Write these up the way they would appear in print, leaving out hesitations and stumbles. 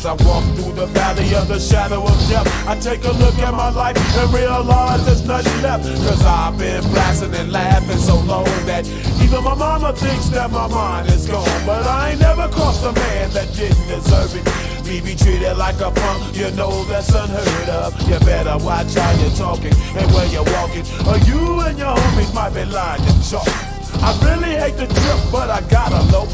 I walk through the valley of the shadow of death, I take a look at my life and realize there's nothing left. Cause I've been blasting and laughing so long that even my mama thinks that my mind is gone. But I ain't never crossed a man that didn't deserve it. Me be treated like a punk, you know that's unheard of. You better watch how you're talking and where you're walking, or you and your homies might be lying to chalk. I really hate the trip, but I gotta low.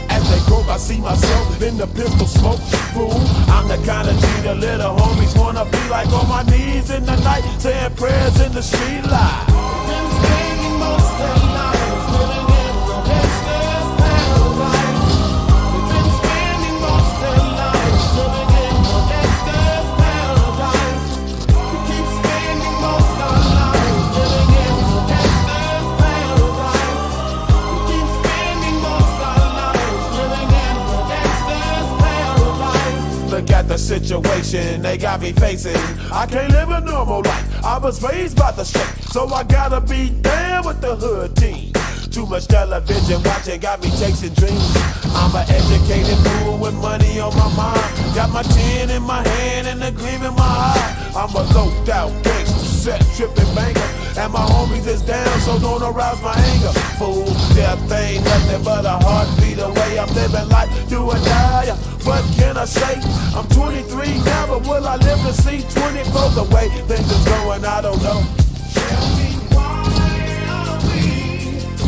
As they grope, I see myself in the pistol smoke. Fool, I'm the kind of G the little homies wanna be like, on my knees in the night, saying prayers in the street light. Been spending most of their lives living in the gangster's paradise. They've been spending most of their lives living in the gangster's paradise. We keep spending most of our lives living in the gangster's paradise. We keep spending most of our lives living in the gangster's paradise. Look at the situation they got me facing. I can't live a normal life. I was raised by the state, so I gotta be down with the hood team. Too much television watching got me chasing dreams. I'm an educated fool with money on my mind. Got my tin in my hand and a gleam in my eye. I'm a loped out gangster, set tripping banker, and my homies is down, so don't arouse my anger. Fool, death ain't nothing but a heartbeat away. I'm living life, do or die. What can I say? I'm 23 now, but will I live to see 24? The way things is going, I don't know. Tell me why are we so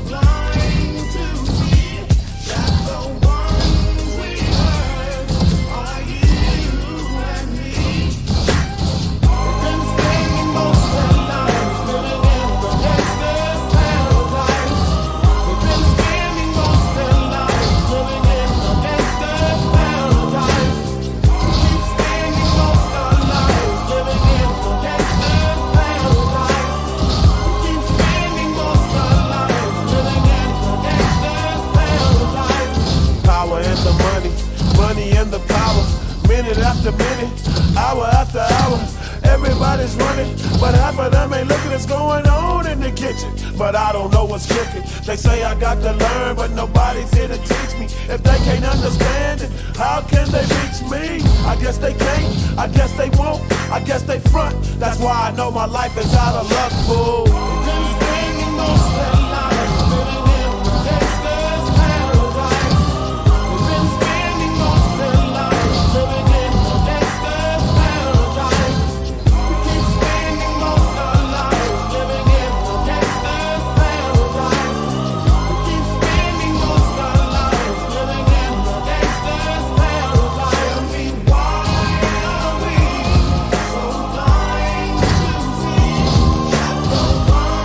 blind to see that the ones we hurt are you and me? We've been spending most of our lives living in the gangster's paradise. We've been spending most of our lives living in the gangster's paradise. We keep spending most of our lives living in the gangster's paradise. We keep spending most of our lives living in the gangster's paradise. Power and the money, money and the power. Minute after minute, hour after hour, everybody's running, but half of them ain't looking what's going on in the kitchen. But I don't know what's cooking. They say I got to learn, but nobody's here to teach me. If they can't understand it, how can they reach me? I guess they can't, I guess they won't, I guess they front. That's why I know my life is out of luck, fool. We've been spending most of our lives living in the gangster's paradise. We've been spending most of our lives living in the gangster's paradise. We keep spending most of our lives living in the gangster's paradise. We keep spending most of our lives living in the gangster's paradise. Tell me why are we so blind to see that the ones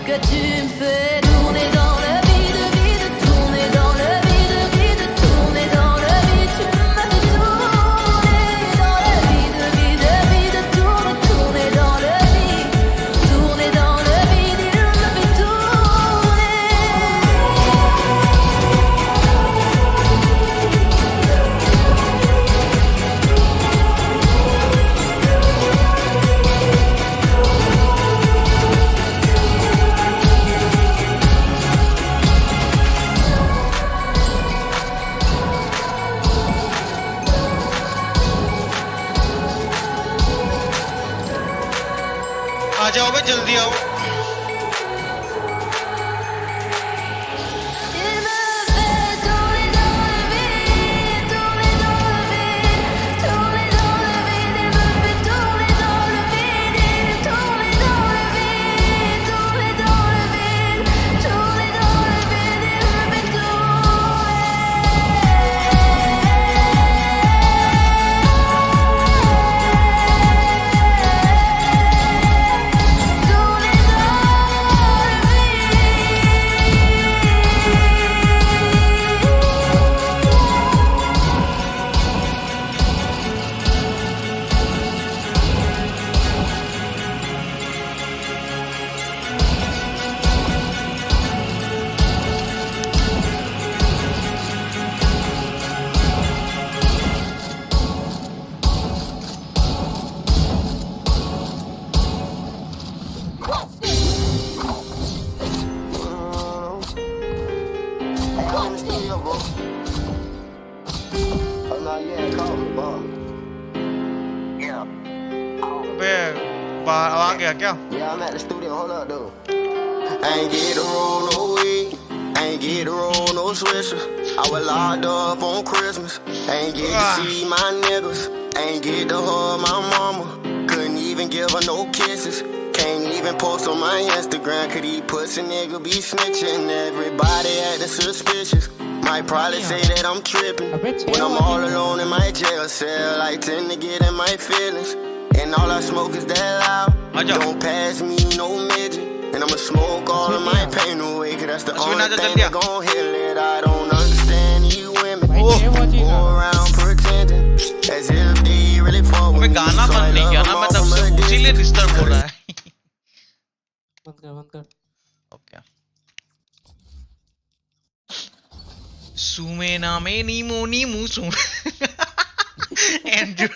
que tu me fais tourner dans le vide, vide, tourner dans le vide, vide, tourner dans le vide. Tu m'as fait tourner dans le vide, vide, vide, tourner, tourner dans le vide, tourner dans le vide. Il m'a fait tourner. आ जाओ भाई जल्दी आओ। Il me fait tourner dans le vide, tourner dans le vide, tourner dans le vide. Il me fait tourner dans le vide, tourner dans le vide, tourner dans le vide, tourner dans le vide. Il me fait I'm in the studio, bro. Oh, no, you ain't called me, bro. Yeah. अबे आ गया क्या? Yeah, I'm at the studio. Hold up, though. I ain't get to roll no weed. I ain't get to roll no swisher. I was locked up on Christmas. I ain't get to see my niggas. I ain't get to hug my mama. Couldn't even give her no kisses. Can't even post on my Instagram. Could he pussy nigga be snitching? Everybody acting suspicious. Might probably say that I'm tripping. When I'm all alone in my jail cell, I tend to get in my feelings. And all I smoke is that loud. Don't pass me no midget. And I'ma smoke all of my pain away. Cause that's the only thing that gon' heal it. I don't understand you women go around pretending as if they really fuck with अबे me. गाना So I बंद नहीं love किया ना them मैं all तब from से, a इसीलिए distance. डिस्टर्ब हो रहा है। बंद कर ओके। सुमे नामे नीमो नीमू सुम। एंड्रयू,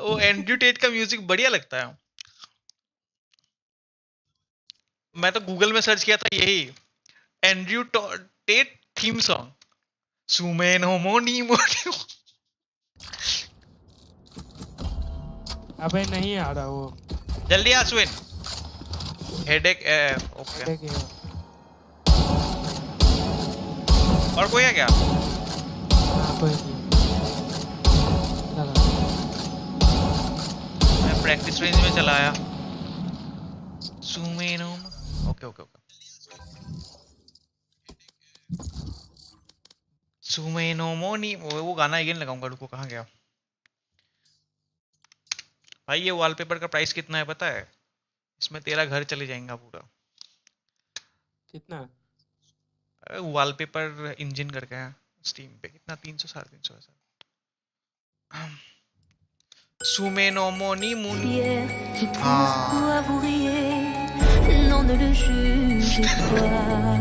वो एंड्रयू टेट का म्यूजिक बढ़िया लगता है। मैं तो गूगल में सर्च किया था यही एंड्रयू टेट थीम सॉन्ग, सुमे नोमो नीमो नीमो। अबे नहीं आ रहा वो। जल्दी आ सुन। Headache okay. देखिए और कोई है क्या? कोई नहीं। चलो मैं प्रैक्टिस रेंज में चला आया। सुमे नोमो ओके ओके ओके। सुमे नोमो नीमो वो गाना अगेन लगाऊंगा। रुको कहाँ गया भाई? ये वॉलपेपर का प्राइस कितना है पता है? इसमें तेरा घर चले जाएगा पूरा। कितना? वॉलपेपर इंजन करके है स्टीम पे। कितना? 300 350 ऐसा। सुमे नोमो नीमो fier pour vous riez. Non, ne le jugez pas.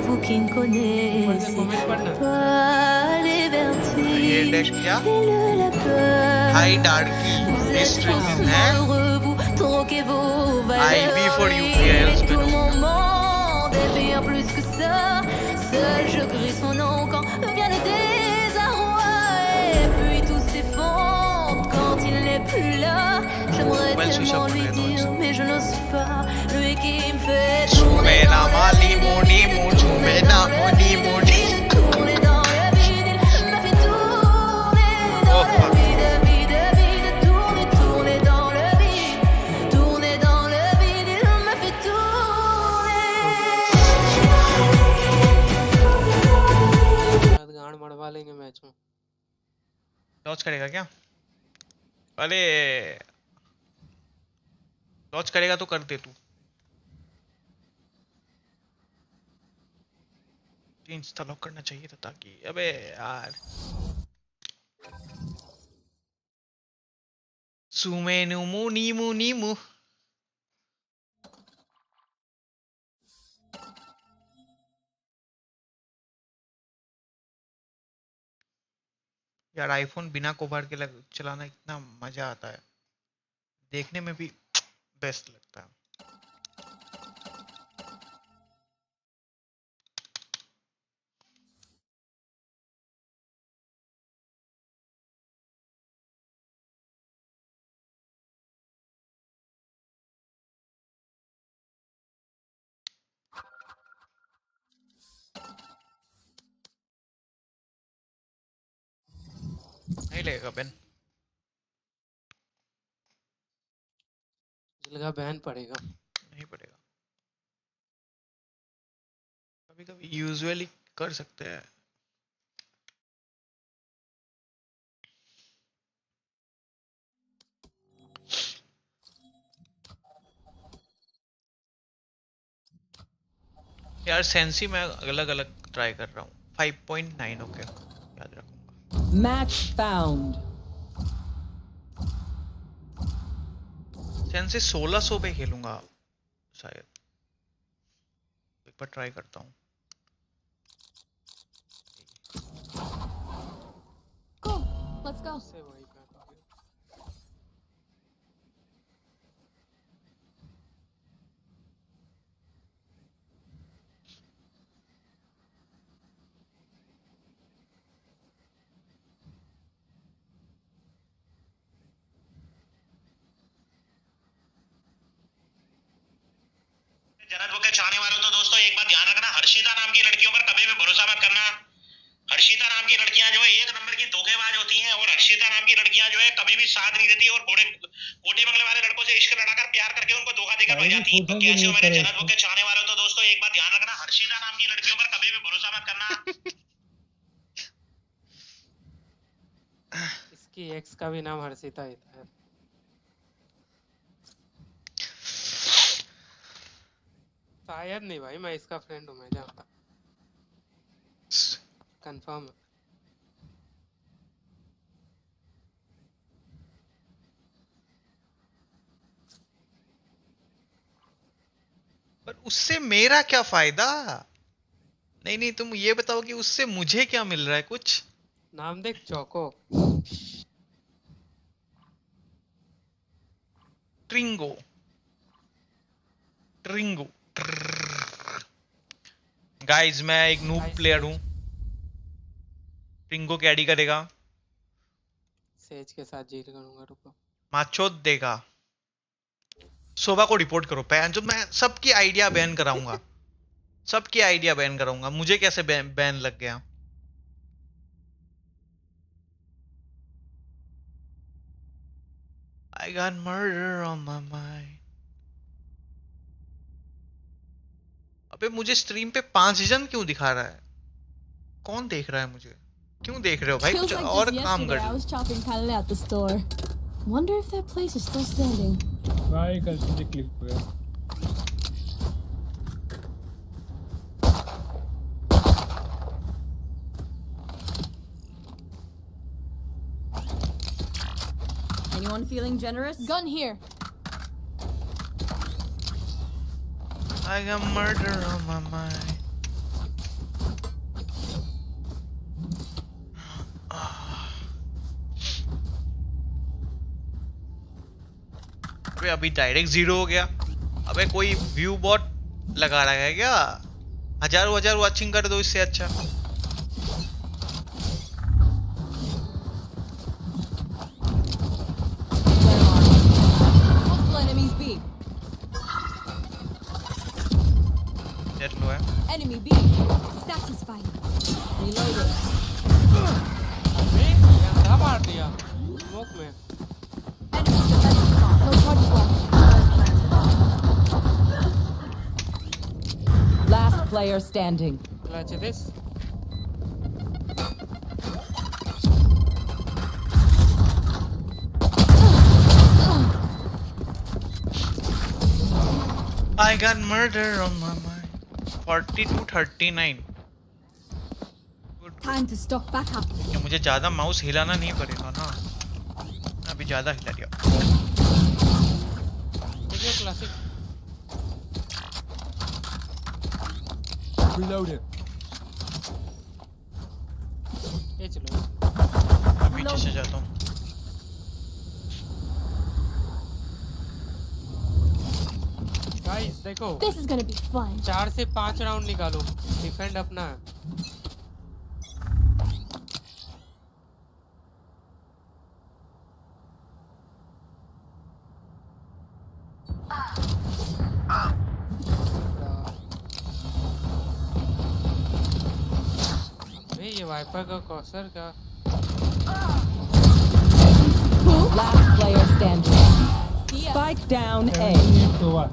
Vous qui ne connaissez pas les vertiges क्या? et le labeur. High डार्की Vous êtes string faussement है। heureux, vous troquez vos valeurs. I'll be for you, Mais yes, tout mon monde est bien plus que ça. Seul je crie son nom quand vient le désarroi. Et puis tout s'effondre quand il n'est plus là. J'aimerais tellement lui dire, mais je n'ose pas. Lui qui me fait tourner dans le vide, tourner dans le vide, tourner dans le vide. Il m'a fait tourner dans le vide, vide, vide, tourner, tourner dans le vide, tourner dans le vide. Il m'a fait tourner. गाड़ मड़वा लेंगे match में। Launch करेगा क्या? अरे launch करेगा तो कर दे तू। इंस्टा लॉक करना चाहिए था ताकि अबे यार सुमेनुमु नीमु नीमु यार आईफोन बिना कवर के चलाना इतना मजा आता है, देखने में भी बेस्ट लगता है। नहीं लगेगा बेन, जिलगा बैन पड़ेगा। नहीं पड़ेगा, कभी कभी यूजुअली कर सकते हैं। यार सेंसी मैं अलग अलग ट्राई कर रहा हूँ। 5.9 ओके, याद रखूंगा। Match found. सेंसी 1600 पे खेलूंगा शायद, एक बार ट्राई करता हूँ। Go, let's go. से वही पे जन्नत के चाहने वालों तो दोस्तों एक बात ध्यान रखना, हर्षिता नाम की लड़कियों पर कभी भी भरोसा मत करना। हर्षिता नाम की लड़कियां जो है एक नंबर की धोखेबाज होती हैं, और हर्षिता नाम की लड़कियां जो है कभी भी साथ नहीं देती और कोठी बंगले वाले लड़कों से इश्क लड़ाकर प्यार करके उनको धोखा देकर भाग जाती है। तो कैसे हो मेरे जन्नत के चाहने वालों तो दोस्तों एक बात ध्यान रखना, हर्षिता नाम की लड़कियों पर कभी भी भरोसा मत करना। इसकी एक्स का भी नाम हर्षिता ही था। शायद नहीं भाई, मैं इसका फ्रेंड हूँ, मैं जानता कंफर्म है। पर उससे मेरा क्या फायदा? नहीं नहीं, तुम ये बताओ कि उससे मुझे क्या मिल रहा है कुछ? नाम देख, चौको। ट्रिंगो ट्रिंगो गाइस, मैं एक नूब प्लेयर हूँ। ट्रिंगो कैडी करेगा, सेज के साथ जीत करूंगा, रुको। माचो देगा। शोभा को रिपोर्ट करो, बैन जो मैं सबकी आइडिया बैन कराऊंगा, सबकी आइडिया बैन कराऊंगा। मुझे कैसे बैन लग गया? I got murder on my mind. अबे मुझे स्ट्रीम पे 5 जन क्यों दिखा रहा है? कौन देख रहा है मुझे? क्यों देख रहे हो भाई? Feels कुछ like और just काम yesterday कर I low. was chopping palette at the store. Wonder if that place is still standing. भाई कल से क्लिक हो गया। Anyone feeling generous? Gun here. I got murder on my mind. अबे अभी डायरेक्ट 0 हो गया। अबे कोई व्यू बॉट लगा रहा है क्या? हजार वॉचिंग कर दो इससे अच्छा। Multiple enemies B. जेट लो है। Enemy B. Satisfied. Reloading. क्या मार दिया स्मोक में। Enemy defensive mark. No charges left. Last player standing. Clutch this. I got murder on my mind. 42-39. Time to stock back up. क्या मुझे ज्यादा mouse हिलाना नहीं पड़ेगा ना? अभी ज्यादा हिला दिया। देखिए क्लासिक Reloaded. ये चलो पीछे से जाता हूँ। गाइस देखो This is gonna be fun. 4 से 5 राउंड निकालो डिफेंड अपना ये वाइपर का कॉसर का Last player standing. Spike down A. तो हुआ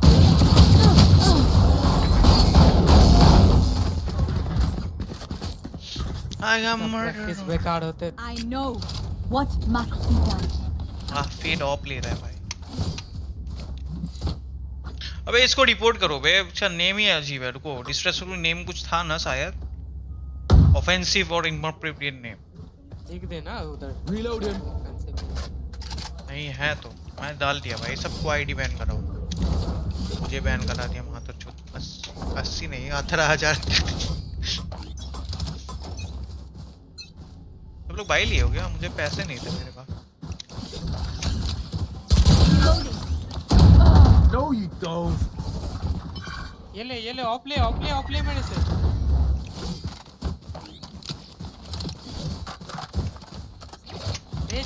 I got प्रैक्टिस murdered. बेकार होते I know what must be done. Feed of ले रहा है भाई। अबे इसको रिपोर्ट करो बे, अच्छा नेम ही अजीब है। रुको, डिस्ट्रेसफुल नेम कुछ था ना शायद, ऑफेंसिव और इनअप्रोप्रिएट नेम लिख देना उधर Reloaded. नहीं है तो मैं डाल दिया भाई। सबको आईडी बैन कराओ, मुझे बैन करा दिया मात्र चुत। 80 नहीं 18,000 सब लोग भाई लिए हो गया, मुझे पैसे नहीं थे मेरे पास। No, you don't. ये ले ऑफ ले मेरे से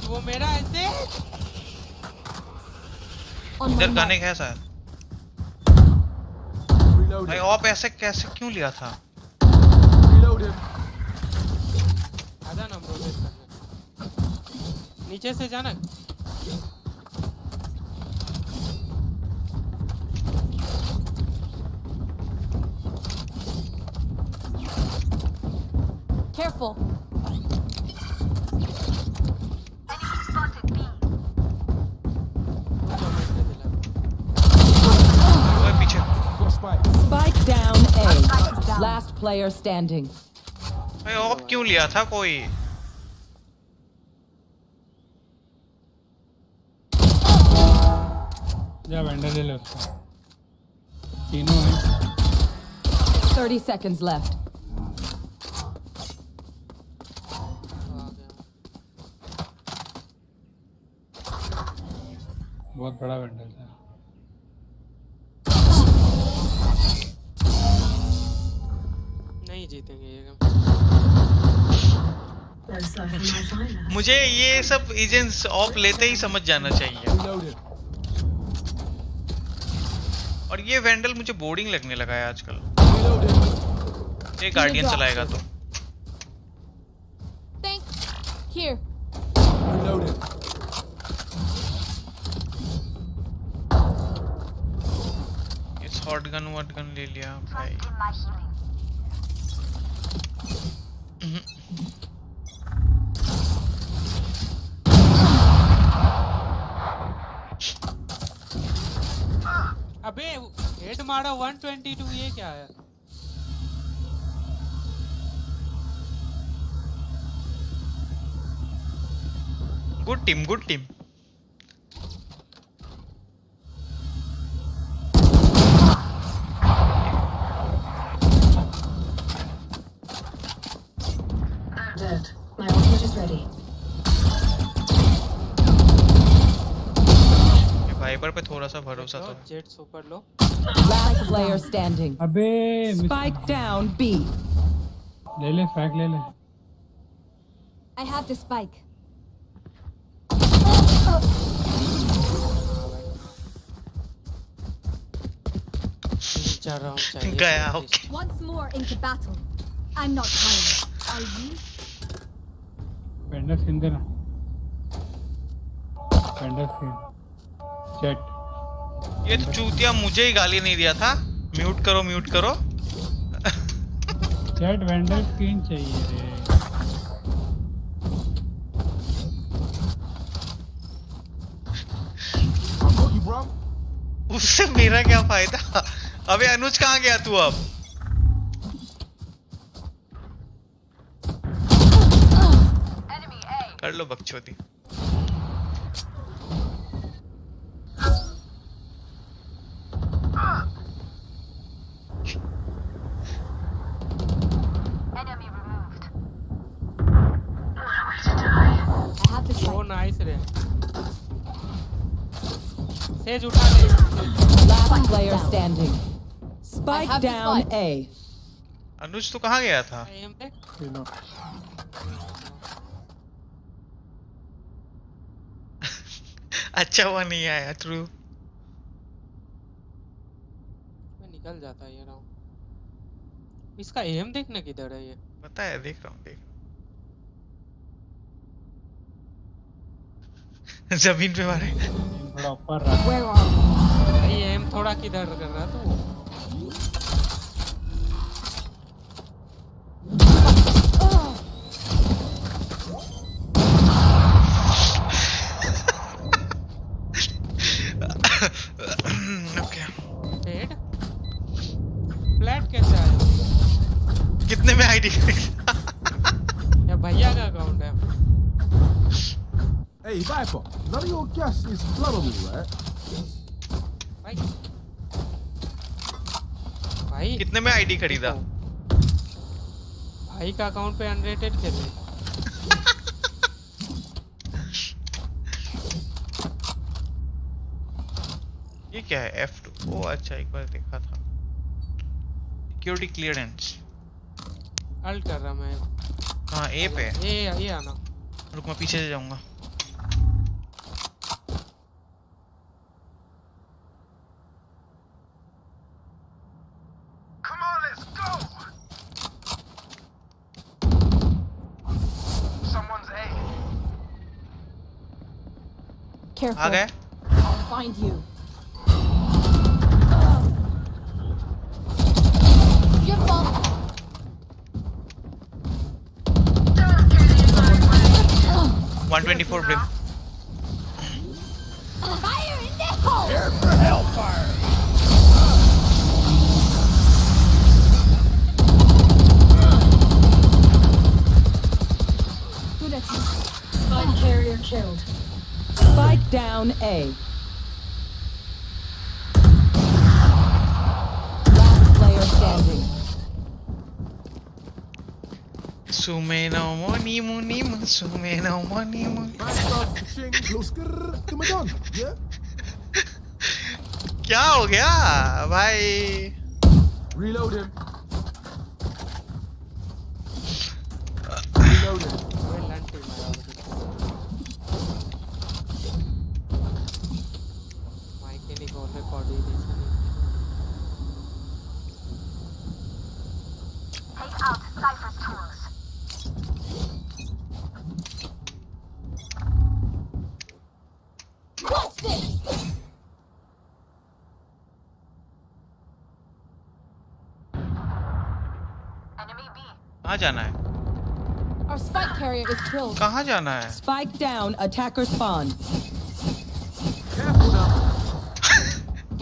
वो मेरा ऐसे इधर गाने कैसा है Reloaded. भाई? ऑप ऐसे कैसे क्यों लिया था? Reloaded. आजा ना रोटेट करना नीचे से जाना Careful. ओए पीछे। Got spike. Spike down A. Last player standing. भाई ऑप क्यों लिया था कोई? जा वेंडर ले लो उसका। तीनों हैं 30 seconds left. बहुत बड़ा वेंडर था। नहीं जीतेंगे ये गेम मुझे ये सब एजेंट्स ऑफ लेते ही समझ जाना चाहिए। Reloaded. और ये वेंडल मुझे बोरिंग लगने लगा है आजकल। Reloaded. ये गार्डियन चलाएगा तो Thanks. Here. Reloaded. ये शॉट गन ले लिया भाई। अबे हेड मारा 122 ये क्या है good team good team. Dead. My ultimate is ready. ये वाइपर पे थोड़ा सा भरोसा तो जेट सुपर लो Last player standing. अबे Spike down B. ले फैक ले I have the spike. चार राउंड चाहिए गया। Okay Once more into battle. I'm not tired. Are you? Vendor skin देना। वेंडर स्किन चैट ये तो चूतिया मुझे ही गाली नहीं दिया था। म्यूट करो चैट वेंडर स्किन चाहिए रे। Got you, bro. उससे मेरा क्या फायदा? अबे अनुज कहाँ गया तू अब? लो बकचोदी। वो नाइस रे। सेज उठा ले। Last player standing. Spike down A. अनुज तो कहाँ गया था? एम देख। अच्छा हुआ नहीं आया। ट्रू। मैं निकल जाता ये राउंड। इसका एम देखने किधर है ये? पता है, देख रहा हूँ देख रहा हूँ। जमीन पे मारे। थोड़ा ऊपर रहा। भाई एम थोड़ा किधर कर रहा तो? ओके। हेड फ्लैट कैसे आया? कितने में आईडी? या भैया का अकाउंट है? Hey, Viper, none of your gas is flammable, right? भाई भाई कितने में आईडी खरीदा? भाई का अकाउंट पे अनरेटेड कैसे? ये क्या है? F2। ओ अच्छा, एक बार देखा था। Security clearance. अल्ट कर रहा मैं। हाँ ए पे। ये आना। रुक मैं पीछे से जाऊंगा। Careful. आ गए? I'll find you. Your fault. 124 brim। Fire in the hole. Here for hellfire! Spike carrier killed. Spike down A. Last player standing. Sumeno moni moni mu, sumeno moni mu। Yeah? क्या हो गया भाई? Reload him. Reload him. वो लंटी मारा। Mic के लिए call coordination. Take out Cypher's tools. What's this? Enemy B. कहाँ जाना है? Our spike carrier is killed. कहाँ जाना है? Spike down. Attacker spawn. Careful now.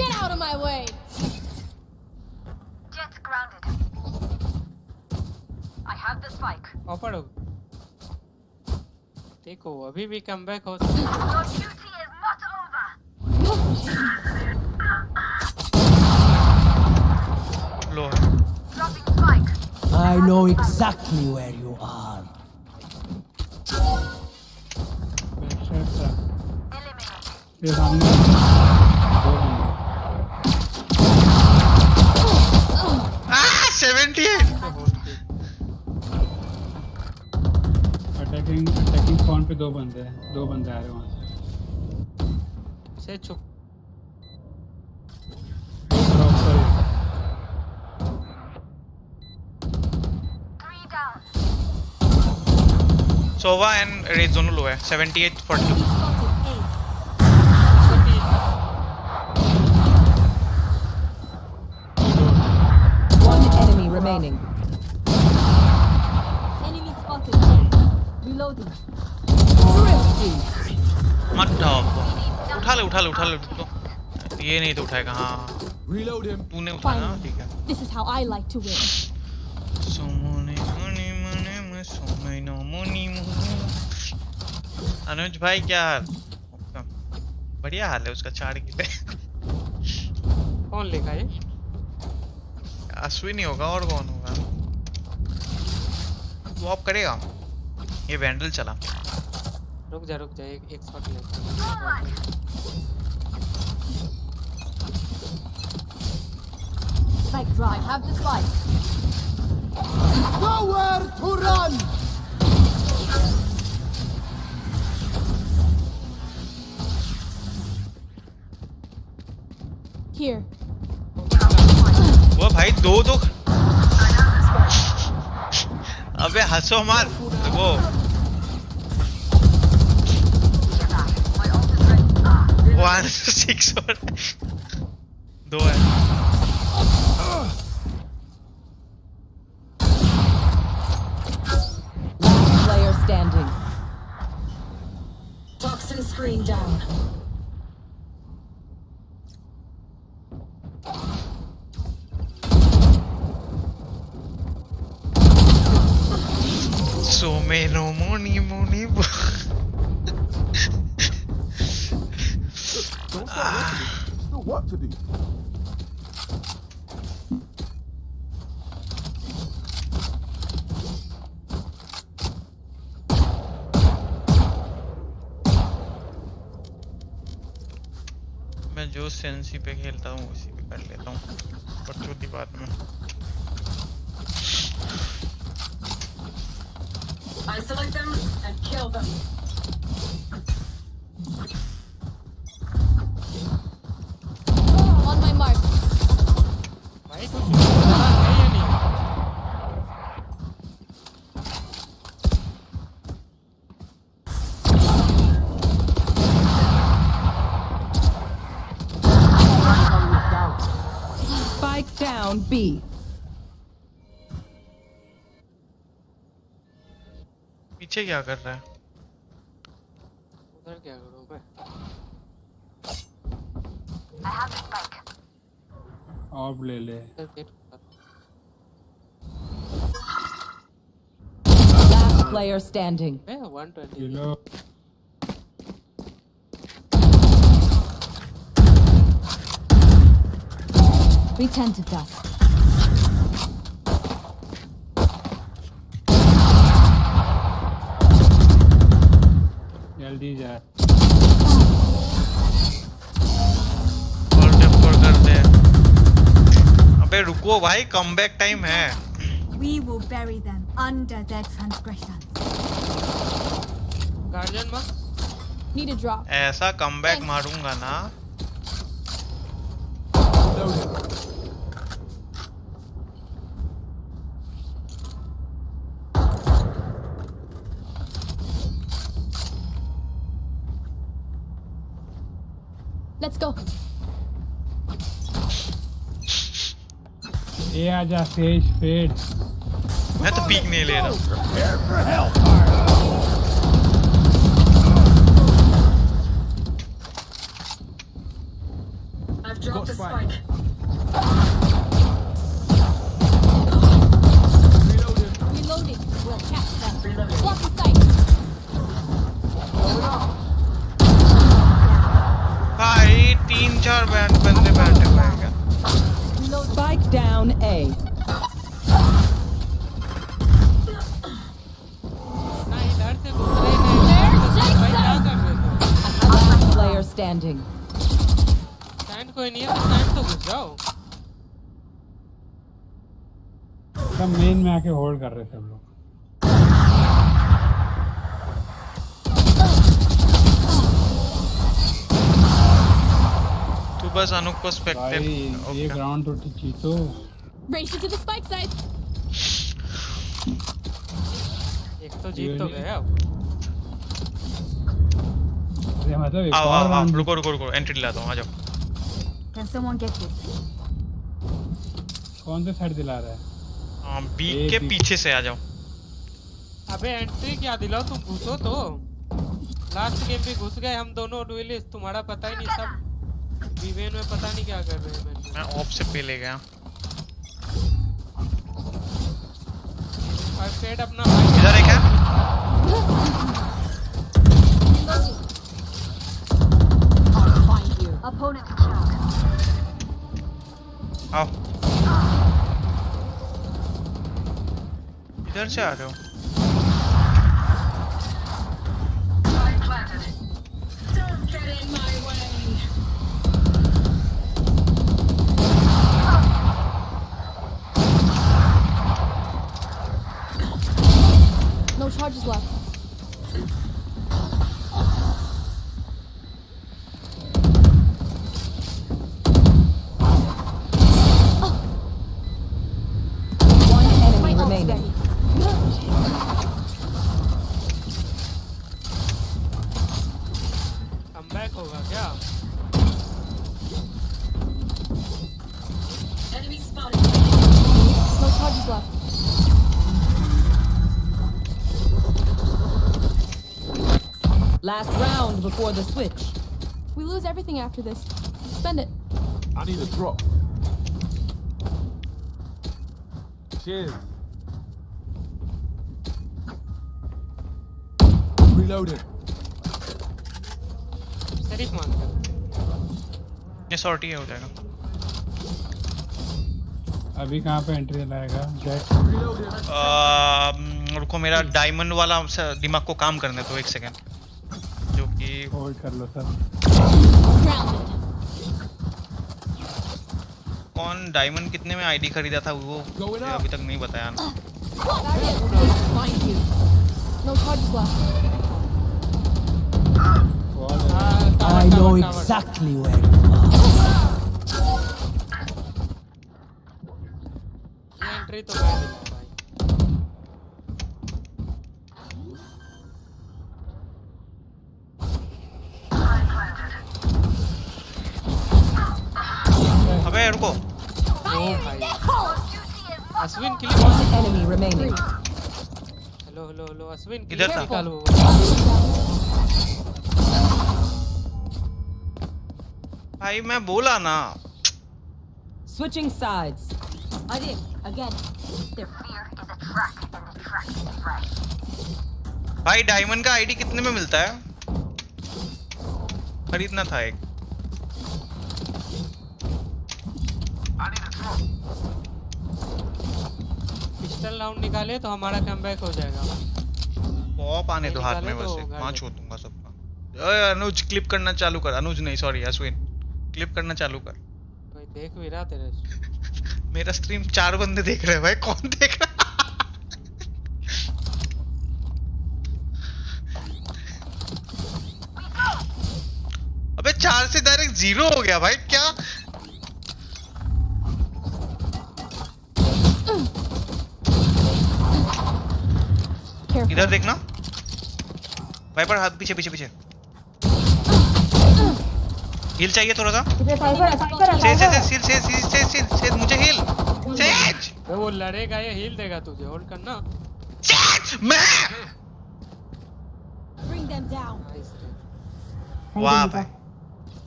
Get out of my way. Jet's grounded. I have the spike. Offer हो। देखो अभी भी कमबैक हो सकता है। Your duty is not over. Low. Dropping spike. I know exactly where you are. Backstab था। Eliminate. ये सामने दो बंदे। 78। अटैकिंग स्पॉन पे दो बंदे आ रहे वहां से चुप। से। Three down. Sova and Raze दोनों लो है। 78 42। One enemy remaining. Enemy spotted. Reloading. Thrifty. मत उठा ले तो। ये नहीं तो उठाएगा। हाँ Reload him. तूने उठाया ना, ठीक है। This is how I like to win. सोमोने Moni मोने में सोमेनो मोनी मोनी। अनुज भाई क्या हाल? बढ़िया हाल है उसका, 4 किले। कौन लेगा ये? अश्विनी होगा और कौन होगा? वो ऑफ करेगा। ये वैंडल चला। रुक जा एक शॉट ले। Spike drop. I have the spike. Nowhere to run! Here. वो भाई दो अबे हंसो मत वो। वन 6 और 2 है। Last player standing. Toxin screen down. So meno money. What to do? मैं जो सेंसी पे खेलता हूँ उसी पे कर लेता हूँ, पर छोटी बात में। Isolate them and kill them. On my mark. भाई कुछ है या नहीं? Spike down B. पीछे क्या कर रहा है? उधर क्या करूं मैं? I have the spike. Of ले ले। उधर गेट पर। Last player standing. 120। ये लो। We tend to dust. जल्दी जा। और टेम्पर कर दे। अबे रुको भाई, कमबैक टाइम है। We will bury them under their transgressions. Guardian मां Need a drop. ऐसा कमबैक मारूंगा ना। Let's go. ये आजा फेज फेड। मैं तो पीक नहीं ले रहा हूँ। I've dropped the spike. Reloading. We'll catch them. Reloading. Block the sight. भाई 3-4 बंदे बैठे हुए हैं क्या? Spike down A. ना इधर से घुस रहे ना इधर से भाई क्या कर रहे हो? Last player standing. स्टैंड कोई नहीं है तो स्टैंड तो घुस जाओ। सब मेन में आके होल्ड कर रहे सब लोग। तू बस अनुक को भाई स्पेक्टेट। ये ग्राउंड तो जीतो। Race to the spike site. एक तो जीत तो गए अब। अरे मतलब एक आओ और आओ round रुको एंट्री दिलाता हूँ, आ जाओ। Can someone get this? कौन से साइड दिला रहा है? हाँ, बी के पीछे से आ जाओ। अबे एंट्री क्या दिलाओ, तुम घुसो तो। लास्ट गेम भी घुस गए हम दोनों डुएलिस्ट, तुम्हारा पता ही नहीं। सब विवेन में पता नहीं क्या कर रहे हैं। मैं ऑफ से पहले गया। और फेड अपना इधर है क्या? Opponent killed. आओ इधर से आ रहे हो Spike planted. Don't get in my way. No charges left. One enemy remaining. Comeback होगा क्या? Enemy spotted. No charges left. Last round before the switch. We lose everything after this. Spend it. I need a drop. Cheers. Reloading. शरीफ मांगता है। ये सॉर्टी हो जाएगा अभी कहाँ पे एंट्री लाएगा जेट? रुको मेरा डायमंड वाला दिमाग को काम करने दो 1 सेकेंड जो कि होल्ड कर लो सर। Grounded. कौन डायमंड कितने में आईडी खरीदा था वो मुझे अभी तक नहीं बताया ना Find you. No charges left. I know exactly where you are. ये एंट्री तो मैं दिला भाई। अबे रुको ओ भाई अश्विन के लिए One enemy remaining. Hello hello hello Ashwin के इधर लिए था। निकालो भाई मैं बोला ना Switching sides. Again. Their fear is a track, and the track is right. भाई डायमंड का आईडी कितने में मिलता है खरीदना था एक पिस्टल राउंड निकाले तो हमारा कमबैक हो जाएगा। पॉप आने दो हाथ में निकाले बस तो एक घर वहां में। छोड़ दूंगा सबका ओए अनुज क्लिप करना चालू कर अनुज नहीं सॉरी अश्विन क्लिप करना चालू कर कोई देख भी रहा तेरे मेरा स्ट्रीम 4 बंदे देख रहे हैं भाई कौन देख रहा है अबे 4 से डायरेक्ट 0 हो गया भाई क्या Careful. इधर देखना वाइपर हाथ पीछे पीछे पीछे हील चाहिए थोड़ा सा सेज मुझे हील सेज वो लड़ेगा ये हील देगा तुझे होल्ड करना। सेज मैं Bring them down. वाह भाई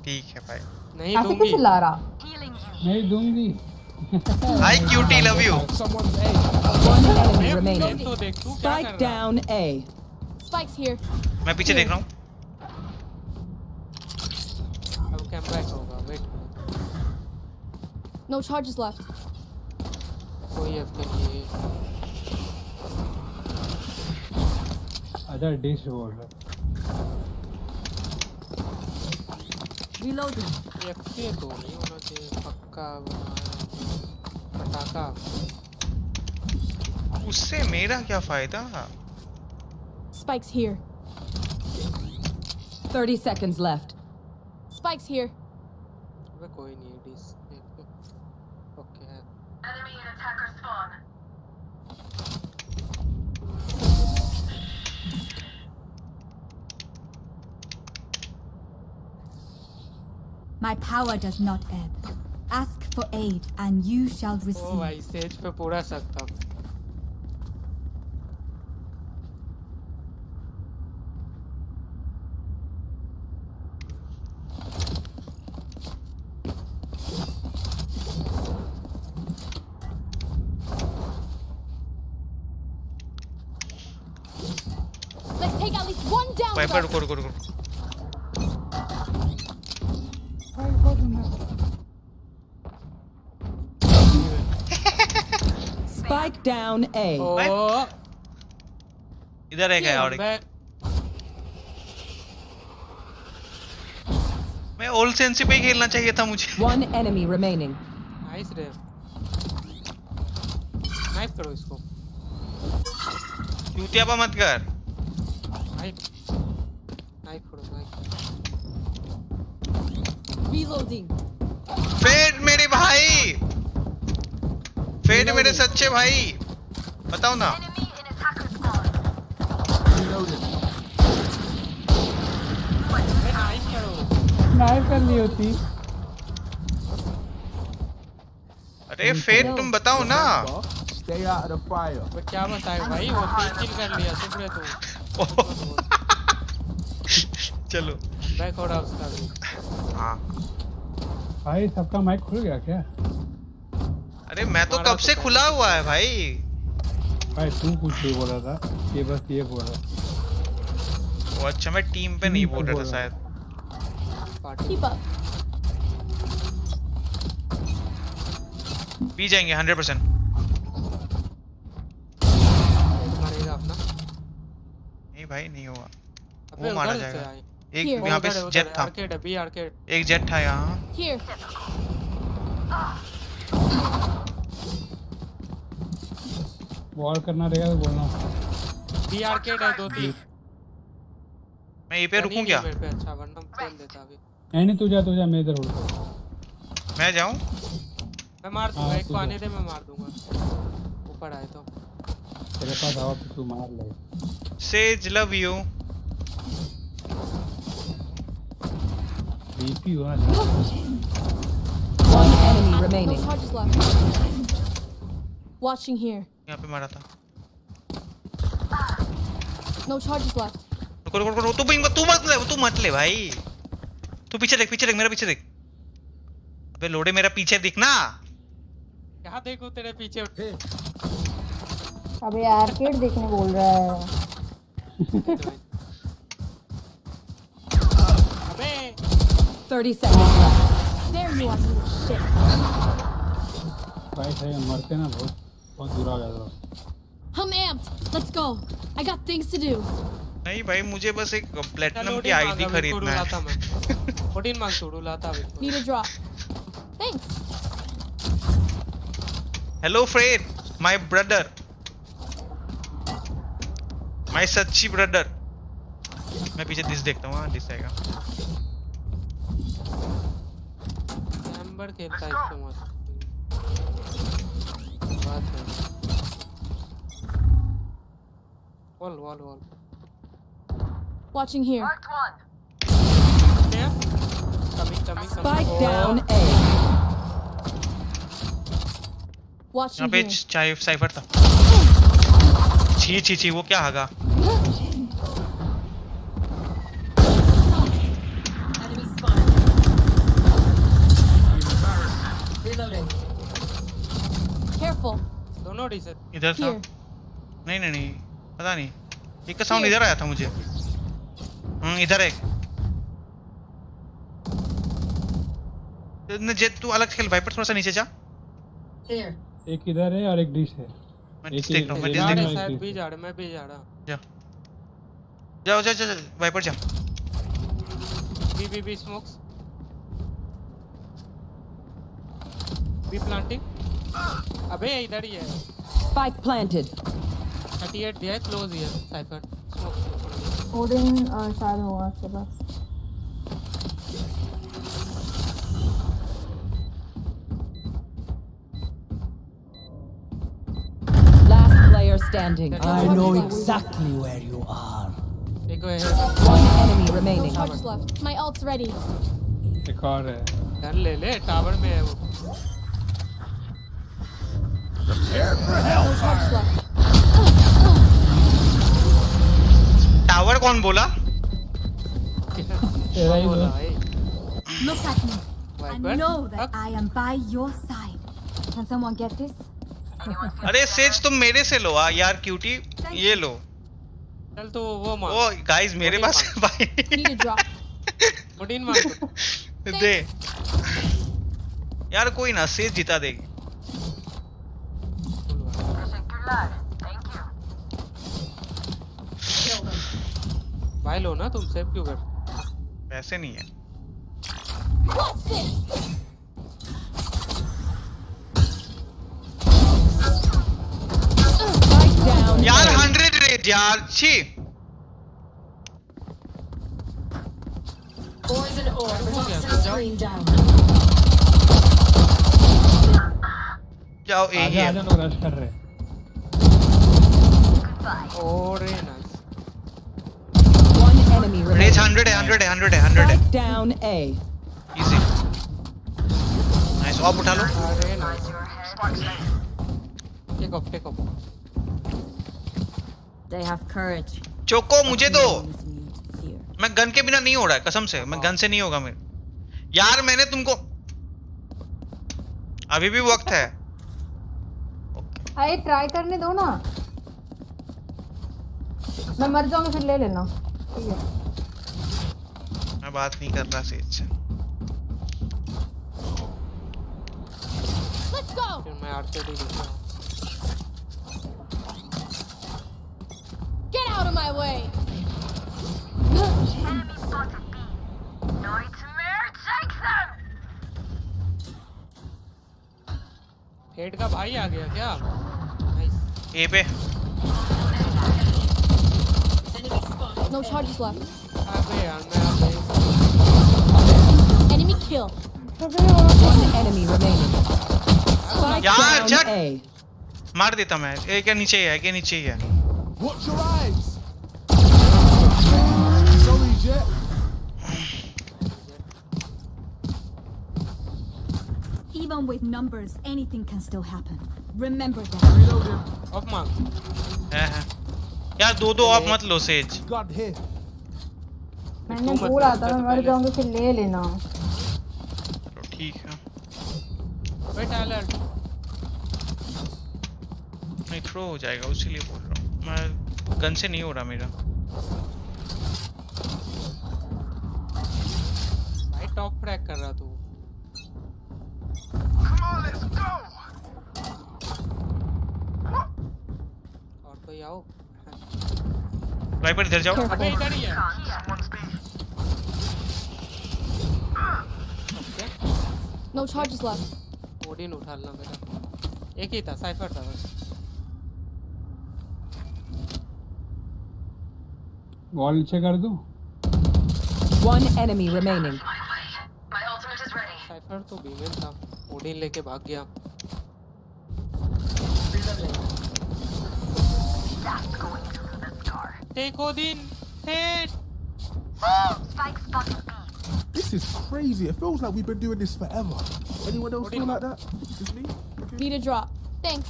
ठीक है भाई नहीं दूंगी Healing you. नहीं दूंगी। Hi cutie love you Someone's A. One enemy remaining. तो देख तू क्या Spike कर रहा है? down A. Spike's here. मैं पीछे देख रहा हूँ अब कमबैक होगा वेट No charges left. कोई अपने लिए अदर डिश बोल रहा। Reloading. एफके तो नहीं होना चाहिए पक्का बनाया पटाखा उससे मेरा क्या फायदा Spike's here. 30 seconds left. Spike's here. अबे कोई नहीं है डिस ओके है Enemy and attacker spawn. My power does not ebb. Ask for aid, and you shall ओ receive. भाई सेज पे पूरा सकता Let's take at least one down. Viper रुको रुको रुको Spike down A. ओ इधर एक है और एक। बैक मैं ओल्ड सेंसी पे ही खेलना चाहिए था मुझे। One enemy remaining. नाइस रे नाइस करो इसको चूतियापा मत कर। नाइस नाइस करो नाइस Reloading. फेड मेरे भाई, फेड मेरे सच्चे भाई, बताओ ना। नाइस करो स्नाइप कर ली होती। अरे फेड तुम बताओ ना। Stay out of the fire. वो क्या बताए भाई वो 3 किल कर लिया चुप रहे तू चलो बैक हो रहा उसका भी हाँ। भाई सबका माइक खुल गया क्या? अरे मैं तो कब से खुला हुआ है भाई। भाई तू कुछ नहीं बोल रहा था, ये बस ये बोल रहा था। वो अच्छा मैं टीम पे नहीं बोल रहा था शायद। पार्टी पी जाएंगे 100%। मारेगा अपना नहीं भाई नहीं हुआ, अबे वो मारा उधर से जाएगा। आए एक यहाँ पे जेट था, आर्केड है बी आर्केड एक जेट था यहाँ। Here. वॉल करना रहेगा तो बोलना। बी आर्केड है 2-3 मैं ये पे रुकूं क्या? मेरे पे अच्छा वरना फेल देता अभी नहीं तू जा मैं इधर हूँ। मैं जाऊं? मैं मार दूंगा हाँ, एक को आने दे मैं मार दूंगा ऊपर आए तो तेरे पास आवा तो तू मार ले। Says love you. बीपी हुआ ना। One enemy remaining. charges left. Watching here. यहाँ पे मारा था। No charges left. रुको रुको रुको, तू मत ले भाई। तू पीछे देख मेरा पीछे देख। अबे लोड़े मेरा पीछे दिख ना। क्या देखो तेरे पीछे उठे अबे आर्केड देखने बोल रहा है। अबे 30 seconds left. There you are, little shit. भाई सही मरते ना बहुत बुरा हो जाता। I'm amped. Let's go. I got things to do. नहीं भाई मुझे बस एक प्लेटिनम की आईडी खरीदना है। 14 मार्क्स छोड़ू लाता अभी Need a drop. Thanks. Hello Fred, my brother, my सच्ची ब्रदर। मैं पीछे डिस देखता हूँ, डिस आएगा। नंबर खेलता है इसको मस्त बात है। Wall Watching here. coming Spike down A. Watching यहाँ पे here. चाय साइफर था। छी वो क्या होगा? Careful. दोनों डिसर इधर था। Here. नहीं पता नहीं, एक का साउंड इधर आया था मुझे। इधर एक जेट, तू अलग खेल वाइपर, थोड़ा सा नीचे जा। एक इधर है और एक डिश है। मैं डिस देख रहा हूँ, मैं डिस जा देख रहे रहा हूँ। शायद भी जा रहे मैं भी जा रहा जा वाइपर जा। B smokes B planting. अबे इधर ही है। Spike planted. 38 दिया है, क्लोज ही है साइफर स्मोक। ओडिन शायद होगा उसके पास। Last player standing. I know exactly where you are. एक है One enemy No remaining. charges left. My ult's ready. एक और है। गन ले टावर में है वो। No charges left. टावर कौन बोला? तेरा ही बोला बोला। भाई Look at me Wait, and what? know that I am by your side. Can someone get this? अरे सेज तुम मेरे से लो यार, क्यूटी ये लो। चल तो वो मार। ओ गाइस मेरे पास है भाई। Need a drop. ओडिन मार दे यार, कोई ना, सेज जिता देगी। भाई लो ना, तुम सेव क्यों कर? पैसे नहीं है। यार 100 रेट यार, छी। जाओ ए ही है। आजा लोग रश कर रहे हैं। One enemy race remaining. 100 है, 100 है, 100 है, 100 है। Spike down A. Easy. Nice, off उठा लो। अरे nice. Take off. They have courage. चोको मुझे दो। Fear. मैं गन के बिना नहीं हो रहा है, कसम से। मैं गन से नहीं होगा मेरे। यार मैंने तुमको, अभी भी वक्त है। अरे ट्राई करने दो ना, मैं मर जाऊंगी फिर ले लेना। ठीक है, मैं बात नहीं कर रहा सेज से। फिर मैं आरसीडी दिख रहा हूँ। Get out of my way. Head का भाई आ गया क्या? नाइस। ए पे No charges left. अबे यार मैं आ गई। Enemy kill. One enemy remaining. Spike यार down जट A. मार देता मैं। ए के नीचे ही है, के नीचे ही है। Watch your eyes. Sorry, Jet. Even with numbers, anything can still happen. Remember that. Of मार। है। यार दो ऑफ मत लो सेज। God here. मैंने बोला था मैं मर जाऊंगी फिर ले लेना। तो ठीक है। Wait alert. नहीं थ्रो हो जाएगा, उसीलिए बोल रहा हूँ मैं। गन से नहीं हो रहा मेरा। भाई टॉप फ्रैग कर रहा तू। और कोई आओ। वाइपर इधर जाओ। अबे इधर ही है। No charges left. ओडिन उठा लेना मेरा। एक ही था, साइफर था बस। वॉल नीचे कर दूं? One enemy remaining. साइफर तो बीमेन था, ओडिन लेके भाग गया। Take Odin, head. This is crazy. It feels like we've been doing this forever. Anyone else feel like that? Just me? Okay. Need a drop. Thanks.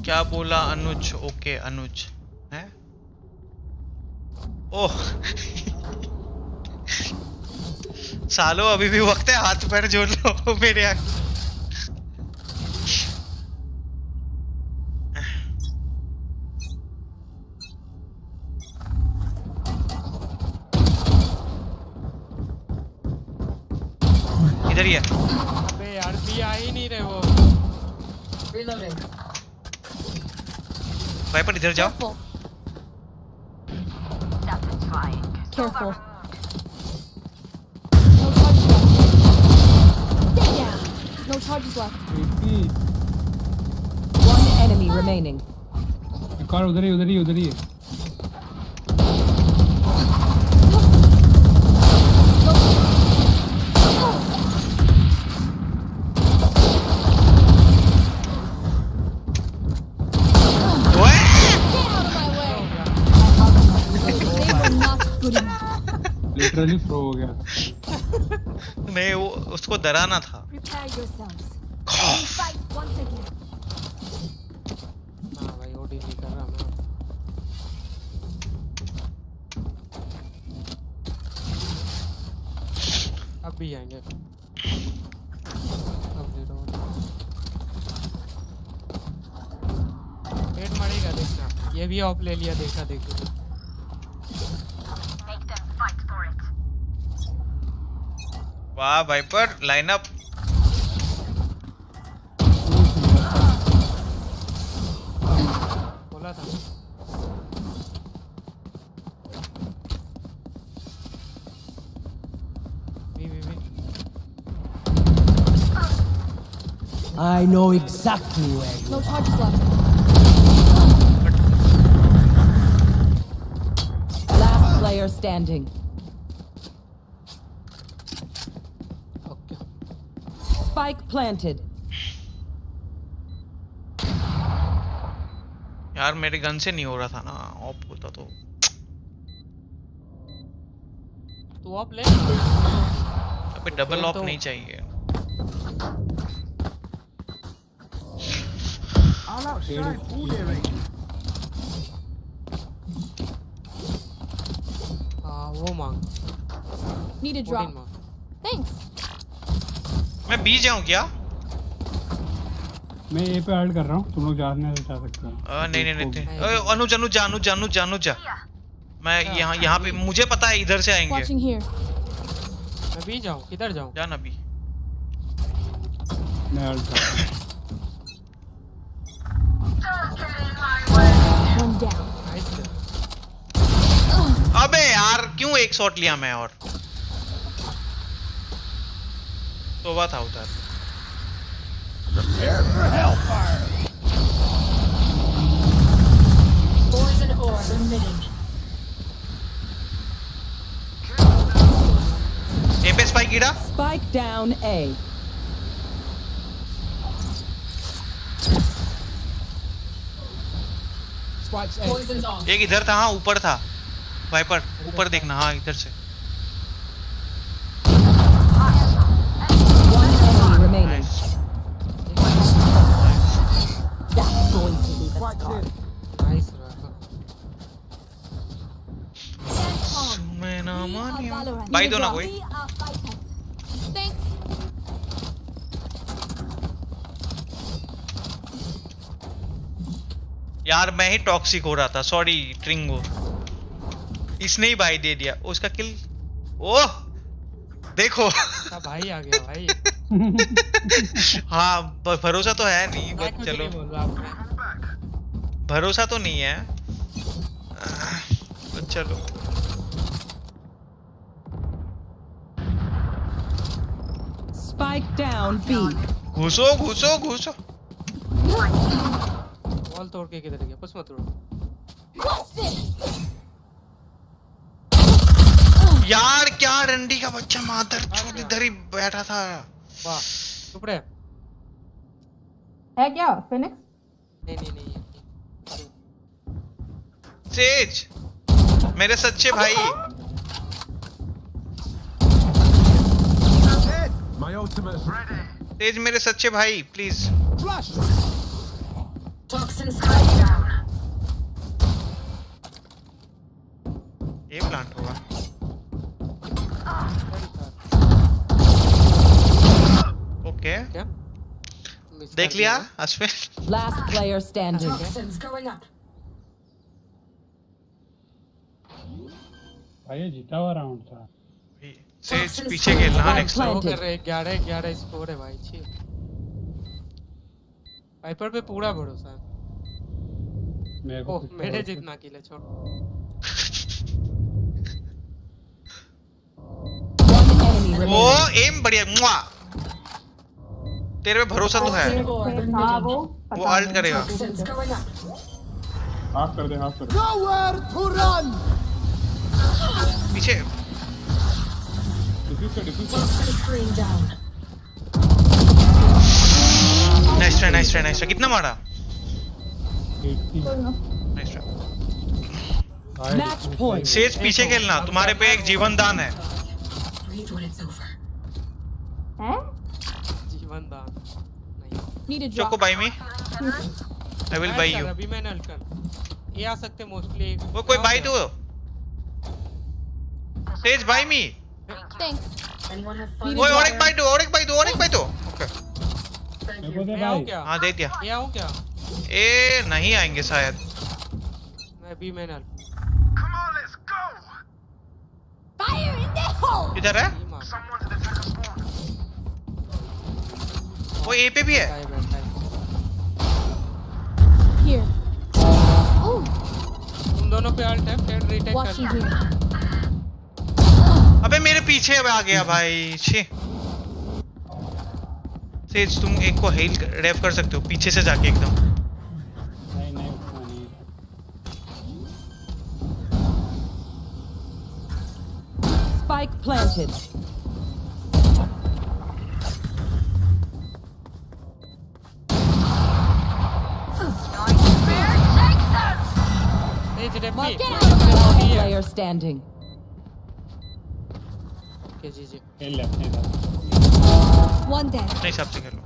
क्या बोला अनुज? Okay अनुज है। ओह सालो अभी भी वक्त है, हाथ पैर जोड़ लो मेरे। इधर ही है। अबे यार भी आ ही नहीं रहे वो। वाइपर इधर जाओ। Careful. No charges left. Stay down. No charges left. One enemy remaining. एक और उधर ही है। लिटरली थ्रो हो गया। नहीं वो उसको डराना था। Prepare yourselves. We fight once again. हाँ भाई ओडी नहीं कर रहा मैं। अब भी आएंगे। अब जीरो। हेड मारेगा देखना। ये भी ऑफ ले लिया, देखा देखो। वाह वाइपर लाइनअप। बोला था। भी। I know exactly where you No are. charges left. Last player standing. Okay Spike planted. यार मेरे गन से नहीं हो रहा था ना, ऑफ होता तो। तू ऑफ ले। अबे डबल ऑफ तो- नहीं चाहिए। I'll outshine all their agents. हाँ वो मांग। Need a 14 drop. मांग। Thanks. मैं बी जाऊं क्या? मैं ए पे ऐड कर रहा हूँ, तुम लोग जाने जा सकते हो। नहीं नहीं नहीं। अनुज अनुज जा, अनुज अनुज अनुज जा। मैं यहाँ पे मुझे पता है इधर से आएंगे। Watching here. मैं भी जाऊँ, किधर जाऊँ? जा ना बी। मैं ऐड कर रहा हूँ। One down. नाइस। अबे यार क्यों एक शॉट लिया मैं और तोबा था उधर। Prepare for hellfire. Poison orb emitting. ए पे स्पाइक गिरा। Spike down A. Poison's off. एक इधर था, हाँ ऊपर था। वाइपर ऊपर देखना, हाँ इधर से। One enemy remaining. Nice. That's going to leave a scar. Nice. मैं ना We are मानियो। VALORANT. भाई दो ना कोई। We are fighters. Thanks. यार मैं ही टॉक्सिक हो रहा था, सॉरी ट्रिंगो। इसने ही भाई दे दिया उसका किल। ओह देखो। उसका भाई आ गया भाई। हाँ भरोसा तो है नहीं, मैं बट कुछ चलो नहीं बोल रहा आपने। भरोसा तो नहीं है, बट चलो। Spike down B. घुसो घुसो घुसो। वॉल तोड़ के किधर गया? कुछ मत तोड़ो। यार क्या रंडी का बच्चा मादर चोद इधर ही बैठा था। वाह टुकड़े। है क्या फिनिक्स? नहीं। सेज मेरे सच्चे भाई। My ultimate's ready. सेज मेरे सच्चे भाई please. Flash. Toxin spike down. ये प्लांट होगा। ओके क्या? देख लिया Ashwin. Last player standing. Toxins going up. भाई ये जीता हुआ राउंड था। सेज पीछे खेलना नेक्स्ट वो Planted. कर रहे 11 स्कोर है भाई। छी वाइपर पे पूरा भरोसा है। मेरे को ओह मेरे जितना किल है, छोड़। One enemy ओ remaining. एम बढ़िया। मुआ तेरे पे भरोसा तो है। Poison orb हाँ emitting. वो अल्ट करेगा। Toxins going up. हाफ कर दे, हाफ कर दे। Nowhere to run. पीछे डिफ्यूज कर। Toxin screen down. Nice try nice try nice try. कितना मारा? 80। Nice try. Match point. Says पीछे खेलना, तुम्हारे पे एक जीवन दान है। Breathe when it's over. हैं? जीवन दान नहीं। Need a choco drop. By me. I will by you. अभी मैंने अल्ट कर। ये आ सकते मोस्टली। वो कोई बाई दो। Says by me. Thanks. Anyone have fun? ओए और एक बाई दो, और एक बाई दो, और एक बाई दो। ओके Thank मेरे को you. दे मैं आऊँ भाई। क्या? हाँ दे दिया। ये आऊँ क्या? ए नहीं आएंगे शायद। मैं भी मैंने alt. Come on, let's go. Fire in the hole! किधर है? ये मार। Someone's at the attacker spawn. वो ए पे भी है। बैठा है। Here. दोनों पे अल्ट है, फिर रिटेक Watching कर। here. अबे मेरे पीछे आ गया भाई, छे। सेज तुम एक को हील रेव कर सकते हो पीछे से जाके एकदम। नहीं नहीं उतना नहीं। Spike planted. सेज रेप Last भी player standing. ओके जी खेल ले अपने साथ। One dead. नहीं सबसे खेलो।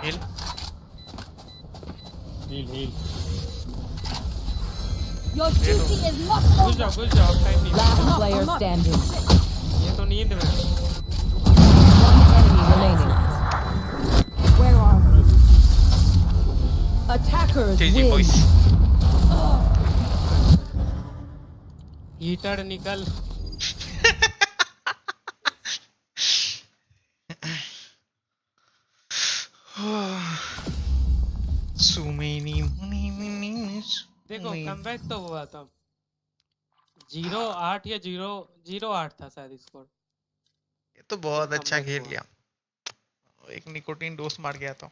Heal heal heal. Your duty is not घुस जाओ टाइम नहीं। Last player standing. ये तो नींद में। Enemy remaining. Where are we? Attackers जी win. बॉयज। हीटर निकल। So many minutes. देखो कमबैक तो हुआ था 0-8 या 0-8 था शायद स्कोर। ये तो बहुत अच्छा comeback खेल हुआ। लिया। एक निकोटीन डोज मार गया तो।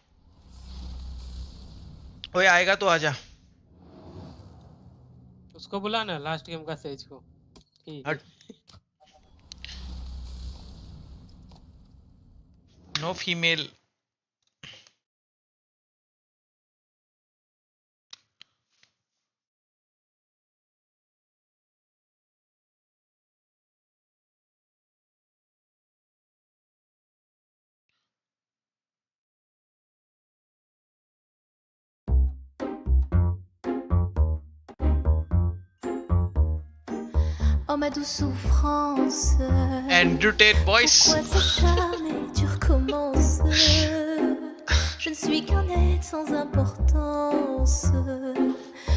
ओए आएगा तो आजा। उसको बुला ना लास्ट गेम का सेज को। ठीक है। हट। No female. Oh ma douce souffrance. Andrew Tate boys. Pourquoi s'acharner, tu recommences. Je ne suis qu'un être sans importance.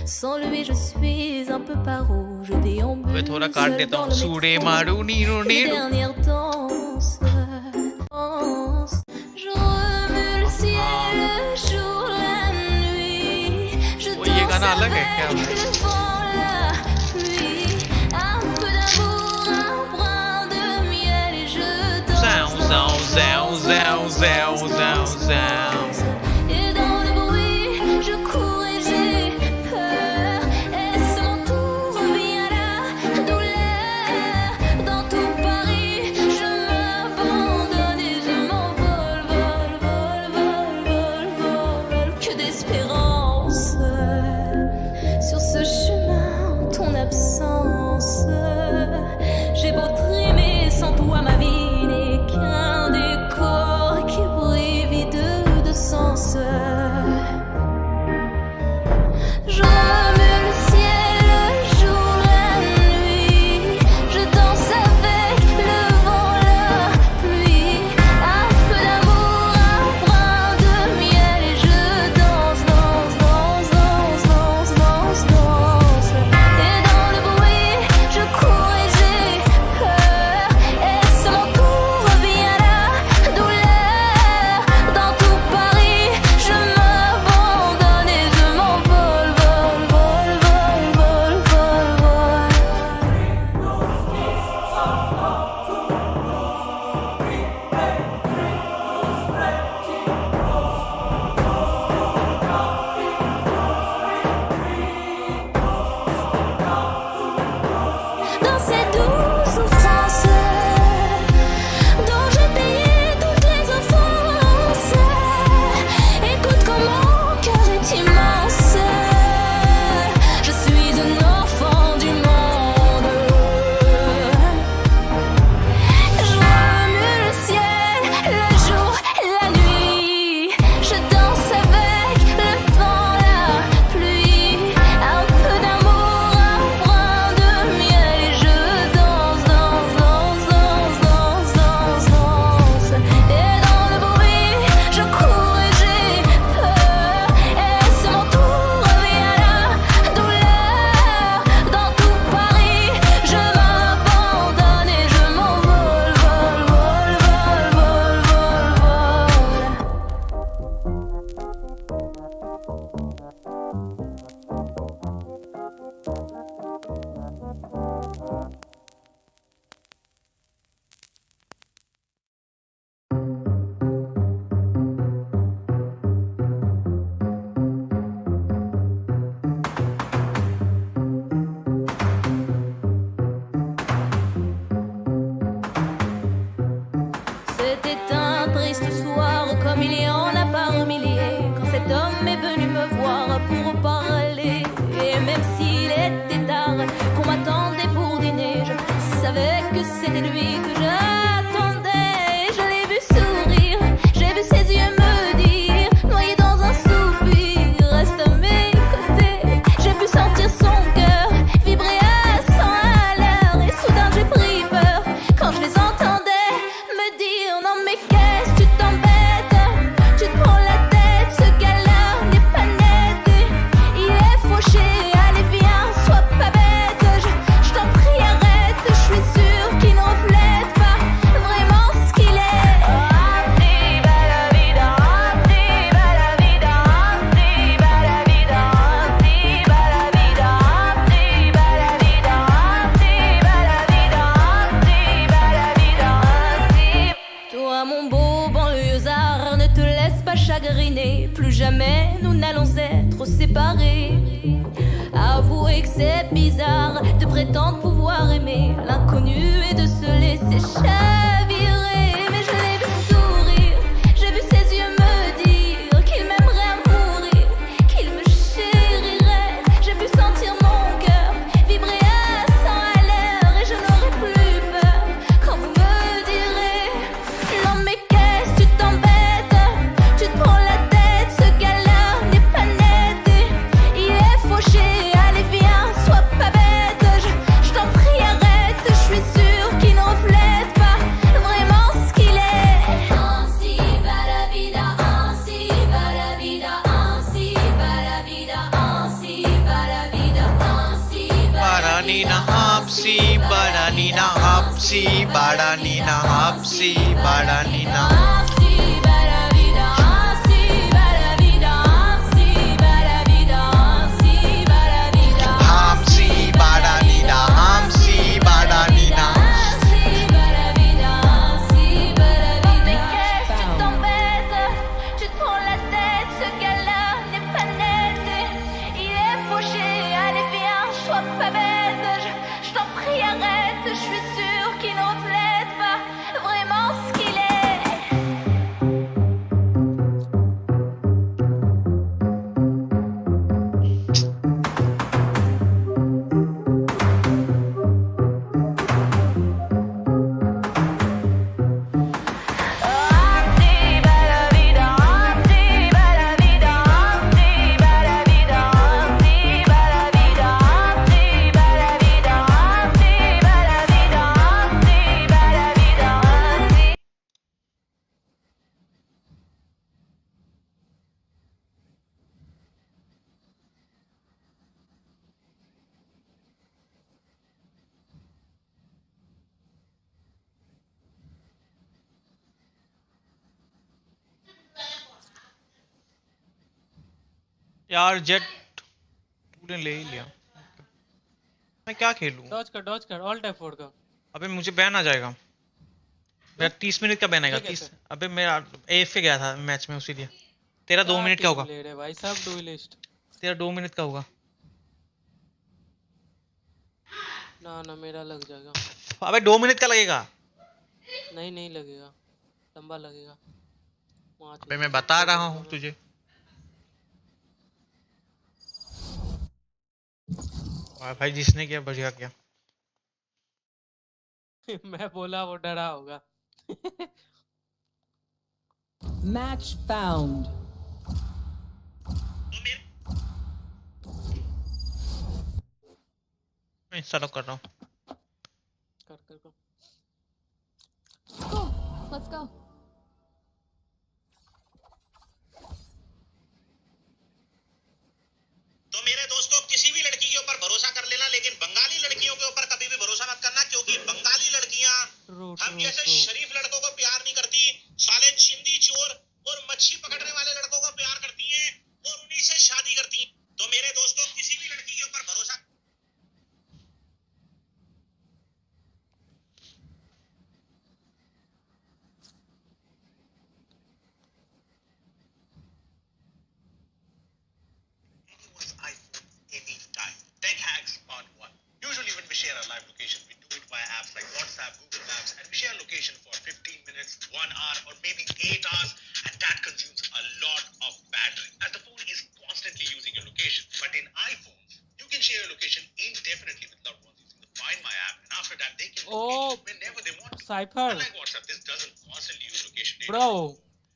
Sans lui je suis un peu paro. Je déambule मैं थोड़ा काट seul देता dans हूँ। le सूरे métro. मारू Neeru Les Neeru. dernières danses. Je remue le ciel, le jour, la nuit. Je वो ये गाना danse अलग है क्या? avec le vent, la pluie. Un peu d'amour, un brin de miel et je danse. Et dans le bruit, je cours et j'ai peur. Est-ce mon tour? Vient la douleur. Dans tout Paris, je m'abandonne et je m'envole, vol. Que d'espérance. Sur ce chemin, ton absence. J'ai beau trimer sans toi, ma vie n'est qu'un décor qui brille vide de sens. Je remue le ciel, le jour, la nuit. Je danse avec le vent, la pluie. Un peu d'amour, un brin de miel et je danse dans C'est lui que j'attendais. Je l'ai vu sourire, j'ai vu ses yeux me dire, noyé dans un soupir, reste à mes côtés. J'ai pu sentir son cœur vibrer à 100 à l'heure. Et soudain j'ai pris peur quand je les entendais me dire, non mais qu'est-ce que tu t'embêtes, tu te prends la tête, ce gars-là n'est pas net. Il est fauché, allez viens, sois pas bête. Je t'en prie arrête, je suis sûre qu'il ne reflète pas vraiment ce qu'il est. Toi mon beau banlieusard, ne te laisse pas chagriner. Plus jamais nous n'allons être séparés. Avouez que c'est bizarre de prétendre pouvoir aimer l'inconnu et de se laisser chavirer. Mais je l'ai vu sourire, j'ai vu ses yeux me dire qu'il m'aimerait à mourir, qu'il me chérirait. J'ai pu sentir mon cœur vibrer à 100 à l'heure. Et je n'aurai plus peur quand vous me direz, non mais qu'est-ce que tu t'embêtes, tu te prends la tête, ce gars-là n'est pas net. Il est fauché, allez viens, sois pas bête. Je t'en prie arrête, je suis sûre qu'il ne reflète pas vraiment ce qu'il est. Ainsi va la vida, ainsi va la vida, ainsi va la vida, ainsi va la vida, ainsi va la vida. Baranina hapsi, baranina hapsi, baranina hapsi, baranina. Ainsi va la vida, ainsi va la vida, ainsi va la vida, ainsi va la vida. Hapsi, baranina, hapsi, baranina. Ainsi va la vida, ainsi va la vida. Mais qu'est-ce que tu t'embêtes, tu te prends la tête, ce gars-là n'est pas net. Il est fauché, allez viens, sois pas bête. Je t'en prie arrête, je suis sûre qu'il ne reflète pas vraiment ce qu'il est. यार jet तूने ले ही लिया, मैं क्या खेलूं? Dodge कर all type फोड़ का। अबे मुझे बैन आ जाएगा, मेरा 30 मिनट का बैन आएगा। ये 30। कैसे? अबे मेरा एफ पे गया था मैच में, उसी लिए। तेरा 2 मिनट का होगा, ले रहे भाई सब डुएलिस्ट। तेरा 2 मिनट का होगा। ना ना मेरा लग जाएगा। अबे 2 मिनट का लगेगा। नहीं नहीं लगेगा, लंबा लगेगा। अबे मैं बता रहा हूँ तुझे। भाई जिसने किया बढ़िया किया। मैं बोला वो डरा होगा। Match found. मैं इंस्टॉल कर रहा हूँ। कर Go, let's go. तो मेरे दोस्तों किसी भी लड़की के ऊपर भरोसा कर लेना, लेकिन बंगाली लड़कियों के ऊपर कभी भी भरोसा मत करना, क्योंकि बंगाली लड़कियां हम जैसे शरीफ लड़कों को प्यार नहीं करती, साले चिंदी चोर और मच्छी पकड़ने वाले लड़कों को प्यार करती हैं और उन्हीं से शादी करती हैं। तो मेरे दोस्तों किसी भी लड़की के ऊपर भरोसा share our live location. We do it via apps like WhatsApp, Google Maps, and we share location for 15 minutes, 1 hour, or maybe 8 hours, and that consumes a lot of battery, as the phone is constantly using your location. But in iPhones, you can share your location indefinitely with loved ones using the Find My app, and after that, they can locate you whenever they Cypher. Unlike WhatsApp, this doesn't constantly use location data. Bro,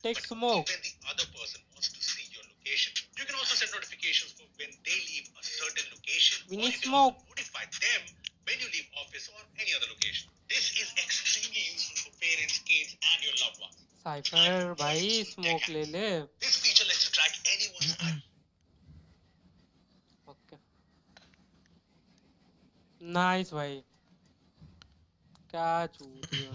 take But smoke. when the other person wants to see your location, you can also set notifications for when they leave a certain location. We or need you can smoke. also notify them when you leave office or any other location. This is extremely useful for parents, kids, and your loved ones. Cypher भाई smoke ले ले. This feature lets you track anyone's Okay. Nice भाई. क्या चूतिया.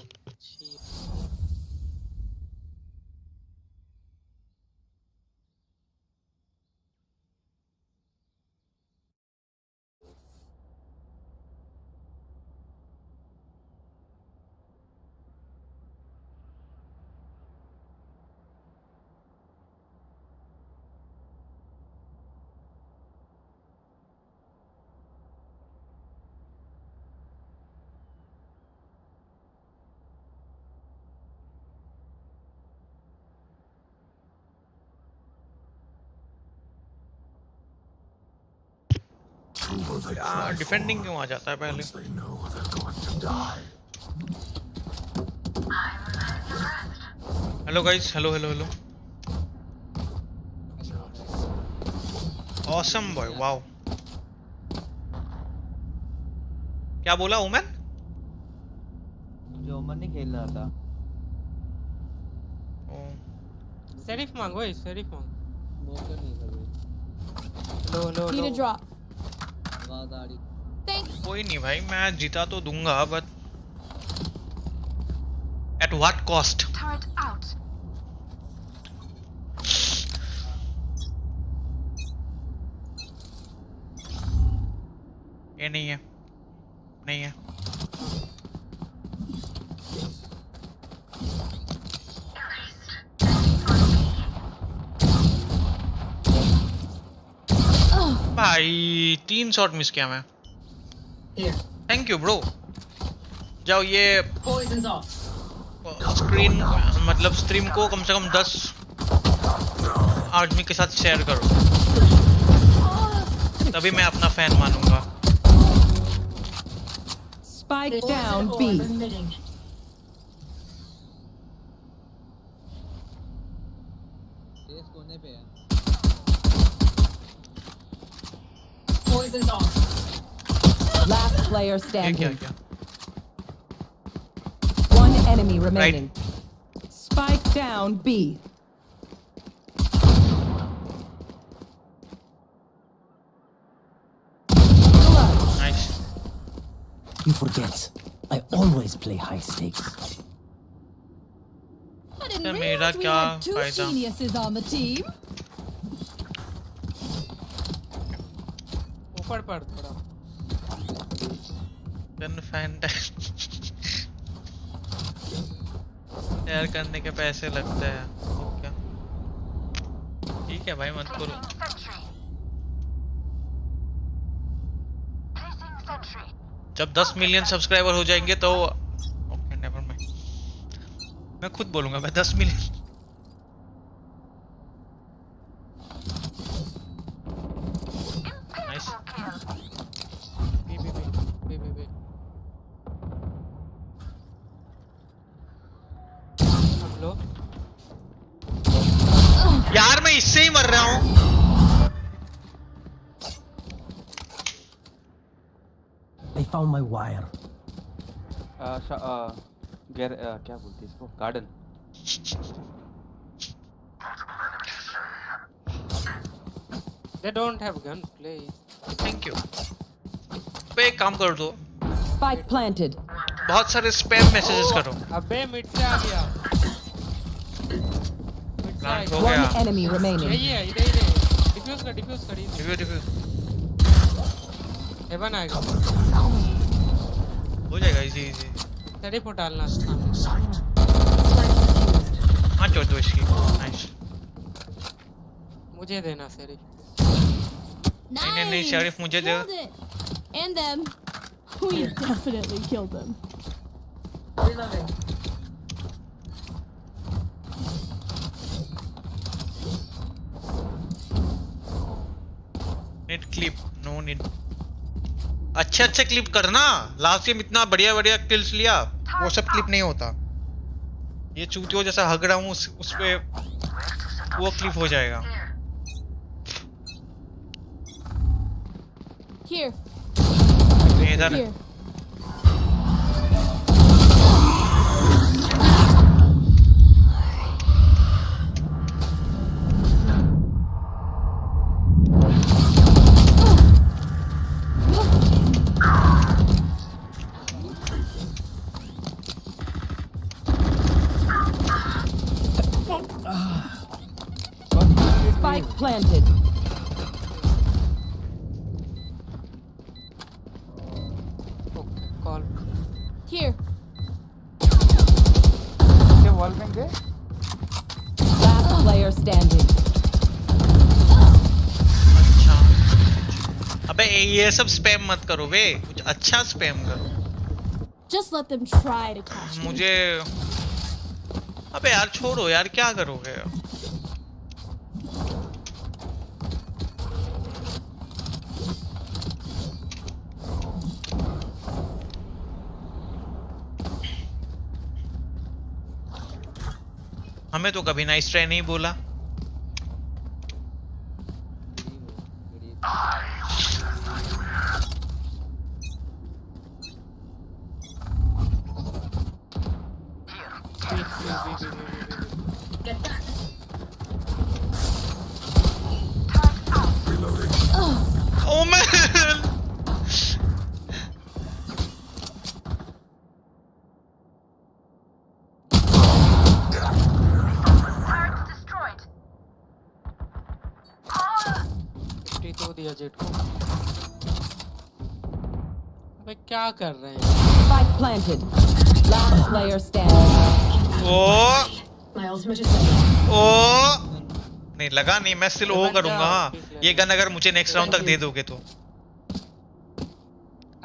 यार defending क्यों आ जाता है पहले? Hello guys, hello hello hello. Awesome boy, wow. क्या बोला ओमन? जो ओमन नहीं खेल रहा था. Sheriff मांगो, sheriff मांग. मौका नहीं था भाई. लो. Need a drop. कोई नहीं भाई, मैं जीता तो दूंगा, बट एट व्हाट कॉस्ट? ये नहीं है, नहीं है. भाई 3 शॉट मिस किया मैं. Thank you bro. जाओ ये स्क्रीन मतलब स्ट्रीम को कम से कम 10 आदमी के साथ शेयर करो, तभी मैं अपना फैन मानूंगा. Spike down B. तेज कोने पे है. Poison's off. Last player standing. क्या? One enemy remaining. Spike down B. Nice. You forget, I always play high stakes. I didn't मेरा realize we क्या had two फायदा? geniuses on the team. ऊपर पड़ थोड़ा. गन फैन शेयर करने के पैसे लगते हैं. ओके ठीक है भाई, मत करो. जब 10 मिलियन सब्सक्राइबर हो जाएंगे तो ओके नेवर माइंड, मैं खुद बोलूंगा मैं 10 मिलियन. नाइस. बी. हम लो. यार मैं इससे ही मर रहा हूँ. I found my wire. क्या बोलते हैं इसको? Garden. They don't have gun, please. Thank you. पे एक काम कर दो, Spike planted. बहुत सारे स्पैम मैसेजेस करो. अबे मिड से आ गया. प्लांट हो One गया. enemy remaining. यही है, इधर ही है. डिफ्यूज कर. रिव्यू हेवन आएगा. हो जाएगा इजी. शरीफ को डालना. हाँ छोड़ दो इसकी. नाइस. मुझे देना शरीफ. नहीं शरीफ मुझे दे. And them. We definitely killed them. Need clip. No need. अच्छे क्लिप करना. लास्ट गेम इतना बढ़िया किल्स लिया. वो सब क्लिप नहीं होता। ये चूतियों जैसा हग रहा हूँ उस पे वो क्लिप हो जाएगा। Here. इधर Here. Spike planted. Call Here. ये वॉल में गए Last player standing. अच्छा अबे ये सब स्पैम मत करो बे, कुछ अच्छा स्पैम करो। Just let them try to catch me. मुझे अबे यार छोड़ो यार, क्या करोगे? हमें तो कभी नाइस ट्राई नहीं बोला। Oh man! तो दिया जेट को। अबे क्या कर रहे हैं? Spike planted. Last player standing. ओ नहीं लगा नहीं, मैं स्टिल ओ करूंगा। हाँ ये गन अगर मुझे नेक्स्ट राउंड तक दे दोगे तो।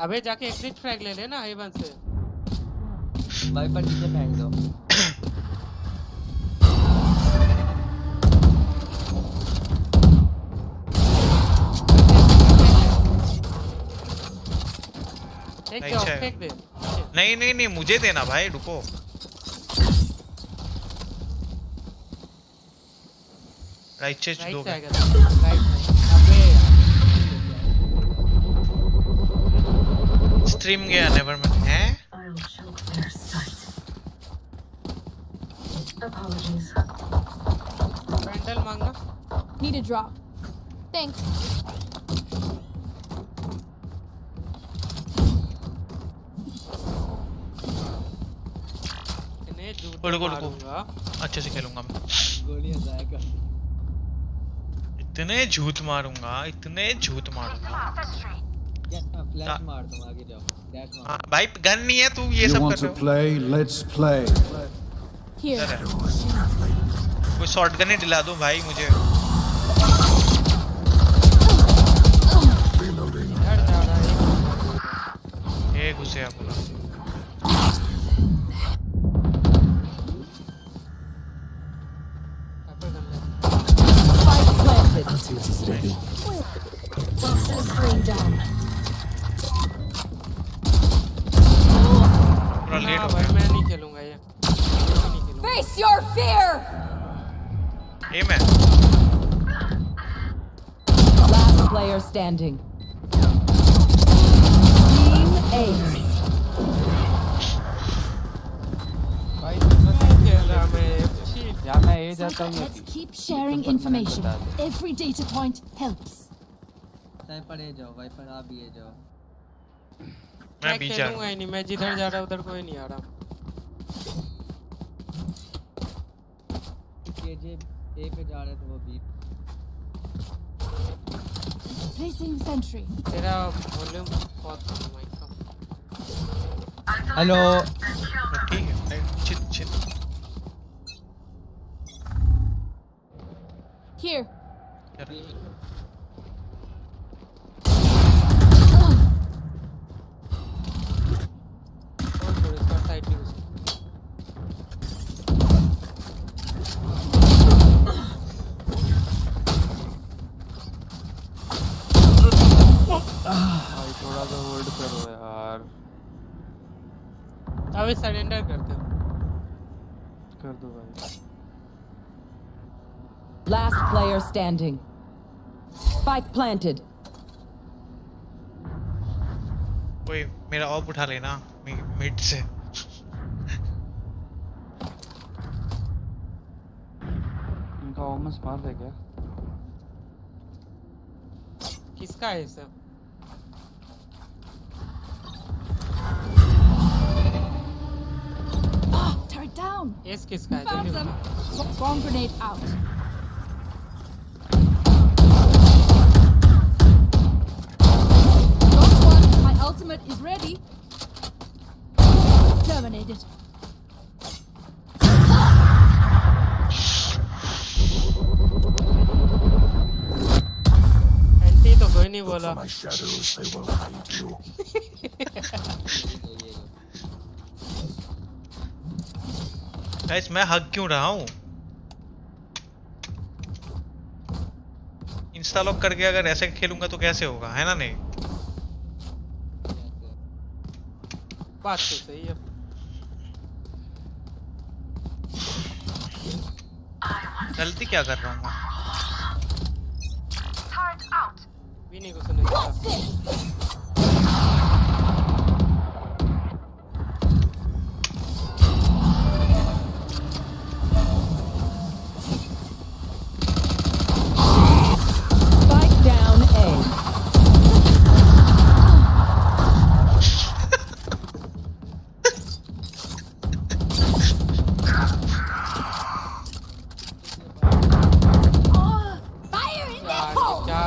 अबे जाके एग्जिट फ्रैग ले लेना हेवन से। वाइपर नीचे फेंक दो। फेंक दे। नहीं नहीं नहीं मुझे देना भाई, रुको। राइट चेस्ट दोगे? स्ट्रीम गया नेवर माइंड हैं? बैंडल मांगना। Need a drop. Thanks. अच्छे से खेलूंगा मैं। गोलियां जाएगा। इतने झूठ मारूंगा, इतने झूठ मारूंगा। फ्लैश मार दूं, आगे जाओ। डैश मार। हाँ भाई गन नहीं है, तू ये सब कर रहा है। Let's play. कोई शॉटगन ही दिला दो भाई मुझे। ये घुसे आप बोला। Ultimate is ready. पूरा लेट हो भाई मैं नहीं खेलूंगा ये। Face your fear. ए मैं Last player standing. Team Ace. भाई नहीं खेल रहा मैं। यार मैं ए जाता हूं। Let's keep sharing information. Every data point helps. Viper A जाओ, वाइपर आप भी ए जाओ। मैं भी जा रहा हूं। नहीं मैं जिधर जा रहा उधर कोई नहीं आ रहा। केजे ए पे जा रहा है तो वो बी। Placing sentry. तेरा वॉल्यूम बहुत कम है माइक का। हेलो ठीक है चिट चिट। Here. थोड़ा सा होल्ड करो यार। अभी सरेंडर करते हो। कर दो भाई। Last player standing. Spike planted. कोई मेरा ऑफ उठा लेना मिड से। इनका ऑमस मार दे क्या? किसका है सब? Turret down. एस किसका है? Found जल्दी them. बता। Bomb grenade out. Got one. My ultimate is ready. Terminated. Anti तो कोई नहीं बोला। My shadows, they will find you. Guys मैं हग क्यों रहा हूँ? इंस्टा लॉक करके अगर ऐसे खेलूंगा तो कैसे होगा, है ना? नहीं बात तो सही है। गलती क्या कर रहा हूँ मैं? भी नहीं कुछ नहीं। Spike down A. Fire in the यार hole. क्या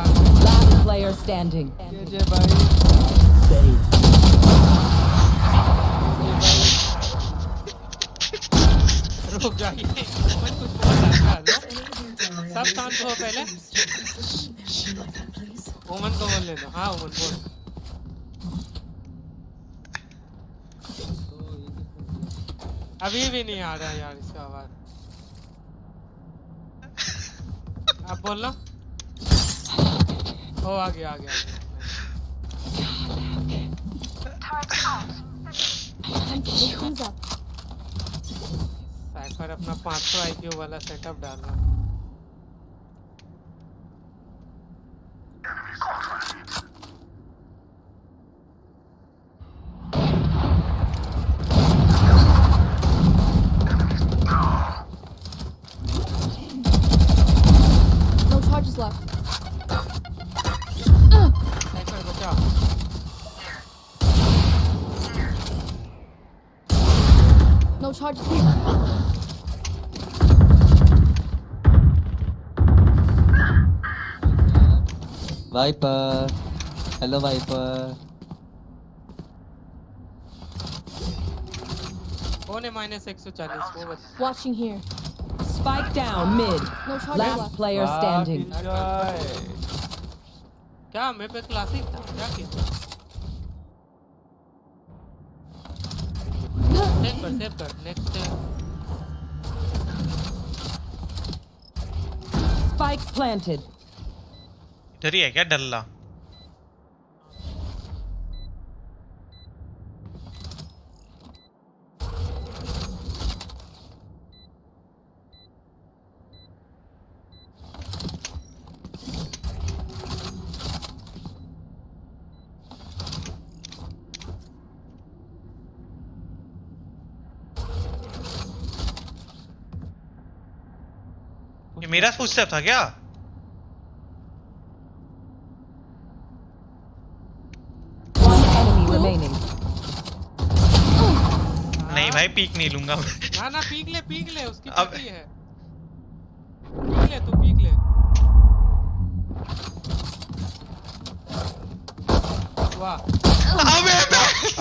Last player standing. जे भाई Buried. रुक जाइए। ओमन कुछ बोल रहा था। सब शांत हो पहले। ओमन को बोलने दो। हाँ ओमन बोल। अभी भी नहीं आ रहा यार इसका आवाज। आप बोलना। ओ आ गया आ गया। Time to shake things up. Cipher अपना 500 आईक्यू वाला सेटअप डाल रहा है। No charges left. साइफर बचा। No charges left. Viper. Hello Viper. कौन है -140 वो बता। Watching here. Spike down mid. No charges Last left. player standing. क्या मेरे पे क्लासिक था क्या किया? सेव कर नेक्स्ट। Spike planted. इधर ही है क्या डल्ला? ये मेरा फुटस्टेप था क्या? One enemy remaining. नहीं भाई पीक नहीं लूंगा। ना ना पीक ले उसकी अब- पीकी है। पीक ले तू पीक ले। वाह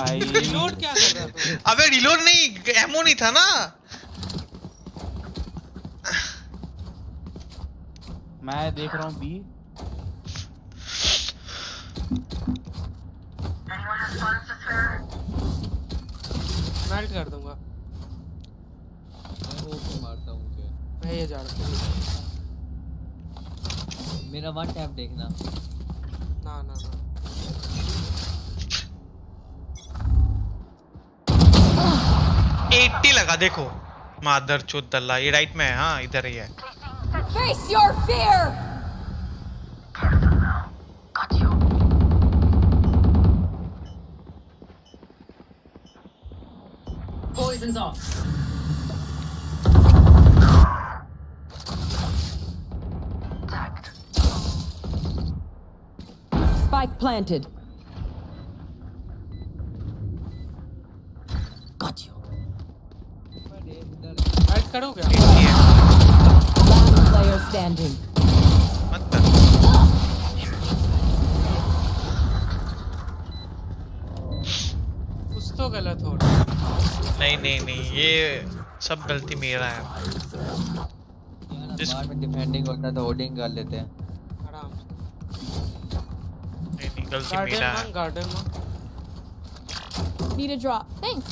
अबे रिलोड क्या कर रहा तू? अबे रिलोड नहीं, एमो नहीं था ना। मैं देख रहा हूँ बी। मेल्ट कर दूंगा। मैं ओपन मारता हूँ क्या? मैं ये जा रहा हूँ। मेरा वन टैप देखना। ना ना ना 80 लगा देखो मादर चोद दल्ला ये राइट में है हाँ इधर ही है Face your fear! Poison's off. Spike planted. Got you. Right करो क्या Last player standing. मत कर कुछ तो गलत हो रहा है नहीं नहीं नहीं ये सब गलती मेरा है बाद में डिफेंडिंग होता है तो होल्डिंग कर लेते हैं आराम से नहीं नहीं गलती गार्डन मेरा है मांग गार्डन मांग Need a drop. Thanks.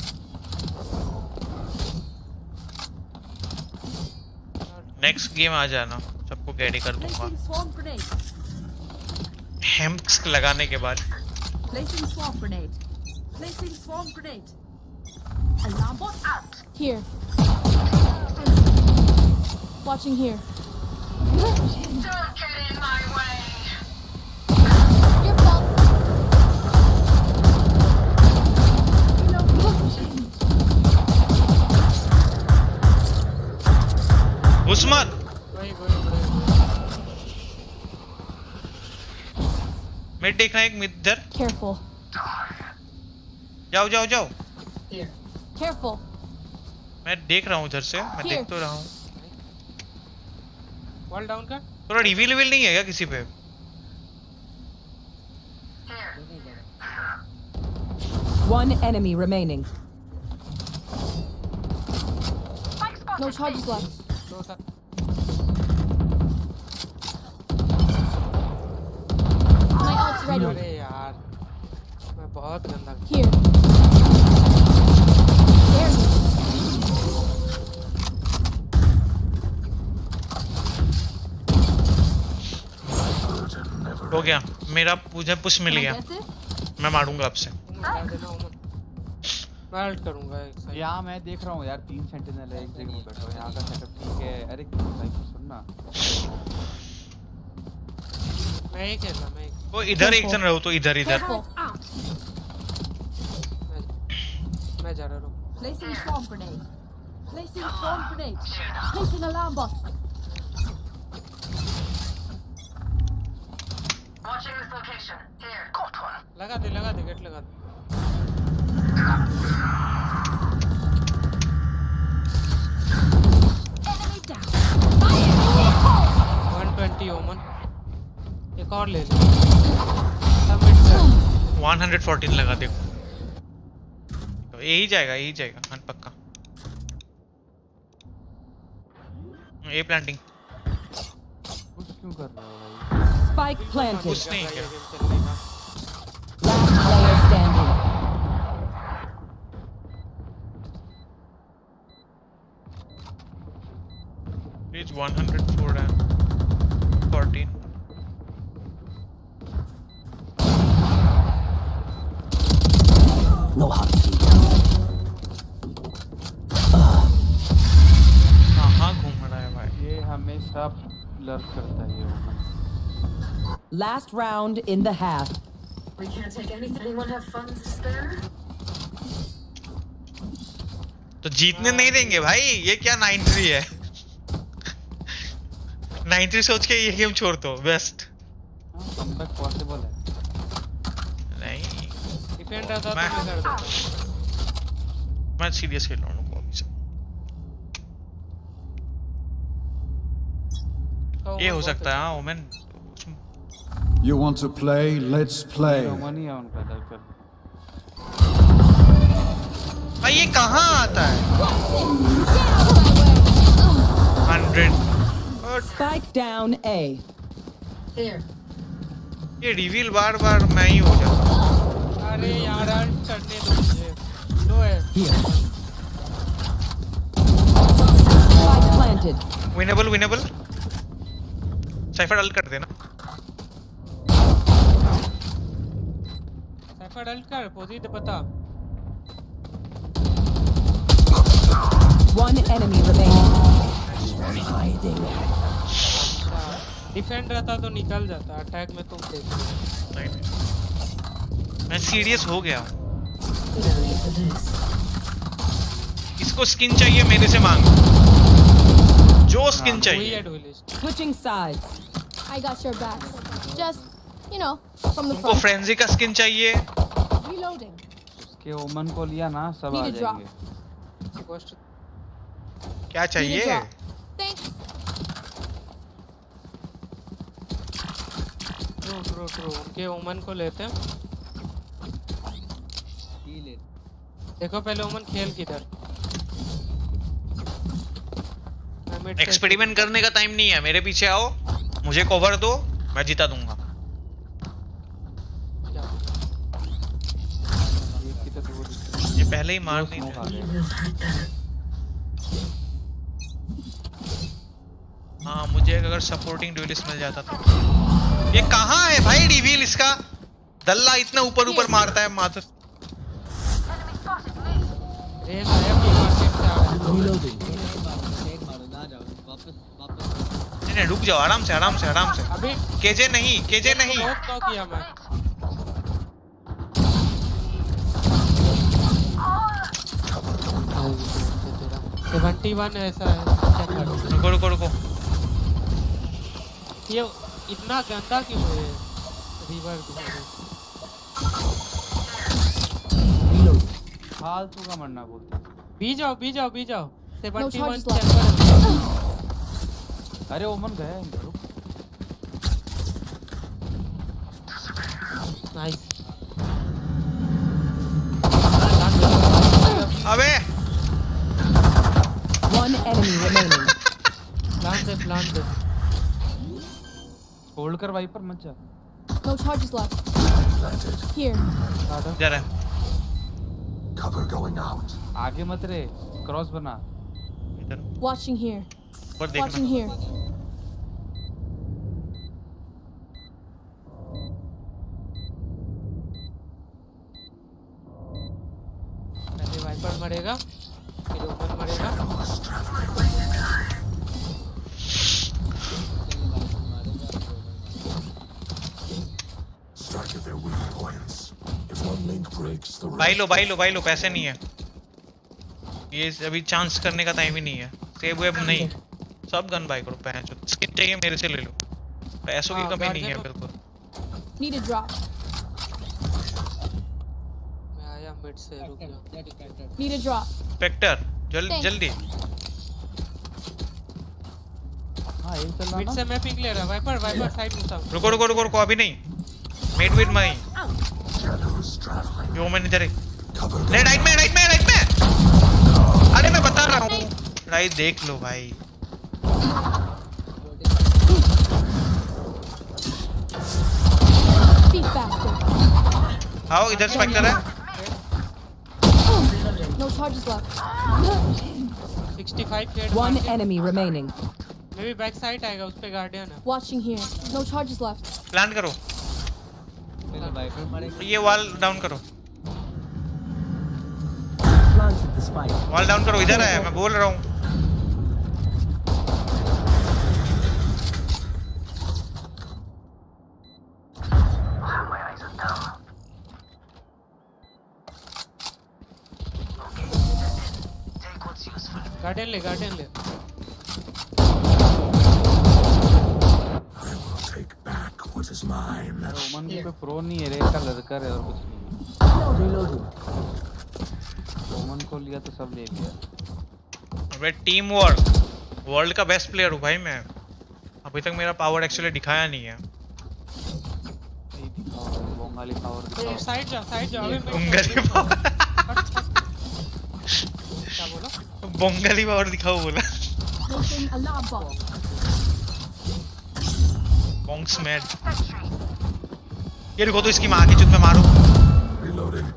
Next game आ जाना सबको कैरी कर दूंगा Placing swarm grenade. हेम्स लगाने के बाद Placing swarm grenade. Placing swarm grenade. Alarm bot out. Here. Watching here. Don't get in my way. Your fault. Usman वही मिड देखना एक मिड इधर Careful. जाओ जाओ जाओ Here. Careful. मैं देख रहा हूँ उधर से मैं Here. देख तो रहा हूँ वॉल डाउन कर थोड़ा रिवील विल नहीं है क्या किसी पे One enemy remaining. No charges left. दो तक My ult's ready. अरे यार मैं बहुत गंदा Here. There. हो गया मेरा मुझे पुश मिल Can I गया get this? मैं मारूंगा आपसे मैं देना हूं मैं अल्ट करूंगा एक साइड यहाँ मैं देख रहा हूँ यार 3 सेंटिनल है एक जगह में बैठा हुआ यहाँ का सेटअप ठीक है अरे भाई सुनना मैं ही खेल रहा मैं वो इधर एक जन रहो तो इधर इधर Careful. मैं जा रहा हूँ Placing swarm grenade. Placing swarm grenade. Placing alarm bot. Watching this location. Here. Got one. लगा दे गेट लगा दे Enemy down. Fire. 120 ओमन एक और ले ले सबमिट कर 114 लगा देखो तो यही जाएगा हाँ पक्का ये प्लांटिंग कुछ क्यों कर रहे हो भाई Spike planted. कुछ नहीं किया गेम चलने का Last player standing. Page 104 and 14 No hard feet. कहाँ घूम रहा है भाई ये हमेशा लर्क करता है ये woman। Last round in the half. We can't take anything. Anyone have funds to spare? तो जीतने नहीं देंगे भाई ये क्या 9-3 है 9-3 सोच के ये गेम छोड़ दो बेस्ट कमबैक पॉसिबल है नहीं डिफेंड रहता तो मैं- मैं कर देता मैं सीरियस खेल रहा हूँ अभी से तो ये हो बहुत सकता है हाँ Omen You want to play? Let's play. woman ही है उनका लड़का भाई ये कहाँ आता है 100 Spike down A. Here. ये रिवील बार बार मैं ही हो जाता हूँ अरे यार अल्ट करने दो मुझे लो है Here. Spike planted. विनेबल साइफर डल कर देना साइफर अल्ट कर पोजी दे पता One enemy remaining. Hiding. Defend रहता तो निकल जाता, अटैक में तुम देख रहे हो। मैं सीरियस हो गया। इसको स्किन चाहिए मेरे से मांग, जो स्किन चाहिए। Switching sides. I got your back. Just, you know, from the तुमको front. फ्रेंजी का स्किन चाहिए? Reloading. उसके ओमन को लिया ना, सब आ Need a drop. जाएंगे। क्या Need a चाहिए? drop. Thanks. ट्रू उनके ओमन को लेते हैं। देखो पहले ओमन खेल किधर। एक्सपेरिमेंट करने का टाइम नहीं है, मेरे पीछे आओ, मुझे कवर दो, मैं जीता दूंगा। ये पहले ही मार दी। हाँ मुझे अगर सपोर्टिंग ड्यूलिस्ट मिल जाता तो। ये कहाँ है भाई रिवील इसका? दल्ला इतना ऊपर ऊपर मारता है मात्र। नहीं रुक जाओ, आराम से आराम से आराम से। अभी केजे नहीं, केजे नहीं। बहुत किया मैं। तो 71 ऐसा है। रुको रुको रुको। ये इतना गंदा क्यों है? रिवर फालतू का मरना बोलते। बी जाओ 71 अरे ओमन गया इनका। नाइस। अबे One enemy remaining. प्लान दे। होल्ड कर वाइपर, मत जा। No charges left. Here. जरा Cover going out. आगे मत रे, क्रॉस बना। Watching here. ऊपर देखना। Watching here. पहले वाइपर मरेगा, फिर ओमन मरेगा। Strike at their weak points. If one link breaks, the भाई लो, पैसे नहीं है। ये अभी चांस करने का टाइम ही नहीं है। सेव वेब नहीं, सब गन बाय करो। पैसे स्किन चाहिए मेरे से ले लो, पैसों की कमी नहीं है बिल्कुल। Need a drop. मैं आया मिड से, रुक जा। Need a drop. स्पेक्टर जल्दी। हां एक चल रहा मिड ना। से मैं पिक ले रहा। वाइपर साइड में था। रुको अभी नहीं। मेड में नहीं। यो मैंने इधर ले राइट में। अरे मैं बता रहा हूँ, राइट देख लो भाई। Be faster. आओ इधर स्पेक्टर है। No charges left. 65 head. One enemy remaining. मे भी बैक साइड आएगा, उस पे गार्डियन है। Watching here. No charges left. Plan करो, ये वॉल डाउन करो। वॉल डाउन करो, इधर है, मैं बोल रहा हूँ। गार्डियन ले। ओमन की कोई प्रो नहीं है रे, का लड़का है और कुछ नहीं। ओमन को लिया तो सब ले लिया। अबे टीम वर्क, वर्ल्ड का बेस्ट प्लेयर हूँ भाई मैं। अभी तक मेरा पावर एक्चुअली दिखाया नहीं है। बंगाली पावर दिखाओ। साइड जाओ अभी। बंगाली पावर क्या बोला? बंगाली पावर दिखाओ बोला। Placing alarm bot. बॉन्क्स मैड। ये रुको तो इसकी माँ की चुत में मारो। Reloading.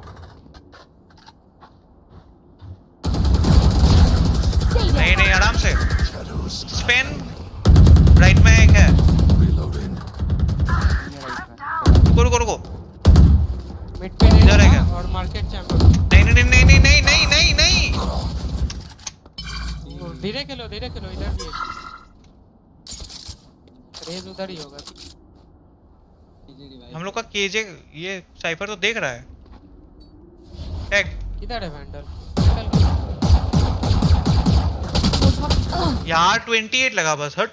नहीं आराम से। स्पेन राइट में एक है। रुको मिड पे इधर है क्या? और मार्केट चैंबर। नहीं खेलो इधर भी है। रेज उधर ही होगा। हम लोग का केजे ये साइफर तो देख रहा है। टैग किधर है वैंडल? यार 28 लगा बस। हट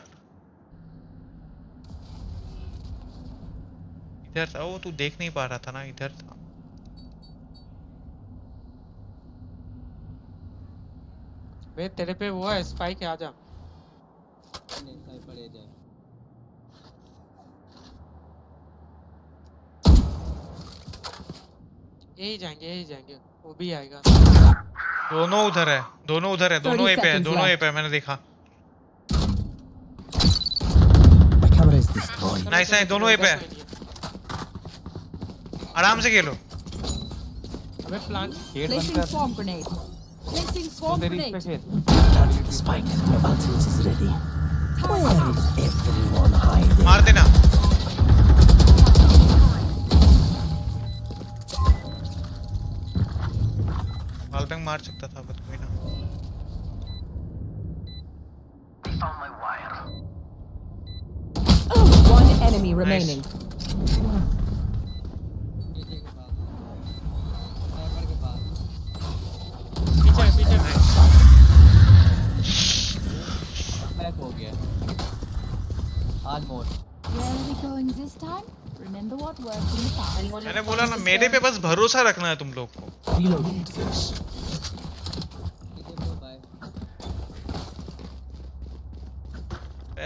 इधर था वो, तू देख नहीं पा रहा था ना, इधर था। वे तेरे पे वो है स्पाइक है, आजा। यही जाएंगे वो भी आएगा। दोनों उधर है, दोनों ए पे है, मैंने देखा। नाइस नाइस, दोनों ए पे है। आराम से खेलो। अबे plant Placing swarm grenade. Placing swarm grenade. Spike, my ultimate is ready. Where is everyone hiding? मार देना। वॉलबैंग मार सकता था बट कोई ना। One enemy remaining. पीछे बैक हो गया। आज मोर Where are we going this time? Remember what worked in the past. मैंने बोला ना, मेरे पे बस भरोसा रखना है तुम लोग को।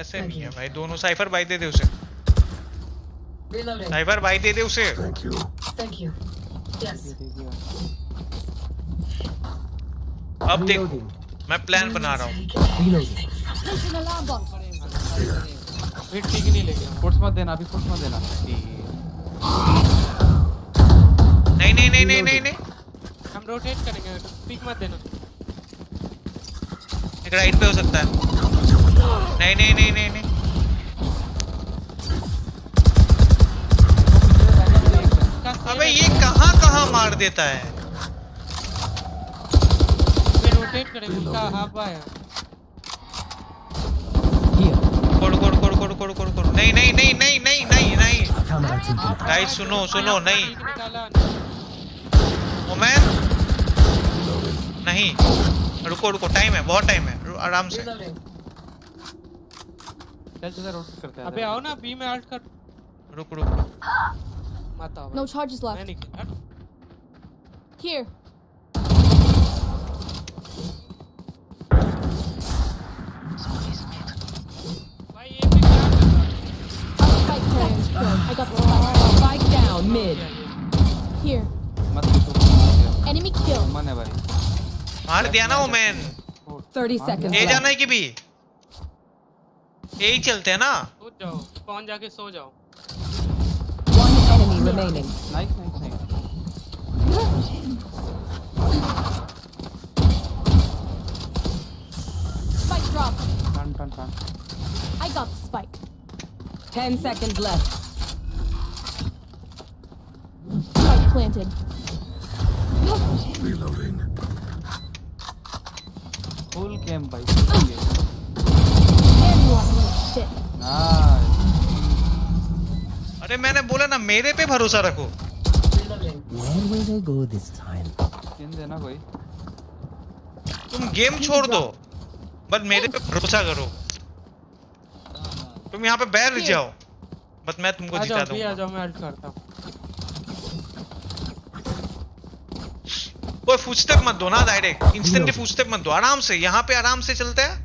ऐसे नहीं है भाई, दोनों साइफर बाई दे दे उसे। साइफर बाई दे दे उसे। अब देख, मैं प्लान बना रहा हूँ। Placing alarm bot. वेट ठीक नहीं लेके फोर्स मत देना, अभी फोर्स मत देना। नहीं। हम रोटेट करेंगे, पिक मत देना। एक राइट पे हो सकता है। नहीं। अबे ये कहाँ मार देता है। रोटेट करेंगे, उसका हाफ आया। कोड। नहीं। गाइस सुनो नहीं। ओमैन नहीं, रुको, टाइम है, बहुत टाइम है, आराम से। चल रोटेट करते हैं। अबे आओ ना, बी में अल्ट कर। रुक। मत आओ। No charges left. Here. भाई ये पे क्या कर रहा है? Spike players killed. I got the spike. Spike down mid. Here. मत तो Enemy killed. मन है भाई। मार दिया ना ओमैन। 30 seconds ए जाना left. है कि भी यही चलते हैं ना। सो जाओ, स्पॉन जाके सो जाओ। One enemy remaining. Nice. Spike drop. टन। I got the spike. 10 seconds left. Spike planted. Full game भाई। Everyone knows shit. नाइस। अरे मैंने बोला ना, मेरे पे भरोसा रखो। Where will they go this time? Skin देना कोई। तुम गेम छोड़ दो, बट मेरे पे भरोसा करो। तुम यहाँ पे बैठ जाओ, बट मैं तुमको जिता आ दूंगा। जाओ, मैं अल्ट करता हूँ। कोई फुटस्टेप मत दो ना, डायरेक्ट इंस्टेंटली फुटस्टेप मत दो। आराम से यहाँ पे आराम से चलते हैं।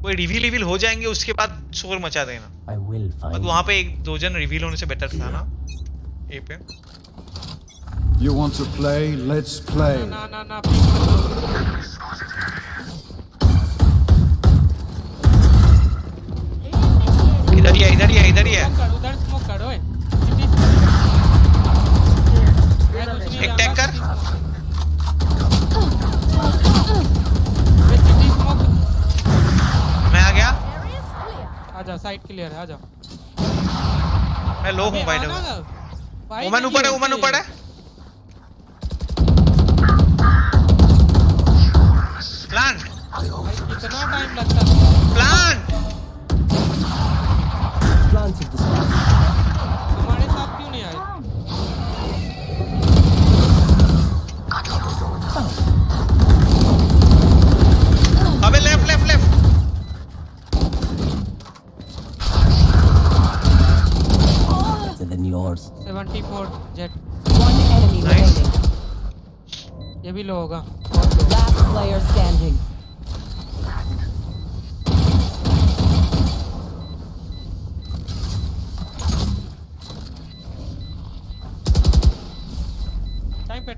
कोई रिवील हो जाएंगे, उसके बाद शोर मचा देना। I will but find. वहाँ पे एक दो जन रिवील होने से बेटर था ना ए पे। You want to play? Let's play. ना इधर ही है। उधर स्मोक कर। ओए एक टैग कर। मैं आ गया। आजा, साइड क्लियर है, आजा। मैं लो हूँ भाई। ओमन ऊपर है। प्लान कितना टाइम लगता है? Plant Planted the spike. तुम्हारे साथ क्यों नहीं आए? अबे left left left Better than yours. 74 jet. One enemy Nice. remaining. ये भी लो होगा। Last player standing.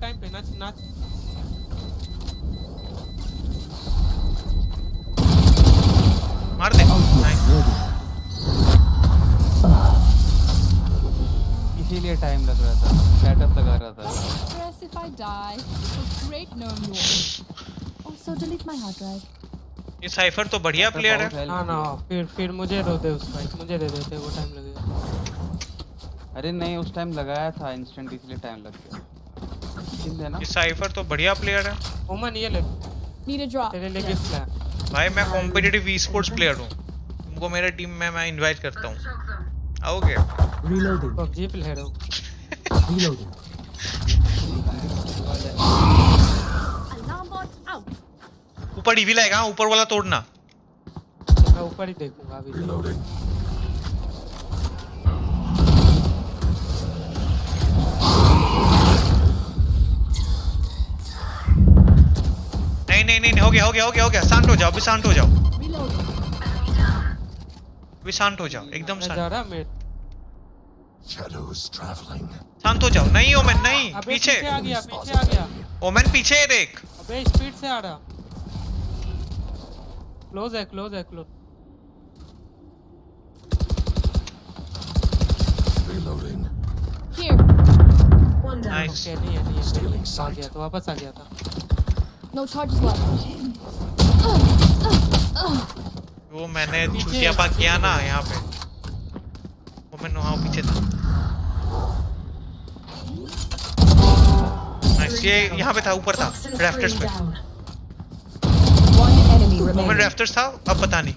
टाइम पे नाच नाच। मार दे नाइस इसीलिए टाइम लग रहा था, सेटअप लगा रहा था। Stress if I die. It was great knowing you all. Also, delete my hard drive. ये साइफर तो बढ़िया प्लेयर है। हाँ ना, फिर मुझे रो दे उस भाई, मुझे दे देते, वो टाइम लगेगा। अरे नहीं, उस टाइम लगाया था इंस्टेंट, इसलिए टाइम लग गया। ये साइफर तो बढ़िया प्लेयर है। ओमन ये ले, Need a drop. तेरे लिए गिफ्ट लाया। भाई मैं कॉम्पिटिटिव ई स्पोर्ट्स प्लेयर हूँ, तुमको मेरे टीम में मैं इनवाइट करता हूँ, आओगे? Reloading. पबजी प्लेयर हूँ। Reloading. Alarm bot out. ऊपर डीवी लाएगा, ऊपर वाला तोड़ना। मैं ऊपर ही देखूंगा अभी। नहीं हो गया शांत हो जाओ, अभी शांत हो जाओ, अभी शांत हो जाओ, एकदम शांत। शांत हो जाओ। नहीं ओमेन नहीं, पीछे आ गया। ओमेन पीछे है देख। अबे स्पीड से आ रहा। क्लोज है। Here. नाइस। नहीं है। आ गया तो वापस आ गया था। No charges left. वो मैंने चूतिया पा किया ना यहाँ पे, ओमेन वहाँ पीछे था। नाइस, ये यहाँ पे था, ऊपर था, रैफ्टर्स पे। One enemy Omen remaining. Rafters था, अब पता नहीं।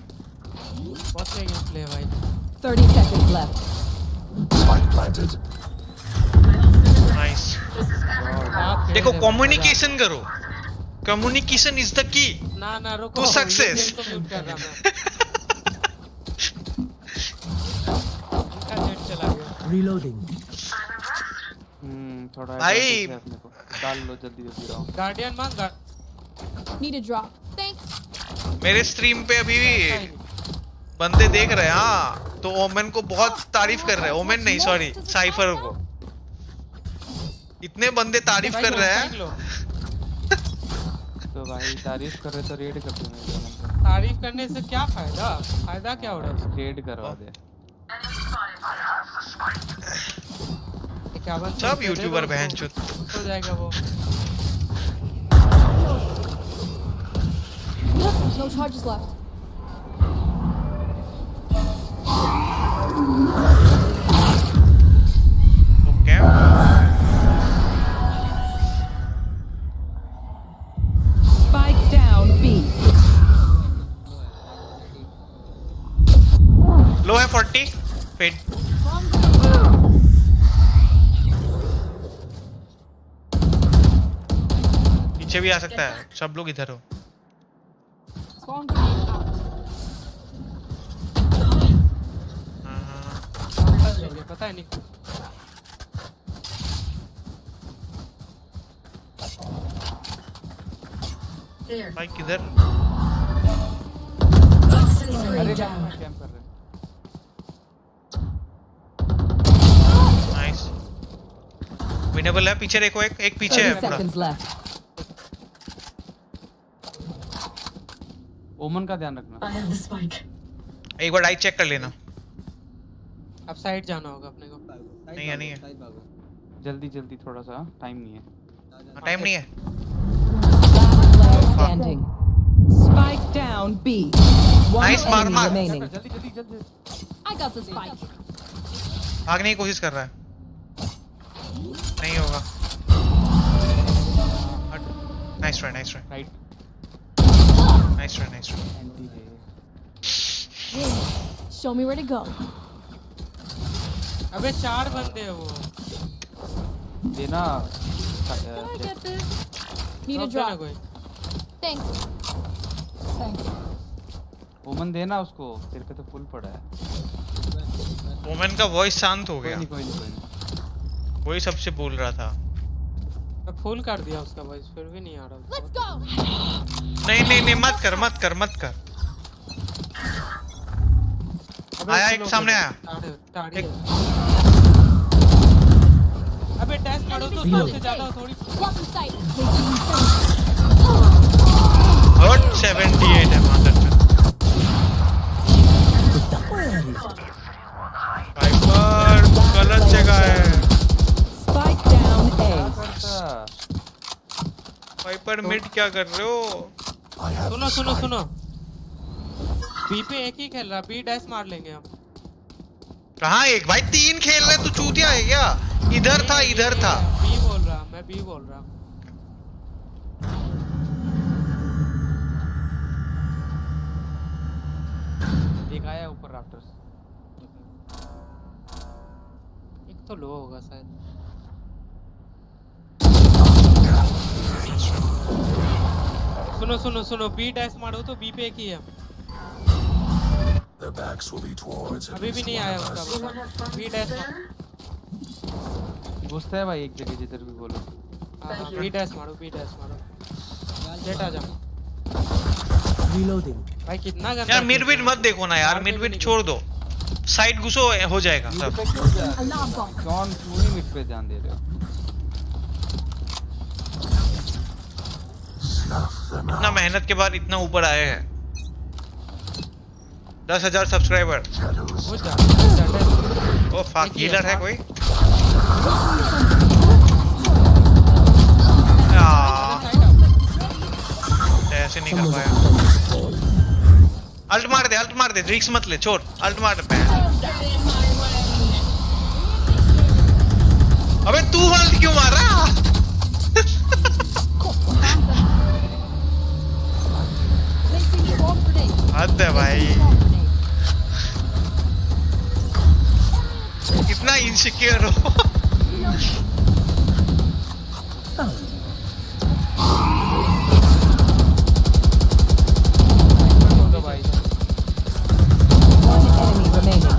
बहुत सही गेम प्ले भाई। 30 seconds left. नाइस। देखो कम्युनिकेशन करो, कम्युनिकेशन इज द की ना रुको, टू सक्सेस। तो म्यूट कर रहा मैं। इनका नेट चला गया। Reloading. थोड़ा भाई अपने को डाल लो जल्दी रहो। गार्डियन मांग। Need a drop. Thanks. मेरे स्ट्रीम पे अभी बंदे देख रहे हैं, हाँ, तो ओमेन को बहुत तारीफ कर रहे हैं। ओमेन नहीं, सॉरी, साइफर को इतने बंदे तारीफ कर रहे हैं। तो भाई तारीफ कर रहे तो रेड कर दो। तारीफ करने से क्या फायदा क्या हो रहा है? रेड करवा दे। सब यूट्यूबर बहनचोद हो जाएगा वो। No charges left. Okay, Spike down B. लो है 40 फेड। पीछे भी आ सकता है, सब लोग इधर हो। Swarm grenade out. पता है नहीं। भाई किधर? अरे कैंप कर रहे। नाइस, विनेबल है। पीछे देखो, एक पीछे है 30 पूरा। seconds left. ओमन का ध्यान रखना। एक बार डाइट चेक कर लेना। अब साइड जाना होगा अपने को। नहीं है जल्दी थोड़ा सा, टाइम नहीं है। टाइम नहीं है। Last player standing. Spike down B. One Nice, मार, enemy मार। remaining. जल्दी। I got the spike. भागने की कोशिश कर रहा है, नहीं होगा। Nice try. Right. Nice try nice try. Anti है। Show me where to go. अबे 4 बंदे हैं वो। देना Can I get this? Need a drop drop. कोई। Thanks. Thanks. ओमन देना उसको, तेरे पे तो फुल पड़ा है। वोमेन का वॉइस शांत हो गया। कोई नहीं। वही सबसे बोल रहा था। मैं फुल कर दिया उसका वॉइस, फिर भी नहीं आ रहा। Let's go. नहीं मत कर। आया एक सामने आया। अबे टैग मारो तो सबसे ज्यादा थोड़ी। Block in sight. हर्ट 78 है मादर चोद। वाइपर गलत जगह है। Spike down A. Viper mid क्या कर रहे हो? सुनो बी पे एक ही खेल रहा, बी डैश मार लेंगे हम। कहाँ एक भाई 3 खेल रहे, तू चूतिया है क्या? इधर था बी बोल रहा, मैं बी बोल रहा। एक आया ऊपर राफ्टर्स, एक तो लो होगा शायद। सुनो बी डैश मारो तो बी पे एक ही है। अभी भी नहीं आया उसका, बी डैश घुसता है भाई एक जगह जिधर भी बोलो। बी डैश मारो लेट आ जा। Reloading. भाई कितना गंदा यार मिड मत देखो ना यार, मिड छोड़ दो, साइड घुसो हो जाएगा सब। जॉन क्यों ही मिड पे ध्यान दे रहे हो? इतना मेहनत के बाद इतना ऊपर आए हैं। 10,000 सब्सक्राइबर। ओ फक, हीलर है कोई? ऐसे नहीं कर पाया। अल्ट मार दे, रिक्स मत ले, छोड़, अल्ट मार दे। अबे तू अल्ट क्यों मार रहा? हद है भाई, कितना इनसिक्योर हो। One enemy remaining.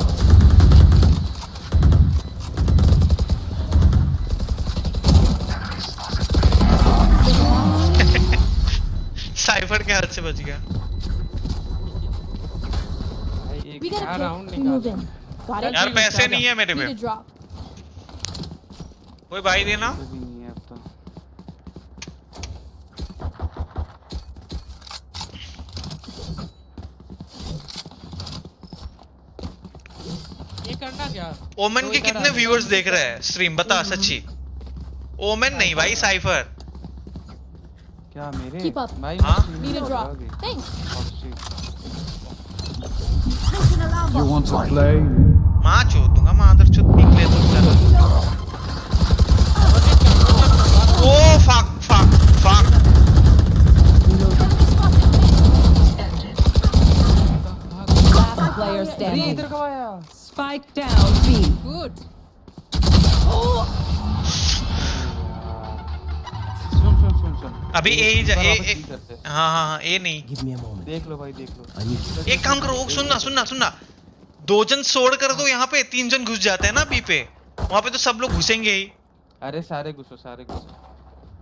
साइफर के हाथ से बच गया। We got a pick. We move in. Got it? यार पैसे नहीं है मेरे पे। Need a drop. कोई भाई देना। भी नहीं है अब तो। ये करना क्या? ओमेन के कितने व्यूअर्स देख रहे हैं स्ट्रीम, बता सच्ची। ओमेन नहीं भाई, साइफर। क्या मेरे Keep up. भाई? हाँ? Need a drop. Thanks. You want to play? माँ चोद दूंगा, मादर चोद पीक ले तो चला। Oh fuck. Last player standing. इधर कब आया? Spike down B. Good. सुन। अभी ए हाँ ए नहीं। Give me a moment. देख लो भाई, देख लो। I need to. एक काम करो, सुनना 2 जन सोड कर दो यहाँ पे, 3 जन घुस जाते हैं ना बी पे, वहाँ पे तो सब लोग घुसेंगे ही। अरे सारे घुसो।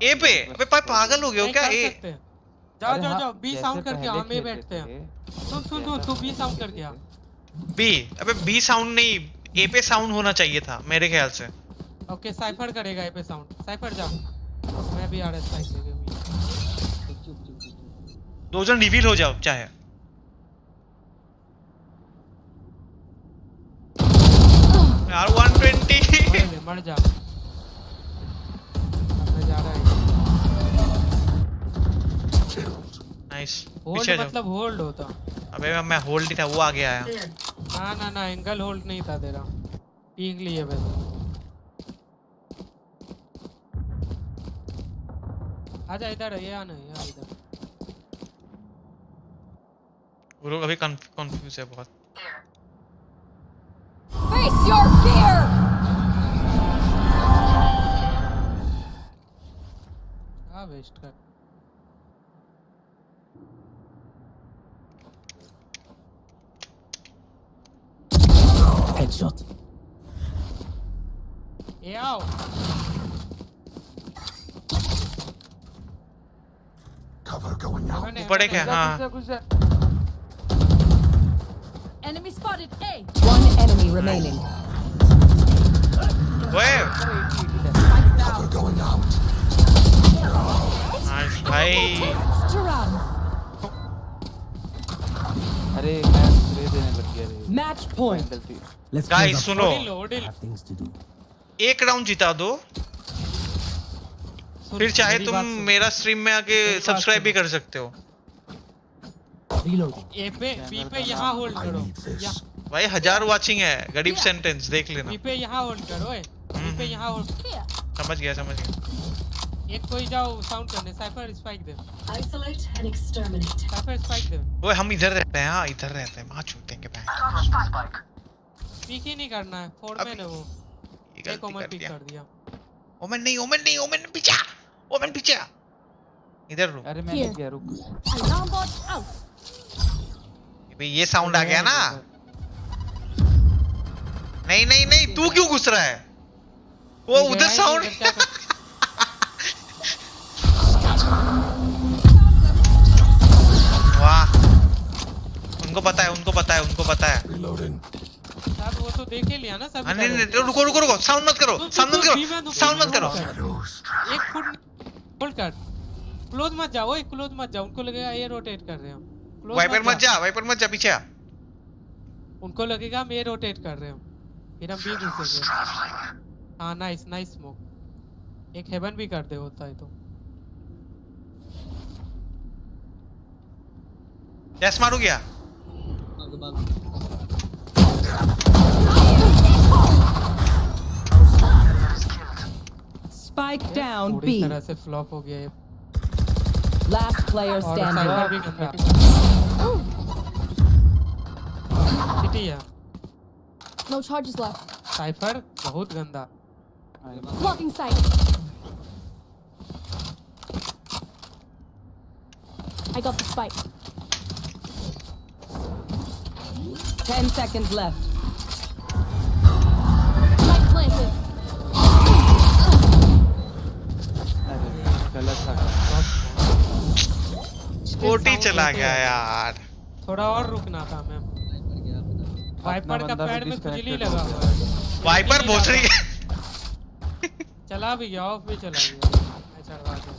ए पे? अबे पागल हो गए हो क्या? ए जाओ बी साउंड करके हम ए बैठते हैं। सुन तू बी साउंड करके आ। बी? अबे बी साउंड नहीं, ए पे साउंड होना चाहिए था मेरे ख्याल से। ओके साइफर करेगा ए पे साउंड। साइफर जा, मैं भी आ रहा साइड लेके। 2 जन रिवील हो जाओ चाहे। यार 120 मर जा। मैं जा रहा है। नाइस। होल्ड मतलब होल्ड होता। अबे मैं होल्ड ही था, वो आगे आया। ना एंगल होल्ड नहीं था तेरा, पीक लिए वैसे। आजा इधर, ये आना इधर। वो लोग अभी कंफ्यूज है बहुत। Face your fear! हाँ वेस्ट कर। Headshot. ये आओ। Cover going out. ऊपर एक है हाँ। Enemy spotted A. One enemy remaining. ओए Cover going out. नाइस भाई। To run. अरे मैं स्प्रे देने लग गया रे। Match point. गलती। Let's guys close up. सुनो, लोडिल। Have things to do. एक राउंड जिता दो, फिर चाहे तुम मेरा स्ट्रीम में आके सब्सक्राइब भी कर सकते हो। Reloading. ए पे बी पे यहाँ होल्ड करो। भाई 1000 वाचिंग है, गरीब सेंटेंस देख लेना। बी पे यहाँ होल्ड करो। बी पे यहाँ होल्ड। समझ गया समझ गया। एक कोई जाओ साउंड करने। साइफर स्पाइक दे। Isolate and exterminate. Cypher spike दे। ओए हम इधर रहते हैं, हाँ इधर रहते हैं, माँ छूटते हैं बैंक। पीक ही नहीं करना है। फोरमैन है वो। ये एक गलती ओमन कर पीक दिया। कर दिया। ओमन नहीं, ओमन नहीं, ओमन पीछे, ओमन पीछे। इधर रुक। अरे मैं गया रुक। Alarm bot out. भाई ये साउंड आ गया ना। नहीं नहीं नहीं, तू क्यों घुस रहा है? वो उधर साउंड। वाह, उनको पता है, उनको पता है, उनको पता है। Reloading. सब वो तो देख ही लिया ना सब। नहीं नहीं, रुको रुको रुको, साउंड मत करो, साउंड मत करो, साउंड मत करो। एक फुट होल्ड कर। क्लोज मत जाओ, ओए क्लोज मत जाओ। उनको लगेगा ये रोटेट कर रहे हो। वाइपर मत जा, वाइपर मत जा, पीछे आ। उनको लगेगा हम ये रोटेट कर रहे हो, फिर हम भी घुसेंगे। हाँ नाइस नाइस स्मोक। एक हेवन भी कर दे होता है तो। जैस मारू गया। Spike down पूरी B. तरह से फ्लॉप हो गया ये। Last player और साइफर standing. भी गंदा। सिटी है। No charges left. साइफर बहुत गंदा। Blocking sight. I got the spike. 10 seconds left. Spike planted. अरे गलत था। स्कोटी चला गया यार। थोड़ा और रुकना था मैं। वाइपर का पैड में खुजली लगा हुआ है। वाइपर भोसड़ी है। चला भी गया, ऑफ भी चला गया। मैं चढ़वा दूं।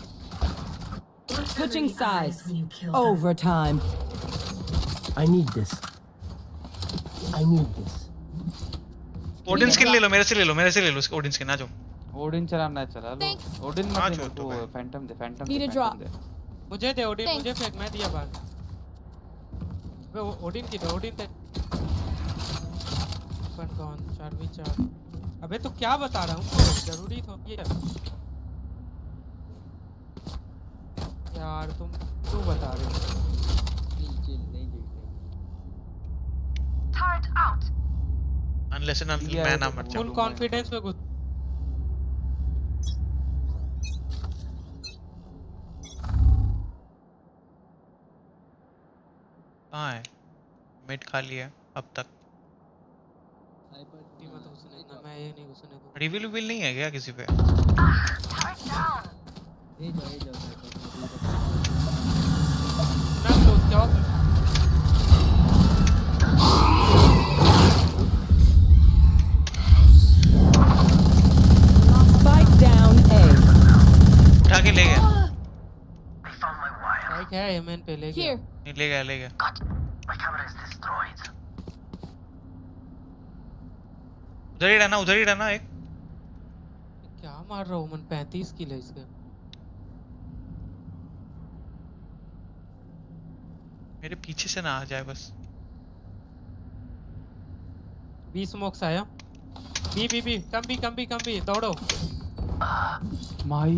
Switching sides. Overtime. I need this. I need this. Odin skin ले लो, मेरे से ले लो, मेरे से ले लो ओडिन स्किन। आ जाओ। ओडिन चलाना है चला लो। ओडिन हाँ, मत छोड़ ले दो वो भाई। फैंटम दे, फैंटम Need दे, a drop. फैंटम दे। मुझे दे ओडिन, मुझे फेंक, मैं दिया बात। वे ओडिन की दे, ओडिन दे। अपन कौन 4v4। अबे तो क्या बता रहा हूँ, जरूरी तो ये यार तुम क्यों बता रहे हो? Turret out. Unless and until मैं ना मर फुल जाऊँ। कॉन्फिडेंस में घुस। कहाँ है? मिड खाली है अब तक। मत घुसने देना, मैं ये नहीं घुसने दूंगा। रिवील विल नहीं है क्या किसी पे? Turret down. ना क्लोज जाओ। Spike down A. उठा के ले गया। भाई क्या है एमएन पे ले गया। Here. नहीं ले गया, ले गया। उधर ही रहना, उधर ही रहना। एक क्या मार रहा हूँ मन, 35 किल है इसके। मेरे पीछे से ना आ जाए बस। 20 स्मोक्स आया। बी कम भी दौड़ो। माई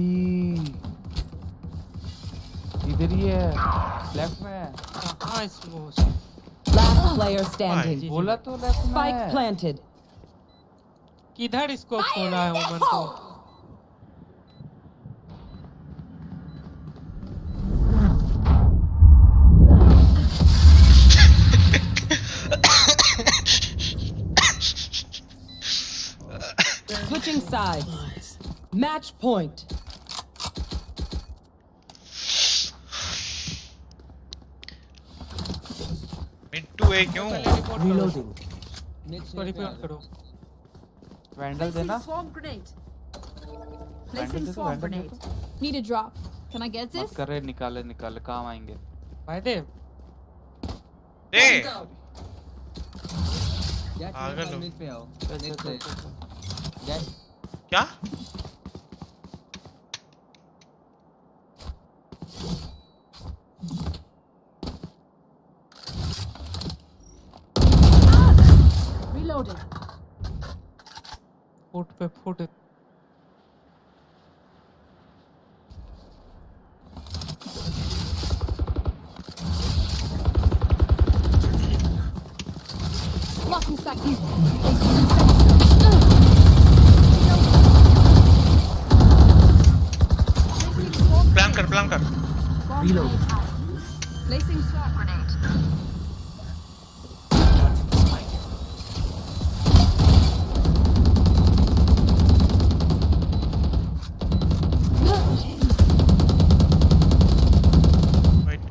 इधर ही है, लेफ्ट में। कहाँ स्मोक्स? Last player standing. बोला तो लेफ्ट में Spike planted. किधर इसको खोला है ओमन को? Switching sides. Match point. Mid to A क्यों? Reloading. इसको रिपोर्ट करो। वैंडल देना। Swarm grenade. वैंडल Placing दे तो swarm वैंडल दे grenade. तो। Need a drop. Can I get मत this? कर रहे निकाले निकाले काम आएंगे। भाई दे। ए Jack पागल हो। पे आओ। क्या? Reloading. फुट पे फुट। Blocking sight. प्लान कर। Reload. Placing swarm grenade. Wait.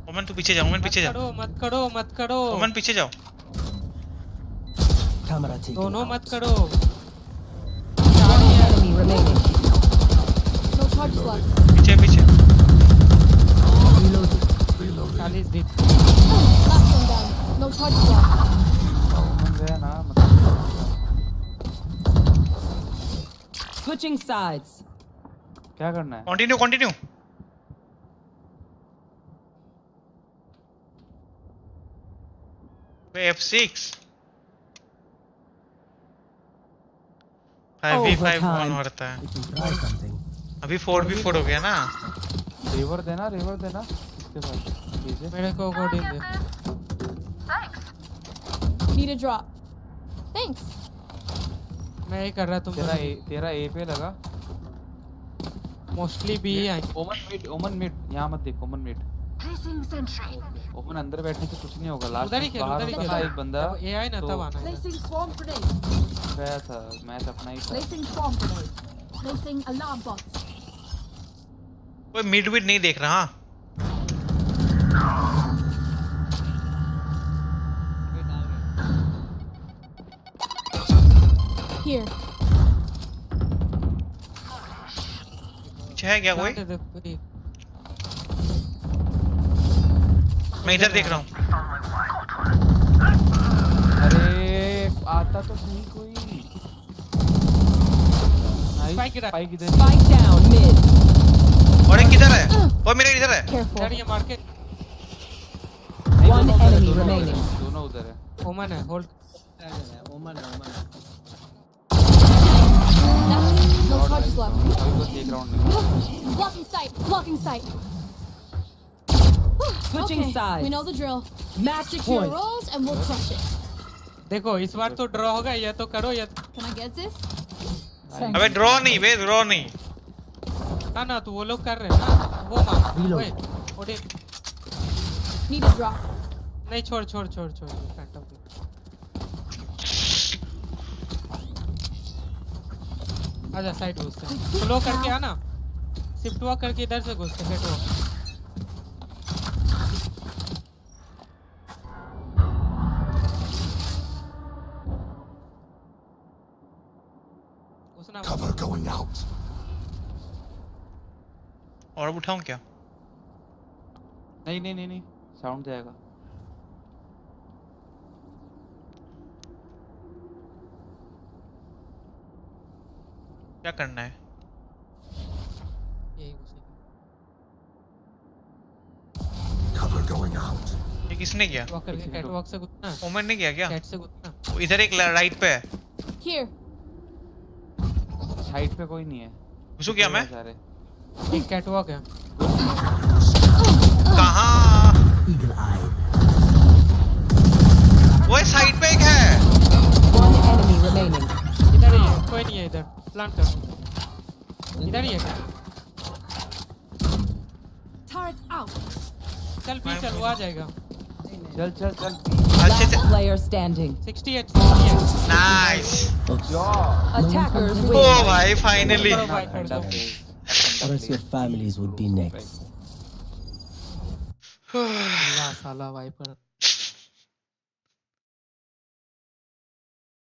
ओमन तू पीछे जा, ओमन पीछे जा। मत करो। ओमन पीछे जाओ। Camera taken. दोनों मत करो। One enemy remaining. No charges left. पीछे। Reloading. 40 hit. Last one down. No charges left. ओमन गया ना मतलब। Switching sides. क्या करना है? कंटिन्यू। F6 5v5 कौन होता है? We can try something. अभी 4v4 हो गया ना? रिवर देना इसके बाद लीजिए। मेरे को coding they. Need a drop. Thanks. मैं ही कर रहा तुम। तेरा ए पे लगा। मोस्टली बी है। ओमन मिड यहाँ मत देख। ओमन मिड। Placing sentry. ओमन अंदर बैठने से कुछ नहीं होगा। लास्ट उधर ही खेल। एक बंदा ए आई ना तब आना है। Placing swarm grenade. गया था। मैच अपना ही था। Placing swarm grenade. Placing alarm bot. कोई मिड नहीं देख रहा। Here. पीछे है क्या कोई? मैं इधर देख रहा हूँ। अरे आता तो सही कोई। स्पाइक इधर। Spike down mid. और एक किधर है? वो मेरा इधर है। Careful. ये मार के। One enemy remaining. दोनों उधर है। ओमन है। Hold. Oman. No charges left. अभी बस एक राउंड नहीं। Blocking sight. Switching Okay, sides. we know the drill. Match Your point. rolls and we'll crush it. देखो इस बार तो ड्रॉ होगा। या तो करो या Can I get this? अबे ड्रॉ नहीं। ना तो वो लोग कर रहे हैं ना। वो मार। ओए ओडिन। Need a drop. नहीं छोड़ फैंटम को। आजा साइड घुसते हैं। स्लो करके आना। शिफ्ट वॉक करके इधर से घुसते हैं। Cover going out. और उठाऊं क्या? नहीं साउंड जाएगा। क्या करना है? Cover going out. ये किसने किया? वॉक करके कैटवॉक से घुसना। ओमन ने किया क्या? कैट से घुसना। वो इधर एक राइट पे है। Here. साइड पे कोई नहीं है। घुसू क्या मैं? एक कैटवॉक है। कहाँ? eagle-eyed. वो साइड पे एक है। One enemy remaining. इधर ही है, कोई नहीं है इधर। प्लांट कर। इधर ही है। Turret out. चल पी चल, वो आ जाएगा। चल चल चल। Last player standing. 68 nice. Attackers ओ win. भाई finally. The rest of your families would be next. अल्लाह साला वाइपर।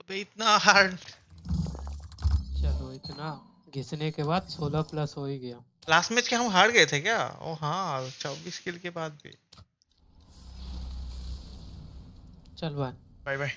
अबे इतना हार्ड। चलो इतना घिसने के बाद 16+ हो ही गया। लास्ट मैच के हम हार गए थे क्या? ओ हाँ 24 किल के बाद भी। चल bye bye bye.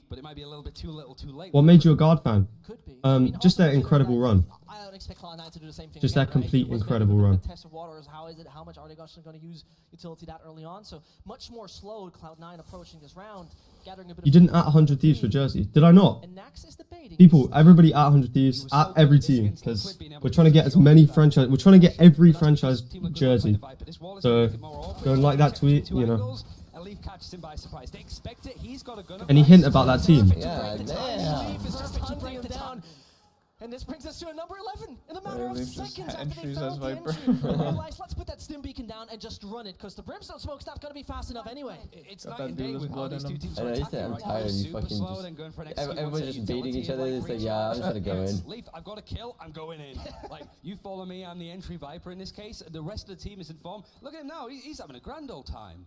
But it might be a little bit too little, too late. What made you a Guard fan? Just their incredible run. I don't expect Cloud9 to do the same thing. Just that complete incredible run. Test of waters. How is it? How much are they going to use utility that early on? So much more slow. Cloud9 approaching this round, gathering a bit. You didn't at 100 Thieves for Jersey, did I not? People, everybody at 100 Thieves at every team, because we're trying to get as many franchise. We're trying to get every franchise jersey. So go and like that tweet, you know. Catches him by surprise. They expect it. He's got a gun. Any hint about that team? Yeah, And this brings us to a number 11 in a matter of Leaf just seconds after they entries found as the Viper. entry. Realize, let's put that stim beacon down and just run it, because the brimstone smoke's not going to be fast enough anyway. It's Got night that and day duelist with how blood these in two him. teams I are know, you attacking. said I'm Right? tired. You Super fucking slow, just then going for an everyone's XQ1 just baiting each utility, other. like, It's like, range yeah, I'm just shot. gonna go It's in. Leaf, I've got a kill, I'm going in. Like, you follow me, I'm the entry Viper in this case. The rest of the team is in form. Look at him now, he's having a grand old time.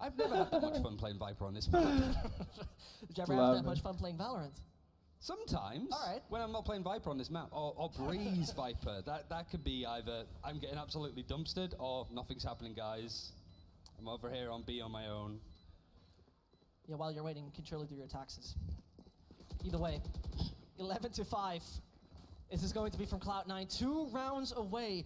I've never had that much fun playing Viper on this map. Did you ever have that much fun playing Valorant? Sometimes, all right. When I'm not playing Viper on this map, or Breeze Viper, that could be either I'm getting absolutely dumpstered or nothing's happening, guys. I'm over here on B on my own. Yeah, while you're waiting, you can surely do your taxes. Either way, 11-5. This is going to be from Cloud9, 2 rounds away.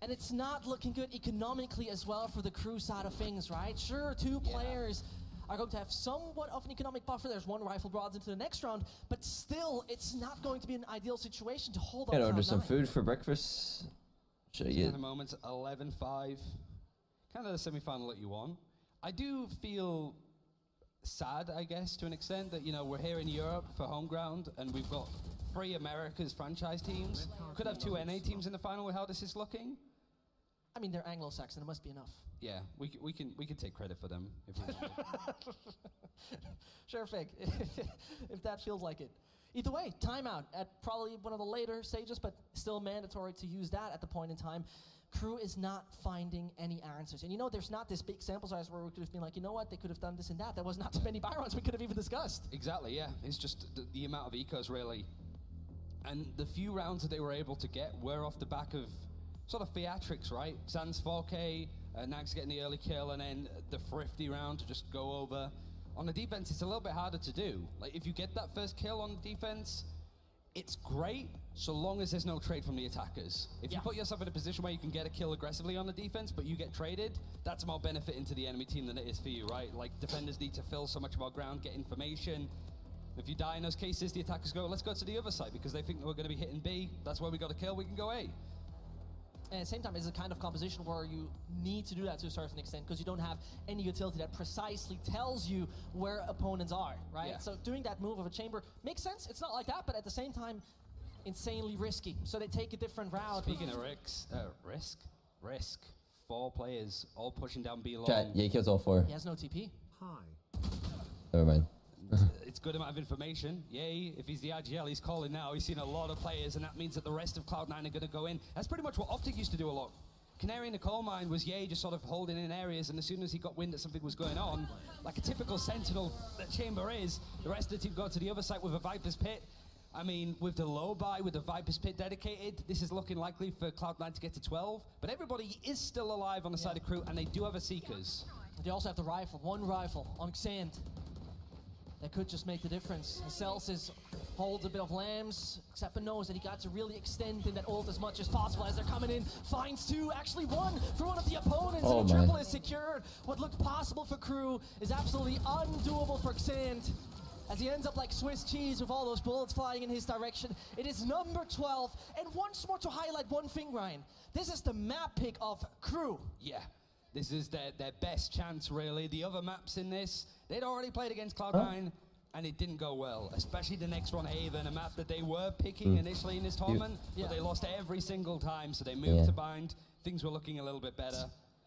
And it's not looking good economically as well for the crew side of things, right? Sure, 2 players are going to have somewhat of an economic buffer. There's 1 rifle broads into the next round, but still, it's not going to be an ideal situation to hold up. And order Cloud9. some food for breakfast. Should I In get? a moment, 11-5. Kind of the semi-final that you want. I do feel sad, I guess, to an extent, that, you know, we're here in Europe for home ground, and we've got 3 America's franchise teams. Could have 2 NA teams in the final with how this is looking. I mean, they're Anglo-Saxon. It must be enough. Yeah, we can take credit for them if we want. Sure, Fig, if that feels like it. Either way, timeout at probably one of the later stages, but still mandatory to use that at the point in time. Crew is not finding any answers. And you know, there's not this big sample size where we could have been like, you know what, they could have done this and that. There was not too many Byrons we could have even discussed. Exactly, yeah. It's just the amount of ecos, really. And the few rounds that they were able to get were off the back of sort of theatrics, right? Sans 4K, Nags getting the early kill, and then the thrifty round to just go over. On the defense, it's a little bit harder to do. Like, if you get that first kill on the defense, it's great so long as there's no trade from the attackers. If you put yourself in a position where you can get a kill aggressively on the defense, but you get traded, that's more benefiting to the enemy team than it is for you, right? Like, defenders need to fill so much of our ground, get information. If you die in those cases, the attackers go, let's go to the other side, because they think that we're going to be hitting B. That's where we got a kill, we can go A. And at the same time, it's a kind of composition where you need to do that to a certain extent, because you don't have any utility that precisely tells you where opponents are, right? Yeah. So doing that move of a chamber makes sense. It's not like that, but at the same time, insanely risky. So they take a different route. Speaking of risk. 4 players all pushing down B long. Chat, yeah, he kills all 4. He has no TP. Never mind. It's good amount of information. Yay, if he's the IGL, he's calling now. He's seen a lot of players, and that means that the rest of Cloud9 are going to go in. That's pretty much what Optic used to do a lot. Canary in the coal mine was Ye just sort of holding in areas, and as soon as he got wind that something was going on, like a typical Sentinel that Chamber is, the rest of the team go to the other side with a Viper's Pit. I mean, with the low buy, with the Viper's Pit dedicated, this is looking likely for Cloud9 to get to 12, but everybody is still alive on the side of Crew, and they do have a Seekers. They also have the rifle, 1 rifle on Xant. That could just make the difference. Celsius holds a bit of lambs, except knows that he got to really extend in that ult as much as possible as they're coming in. Finds 2, actually 1 for one of the opponents, and a triple is secured. What looked possible for Crew is absolutely undoable for Xant, as he ends up like Swiss cheese with all those bullets flying in his direction. It is number 12, and once more to highlight one thing, Ryan. This is the map pick of Crew. Yeah. This is their best chance, really. The other maps in this, they'd already played against Cloud9, and it didn't go well. Especially the next one, Haven, a map that they were picking initially in this tournament, but they lost every single time, so they moved to Bind. Things were looking a little bit better.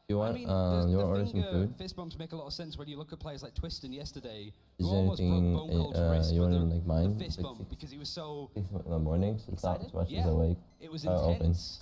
You want, you want to order some food? Fist bumps make a lot of sense when you look at players like Twiston yesterday, Is who there almost broke anything Bone Cold's wrist you with want to like mine? the fist bump because he was so in the morning, so it's not as much as awake. It was open. intense.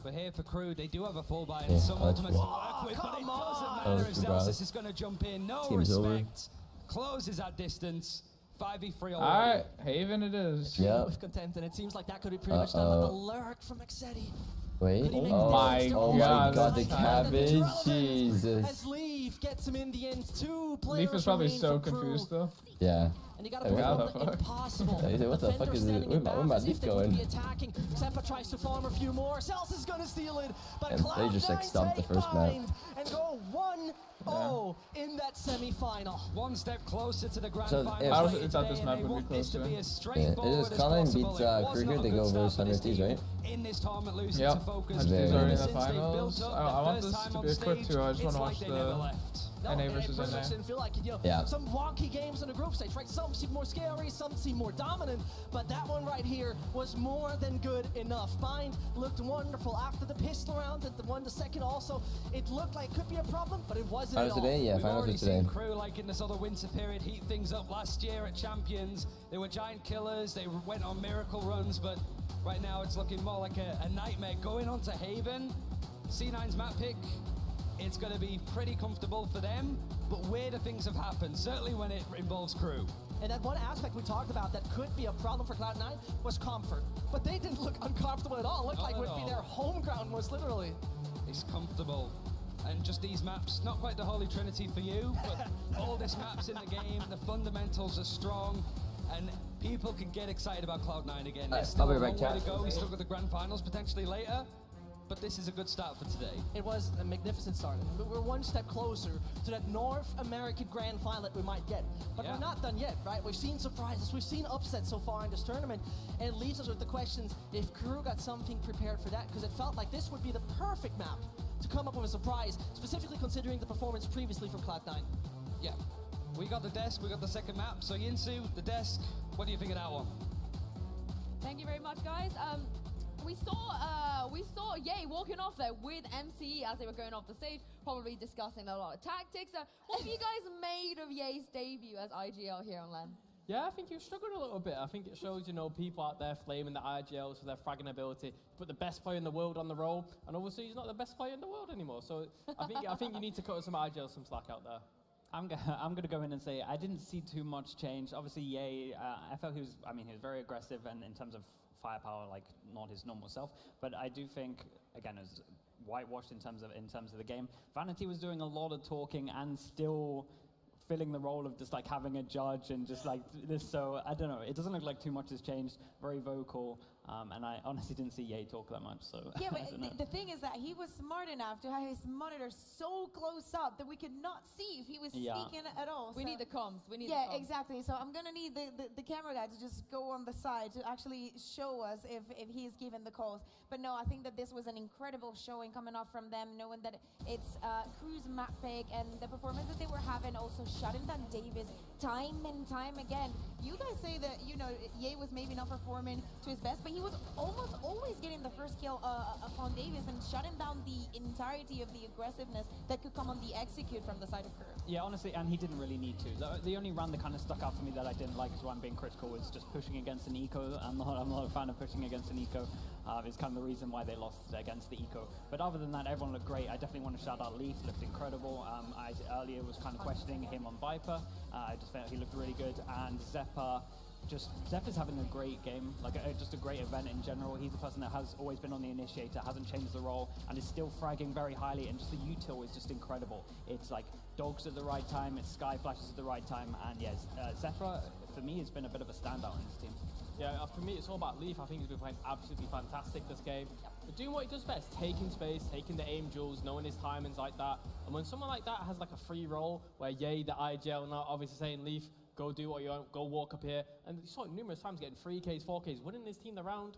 But here for Crew, they do have a full buy and some ultimates to work with, but it doesn't matter if Celsius is going to jump in. No Team's respect. Closes that distance. 5v3 already. Alright, Haven it is. Yeah. With content, and it seems like that could be pretty much done with the lurk from Exetti. Wait, Oh my god, the cabbage, Jesus. As Leaf gets him in the end, 2 players Leaf is probably remain so for Crew. confused though. Yeah. And you gotta perform the impossible. He said, what the fuck is it? Where my Leaf going? Attacking. Xepa tries to farm a few more. Celsius is gonna steal it, but And they just like stomped the first map. And go 1-0 in that semi-final. One step closer to the grand So final. I thought this map would be closer. It is Cloud9 beats Kruger, they go versus 100 Thieves, right? In this tournament, losing Yep, to focus. 100 Thieves already in the Since they've finals. built up I that want first this time to on be a quick stage, 2, I just it's want to like watch they never the left. No, NA it versus pretty much NA. didn't feel like it. You know, Yeah. some wonky games in the group stage, right? Some seem more scary, some seem more dominant, but that one right here was more than good enough. Bind looked wonderful after the pistol round, and the second also. It looked like it could be a problem, but it wasn't Finals at all. today? Yeah, We've finals already is today. seen crew like in this other winter period heat things up last year at Champions. They were giant killers, they went on miracle runs, but right now it's looking more like a nightmare. Going on to Haven, C9's map pick, it's going to be pretty comfortable for them, but weirder things have happened, certainly when it involves crew. And that one aspect we talked about that could be a problem for Cloud9 was comfort. But they didn't look uncomfortable at all. It looked Not like it at would be all. their home ground, most literally. It's comfortable. And just these maps, not quite the Holy Trinity for you, but all these maps in the game, the fundamentals are strong, and people can get excited about Cloud9 again. There's still I'll be a long right way back, to go. chat. We still got the grand finals potentially later, but this is a good start for today. It was a magnificent start. We're one step closer to that North American Grand Final that we might get. But Yeah. we're not done yet, right? We've seen surprises, we've seen upsets so far in this tournament, and it leaves us with the questions if crew got something prepared for that, because it felt like this would be the perfect map to come up with a surprise, specifically considering the performance previously from Cloud9. Yeah, we got the desk, we got the second map. So Yinsu, the desk, what do you think of that one? Thank you very much, guys. We saw Ye walking off there with MCE as they were going off the stage, probably discussing a lot of tactics. What have you guys made of Ye's debut as IGL here on LAN? Yeah, I think you struggled a little bit. I think it shows, you know, people out there flaming the IGLs for their fragging ability, put the best player in the world on the roll, and obviously he's not the best player in the world anymore. So I think you need to cut some IGLs some slack out there. I'm going to go in and say I didn't see too much change. Obviously, Ye, I felt he was very aggressive and in terms of firepower, like not his normal self. But I do think, again, it was whitewashed in terms of the game. Vanity was doing a lot of talking and still filling the role of just like having a judge and just like this. So I don't know. It doesn't look like too much has changed. Very vocal. And I honestly didn't see Ye talk that much. So Yeah, I don't know. but the thing is that he was smart enough to have his monitor so close up that we could not see if he was Yeah. speaking at all. We so- need the comms. We need yeah, the comms. exactly. So I'm gonna need the camera guy to just go on the side to actually show us if he's given the calls. But no, I think that this was an incredible showing coming off from them, knowing that it's Crew's map pick and the performance that they were having, also shutting down Davis time and time again. You guys say that, you know, Ye was maybe not performing to his best, but he was almost always getting the first kill upon Davis and shutting down the entirety of the aggressiveness that could come on the execute from the side of Crew. Yeah, honestly, and he didn't really need to. The only run that kind of stuck out for me that I didn't like, is why I'm being critical, was just pushing against an eco. I'm not a fan of pushing against an eco. It's kind of the reason why they lost against the eco. But other than that, everyone looked great. I definitely want to shout out Leaf, looked incredible. I earlier was kind of questioning him on Viper. I just felt he looked really good. And Zeppa's having a great game, like just a great event in general. He's the person that has always been on the initiator, hasn't changed the role, and is still fragging very highly, and just the util is just incredible. It's like dogs at the right time, it's sky flashes at the right time, and yes, Zephyr, for me, has been a bit of a standout in this team. Yeah, for me, it's all about Leaf. I think he's been playing absolutely fantastic this game. But doing what he does best, taking space, taking the aim duels, knowing his timings like that. And when someone like that has like a free role, where Ye, the IGL, now obviously saying, Leaf, go do what you want, go walk up here. And you saw it numerous times getting 3Ks, 4Ks, winning his team the round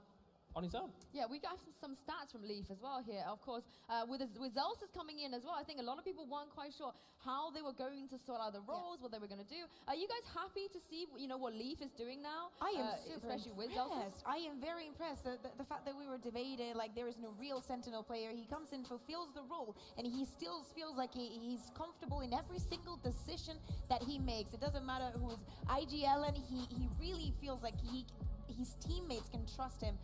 on his own. Yeah, we got some stats from Leaf as well here, of course. With Zelsis coming in as well, I think a lot of people weren't quite sure how they were going to sort out the roles, what they were going to do. Are you guys happy to see, you know, what Leaf is doing now? I am super especially with Zelsis. impressed. I am very impressed. The fact that we were debated, like there is no real Sentinel player. He comes in, fulfills the role, and he still feels like he's comfortable in every single decision that he makes. It doesn't matter who's IGL, and he really feels like his teammates can trust him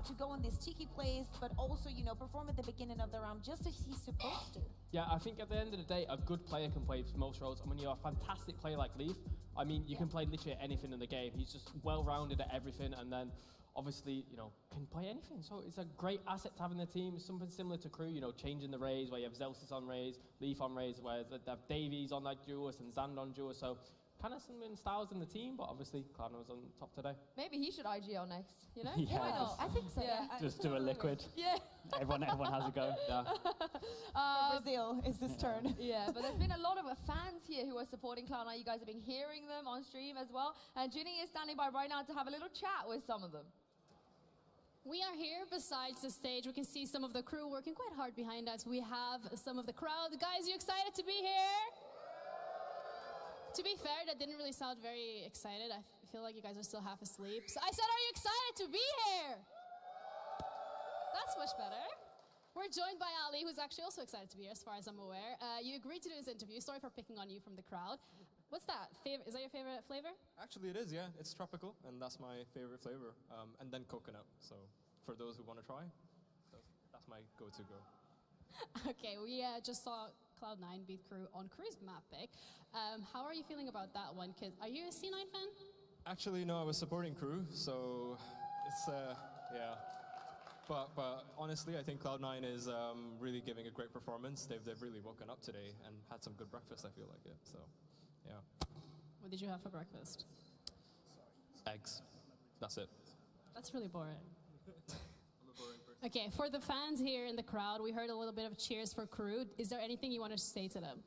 to go on these cheeky plays, but also, you know, perform at the beginning of the round just as he's supposed to. Yeah, I think at the end of the day, a good player can play most roles. And when you're a fantastic player like Leaf, I mean, you can play literally anything in the game. He's just well-rounded at everything, and then obviously, you know, can play anything. So it's a great asset to have in the team. It's something similar to Crew, you know, changing the Rays, where you have Zelsis on Rays, Leaf on Rays, where they have Davies on that Duos and Zand on Duos. So kind of similar styles in the team, but obviously Cloud9 was on top today. Maybe he should IGL next, you know? Yeah, Why not? I think so. Yeah. Just do a liquid. Yeah. Everyone has a go. Yeah. Brazil is this turn. Yeah, but there's been a lot of fans here who are supporting Cloud9. You guys have been hearing them on stream as well. And Ginny is standing by right now to have a little chat with some of them. We are here besides the stage. We can see some of the crew working quite hard behind us. We have some of the crowd. Guys, you excited to be here? To be fair, that didn't really sound very excited. I feel like you guys are still half asleep. So I said, are you excited to be here? That's much better. We're joined by Ali, who's actually also excited to be here, as far as I'm aware. You agreed to do this interview. Sorry for picking on you from the crowd. What's that? Is that your favorite flavor? Actually, it is, yeah. It's tropical, and that's my favorite flavor. And then coconut. So for those who want to try, that's my go-to go. Okay, we just saw Cloud9 beat Crew on Crew's map pick. How are you feeling about that one? Are you a C9 fan? Actually, no, I was supporting Crew, so it's, yeah. But honestly, I think Cloud9 is really giving a great performance. They've really woken up today and had some good breakfast, I feel like it. So, yeah. What did you have for breakfast? Eggs. That's it. That's really boring. Okay, for the fans here in the crowd, we heard a little bit of cheers for Crew. Is there anything you want to say to them?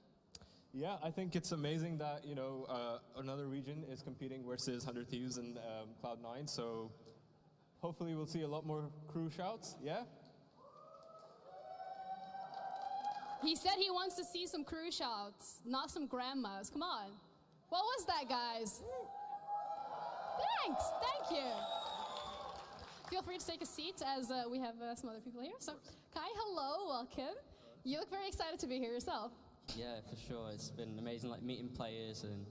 Yeah, I think it's amazing that, you know, another region is competing versus 100 Thieves and Cloud9. So hopefully we'll see a lot more Crew shouts, yeah? He said he wants to see some Crew shouts, not some grandmas. Come on. What was that, guys? Thanks, thank you. Feel free to take a seat as we have some other people here. So, Kai, hello, welcome. You look very excited to be here yourself. Yeah, for sure. It's been amazing, like meeting players and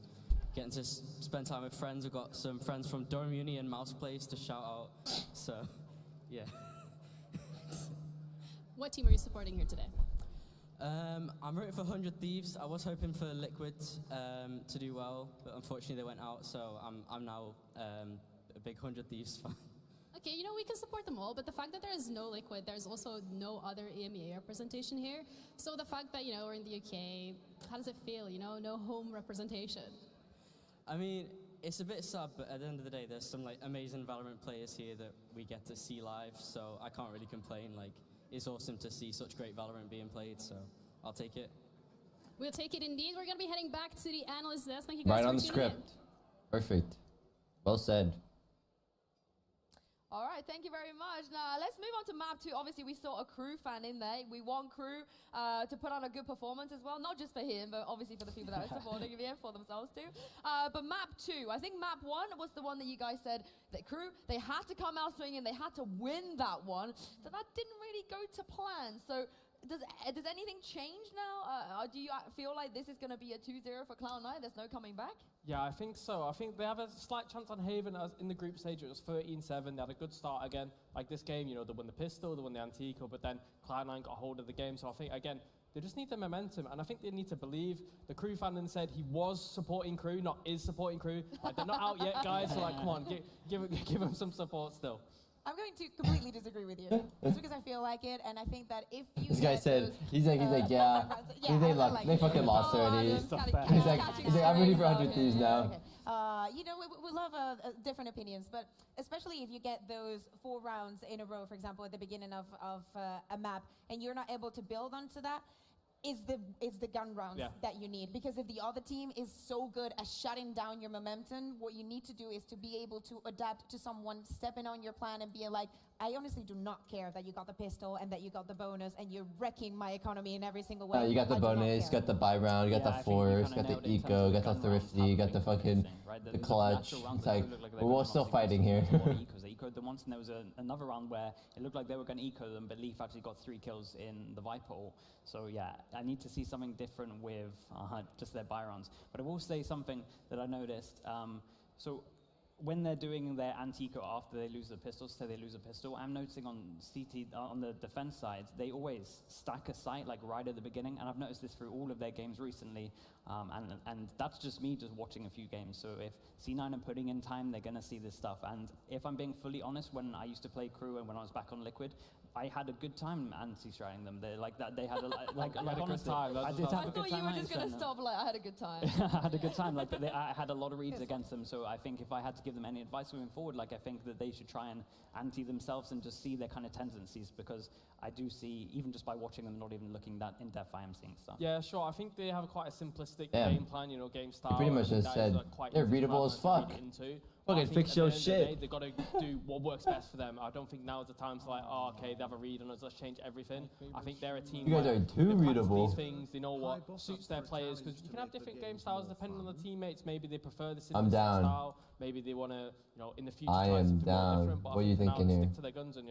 getting to spend time with friends. We've got some friends from Durham Uni and Mouse Place to shout out. So, yeah. What team are you supporting here today? I'm rooting for 100 Thieves. I was hoping for Liquid to do well, but unfortunately they went out. So I'm now a big 100 Thieves fan. Okay, you know, we can support them all, but the fact that there is no Liquid, there's also no other EMEA representation here. So the fact that, you know, we're in the UK, how does it feel, you know, no home representation? I mean, it's a bit sad, but at the end of the day, there's some like amazing Valorant players here that we get to see live, so I can't really complain. Like, it's awesome to see such great Valorant being played, so I'll take it. We'll take it indeed. We're going to be heading back to the analyst desk. Thank you guys Right for on the tuning script. Perfect. Well said. All right, thank you very much. Now, let's move on to map 2. Obviously, we saw a Crew fan in there. We want Crew to put on a good performance as well, not just for him, but obviously for the people that are supporting him, for themselves too. But map 2, I think map 1 was the one that you guys said that Crew, they had to come out swinging, they had to win that one. So that didn't really go to plan. So does anything change now? Do you feel like this is going to be a 2-0 for Cloud9? There's no coming back? Yeah, I think so. I think they have a slight chance on Haven. As in the group stage, it was 13-7. They had a good start again. Like this game, you know, they won the pistol, they won the Antico, but then Cloud9 got a hold of the game. So I think, again, they just need the momentum, and I think they need to believe. The Crew fan then said he was supporting Crew, not is supporting Crew. Like, they're not out yet, guys, so like, come on, give them some support still. I'm going to completely disagree with you, just because I feel like it, and I think that if you This guy said, he's like, yeah, they fucking lost already. He's like, I'm ready for 100 Thieves now. Okay. You know, we love different opinions, but especially if you get those 4 rounds in a row, for example, at the beginning of a map, and you're not able to build onto that, is the gun rounds that you need. Because if the other team is so good at shutting down your momentum, what you need to do is to be able to adapt to someone stepping on your plan and being like, I honestly do not care that you got the pistol and that you got the bonus and you're wrecking my economy in every single way. You got the bonus, got the buy round, got the force, got the eco, got the thrifty, got the fucking the clutch. It's like, we're still fighting here. They ecoed them once, and there was another round where it looked like they were going to eco them, but Leaf actually got 3 kills in the Viper ult. So yeah, I need to see something different with just their buy rounds. But I will say something that I noticed. So when they're doing their anti-eco after they lose the pistol, say they lose a pistol, I'm noticing on CT, on the defense side, they always stack a site like right at the beginning, and I've noticed this through all of their games recently, and that's just me just watching a few games. So if C9 are putting in time, they're going to see this stuff. And if I'm being fully honest, when I used to play Crew and when I was back on Liquid, I had a good time anti-striding them. They like that. They had a like honestly, good time. I did have a good time. I thought you were just going to stop like, I had a good time. I had a good time. Like, but I had a lot of reads against them. So I think if I had to give them any advice moving forward, like I think that they should try and anti themselves and just see their kind of tendencies, because I do see, even just by watching them, not even looking that in depth, I am seeing stuff. Yeah, sure. I think they have quite a simplistic game plan. You know, game style. He pretty much just said they're readable as fuck. Fucking fix your shit. They've got to do what works best for them. I don't think now's the time to like, oh, okay, they have a read on us, let's change everything. I think they're a team. You guys are too readable. These things, they know what suits their players, because you can have different game styles depending on the teammates. Maybe they prefer this I'm down. style. Maybe they want to, in the future. I try am something more down. different, but What are you thinking here? Stick to their guns and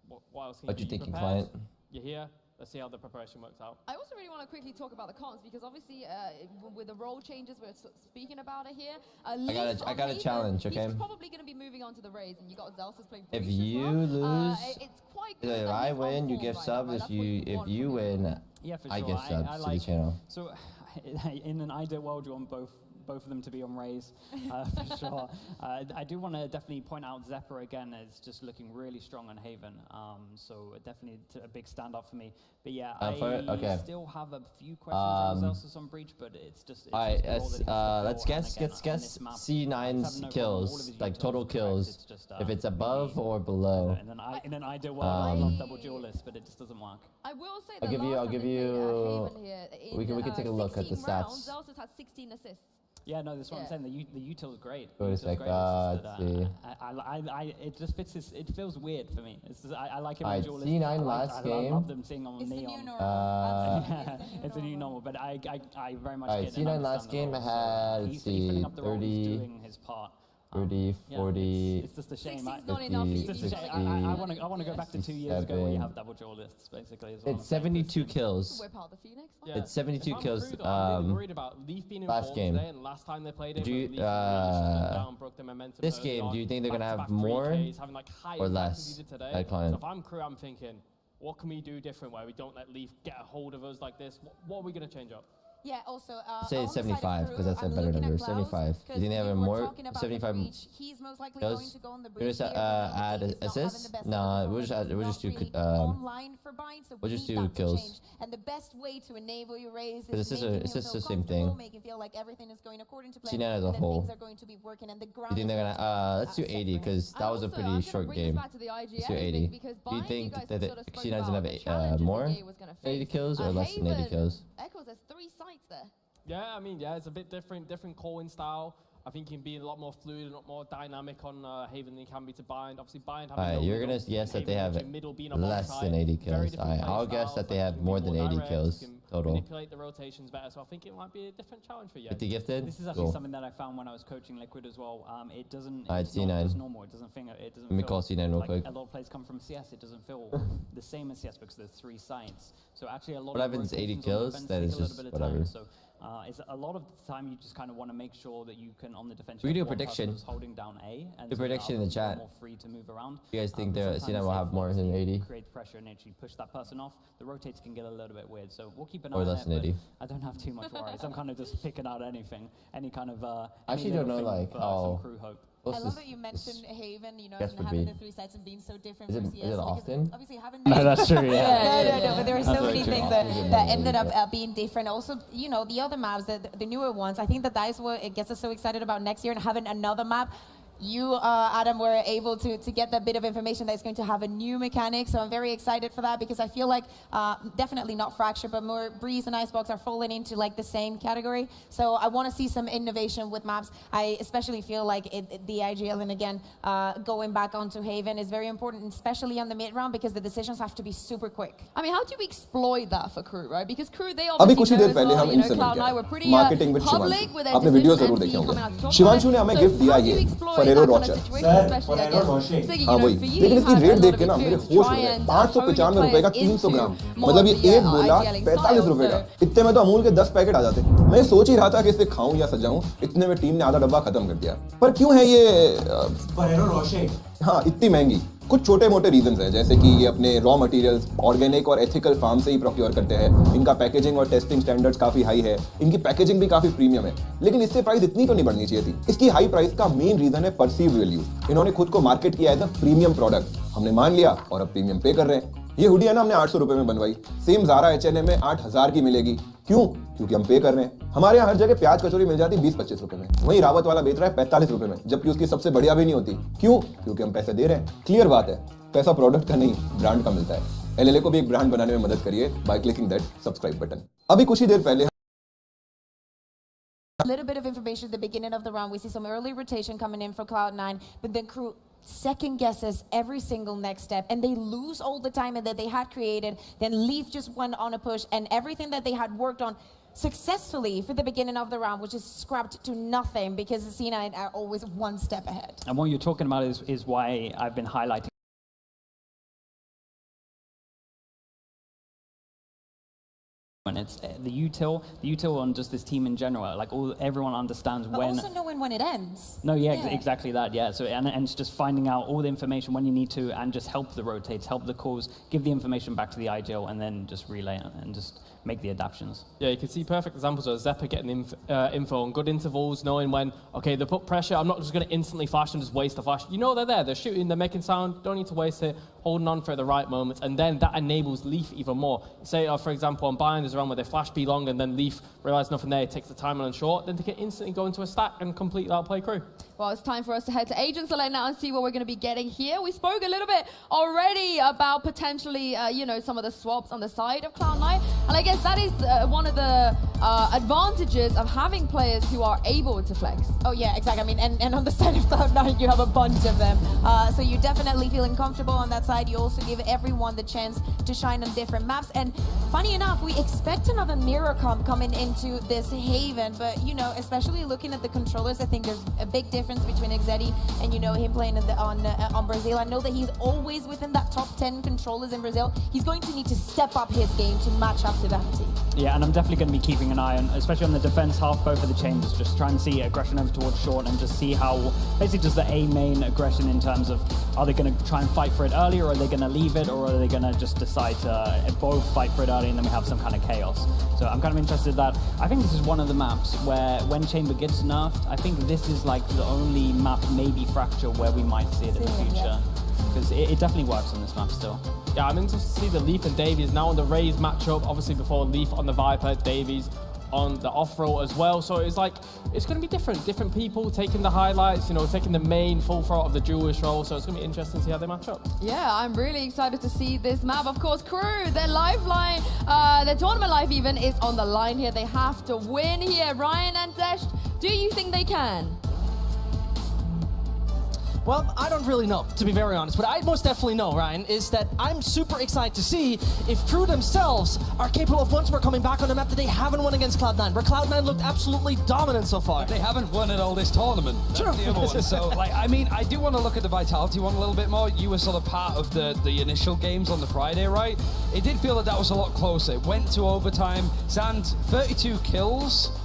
what else? What you thinking, prepared? client? You're here. Let's see how the preparation works out. I also really want to quickly talk about the cons, because obviously with the role changes we're speaking about it here. I got a challenge, okay? He's probably going to be moving on to the Rays, and you got Zelsa's playing. If you lose, it's quite good if I win, you give subs. If you win, Yeah, for sure. I give subs I to like, the channel. So, in an ideal world, you want both of them to be on Rays, for sure. I do want to definitely point out Zephyr again as just looking really strong on Haven. So definitely a big standout for me. But yeah, I still have a few questions on Zelsa's on Breach, but it's just. Alright, let's guess C9's kills, like total kills, if it's above or below. In an ideal world, I love double duelists, but it just doesn't work. I will say I'll give you. We can take a look at the stats. Zelsa's had 16 assists. Yeah, no, that's what I'm saying. The util is great. Wait a sec. Let's see. It just fits. It feels weird for me. It's just, I like it. Alright, C9 last game. I love them seeing on Neon. It's a new normal, but I very much. Alright, C9 last game had, let's see, 30. Doing his part. 30, 40, it's just a shame. 50, I want to go back to 2 years ago where you have double duelists, basically. As well. It's 72 kills. It's 72 kills. Last game. Last time they played this game, do you think they're gonna have more or less? At Client. So if I'm Crew, I'm thinking, what can we do different where we don't let Leaf get a hold of us like this? What are we gonna change up? Yeah, also, say 75 because that's a better number. 75. You think they have a more 75 kills? You just add assists? No, we'll just do we'll just do kills. And the best way to enable your Rays is it's just the same thing. Make it feel like everything is going according to plan. C9 as a whole. You think they're gonna let's do 80 because that was a pretty short game. Let's do 80. Do you think that C9's gonna have more 80 kills or less than 80 kills? Echoes, there's 3 sites there. Yeah, I mean, it's a bit different calling style. I think he can be a lot more fluid and a lot more dynamic on Haven than he can be to Bind. Obviously, Bind. Alright, you're gonna guess that they have less than 80 kills. I'll guess that they have more than 80 kills total. Manipulate the rotations better, so I think it might be a different challenge for you. 50 gifted. This is actually something that I found when I was coaching Liquid as well. It doesn't. It's not C9. just normal. It doesn't feel. Let me call C9 real quick. A lot of players come from CS. It doesn't feel the same as CS because there's 3 sites. So actually, a lot. What happens 80 kills? That is just whatever. So it's a lot of the time you just kind of want to make sure that you can on the defense. We can do a prediction. Holding down A and do a prediction in the chat. More free to move around. You guys think C9 will have more than 80? Create pressure and actually push that person off. The rotates can get a little bit weird, so we'll keep an eye or on less it. than 80. I don't have too much worries. I'm kind of just picking out anything, any kind of. I actually don't know like how. Crew hope. I love that you mentioned Haven, and having the 3 sites and being so different from CS. Is it often? Obviously, haven't. No, that's true. Yeah. No, but there are so many things that ended up being different. Also, the other maps, the newer ones. I think that is what it gets us so excited about next year and having another map. You, Adam, were able to get that bit of information that is going to have a new mechanic, so I'm very excited for that because I feel like definitely not Fracture, but more Breeze and Icebox are falling into like the same category. So I want to see some innovation with maps. I especially feel like the IGL and again going back onto Haven is very important, especially on the mid round because the decisions have to be super quick. I mean, how do we exploit that for Crew, right? Because Crew they obviously know as well, Cloud9 were pretty public with their decisions coming out to talk Shivanshu ने हमें gift दिया ये Ferrero रॉचर हाँ वही लेकिन इसकी rate देख के ना मेरे होश उड़ गए 595 रुपए का 300 ग्राम मतलब ये 1 गोला 45 रुपए का इतने में तो अमूल के 10 पैकेट आ जाते मैं सोच ही रहा था कि इसे खाऊं या सजाऊं इतने में टीम ने आधा डब्बा खत्म कर दिया पर क्यों है ये फरेरो रॉचर हाँ इतनी महंगी कुछ छोटे मोटे रीजंस हैं जैसे कि ये अपने रॉ मटेरियल्स ऑर्गेनिक और एथिकल फार्म से ही प्रोक्योर करते हैं इनका पैकेजिंग और टेस्टिंग स्टैंडर्ड्स काफी हाई है इनकी पैकेजिंग भी काफी प्रीमियम है लेकिन इससे प्राइस इतनी तो नहीं बढ़नी चाहिए थी इसकी हाई प्राइस का मेन रीजन है परसीव्ड वैल्यू इन्होंने खुद को मार्केट किया एज अ प्रीमियम प्रोडक्ट हमने मान लिया और अब प्रीमियम पे कर रहे हैं ये हुडी है ना हमने 800 रुपए में बनवाई सेम ज़ारा H&M में 8000 की मिलेगी क्यों क्योंकि हम पे कर रहे हैं हमारे यहाँ हर जगह प्याज कचौरी मिल जाती 20-25 रुपए में वहीं रावत वाला बेच रहा है 45 रुपए में जबकि उसकी सबसे बढ़िया भी नहीं होती क्यों क्योंकि हम पैसे दे रहे हैं क्लियर बात है पैसा प्रोडक्ट का नहीं ब्रांड का मिलता है LLA को भी एक ब्रांड बनाने में मदद करिए by clicking that subscribe button अभी कुछ ही देर पहले A little bit of information at the beginning of the round. We see some early rotation coming in for Cloud9, but then Crew second guesses every single next step, and they lose all the time that they had created. Then Leaf just went on a push, and everything that they had worked on successfully for the beginning of the round, which is scrapped to nothing because the C9 are always one step ahead. And what you're talking about is why I've been highlighting when it's the util on just this team in general, like everyone understands but when. Also knowing when it ends. No, yeah. Exactly that, yeah. So and it's just finding out all the information when you need to, and just help the rotates, help the calls, give the information back to the IGL, and then just relay it and just make the adaptations. Yeah, you can see perfect examples of Zeppa getting info on good intervals, knowing when, okay, they put pressure, I'm not just going to instantly flash and just waste the flash. You know they're there, they're shooting, they're making sound, don't need to waste it, holding on for the right moments, and then that enables Leaf even more. Say, for example, on Bind, there's a round where they flash B long, and then Leaf realize nothing there, takes the time on short, then they can instantly go into a stack and complete that play Crew. Well, it's time for us to head to Agent Select now and see what we're going to be getting here. We spoke a little bit already about potentially, you know, some of the swaps on the side of Cloud9, and I guess that is one of the advantages of having players who are able to flex. Oh yeah, exactly. I mean, and on the side of Cloud9, you have a bunch of them. So you're definitely feeling comfortable on that side. You also give everyone the chance to shine on different maps. And funny enough, we expect another mirror comp coming into this Haven, but you know, especially looking at the controllers, I think there's a big difference between Exedi and, you know, him playing on Brazil. I know that he's always within that top 10 controllers in Brazil. He's going to need to step up his game to match up to Vanity. Yeah, and I'm definitely going to be keeping an eye on, especially on the defense half, both of the chambers, just try and see aggression over towards short and just see how, basically just the A main aggression in terms of, are they going to try and fight for it early, or are they going to leave it, or are they going to just decide to both fight for it early and then we have some kind of chaos. So I'm kind of interested in that. I think this is one of the maps where when Chamber gets nerfed, I think this is like the only map, maybe Fracture, where we might see it in the future. Because it definitely works on this map still. Yeah, I'm interested to see the Leaf and Davies now on the Raze matchup. Obviously before Leaf on the Viper, Davies on the off-roll as well. So it's like, it's going to be different. Different people taking the highlights, you know, taking the main full throat of the duelist role. So it's going to be interesting to see how they match up. Yeah, I'm really excited to see this map. Of course, Crew, their lifeline, their tournament life even is on the line here. They have to win here. Ryan and Desh, do you think they can? Well, I don't really know, to be very honest. But I most definitely know, Ryan, is that I'm super excited to see if Crew themselves are capable of once more coming back on a map that they haven't won against Cloud9, where Cloud9 looked absolutely dominant so far. They haven't won at all this tournament. True. That's the other one. So, like, I mean, I do want to look at the Vitality one a little bit more. You were sort of part of the initial games on the Friday, right? It did feel that was a lot closer. It went to overtime. Zand, 32 kills.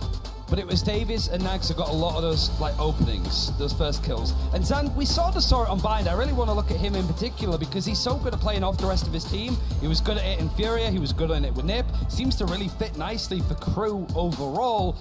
But it was Davies and Nags who got a lot of those like openings, those first kills. And Zand, we sort of saw it on Bind. I really want to look at him in particular because he's so good at playing off the rest of his team. He was good at it in Furia, he was good at it with Nip. Seems to really fit nicely for Crew overall.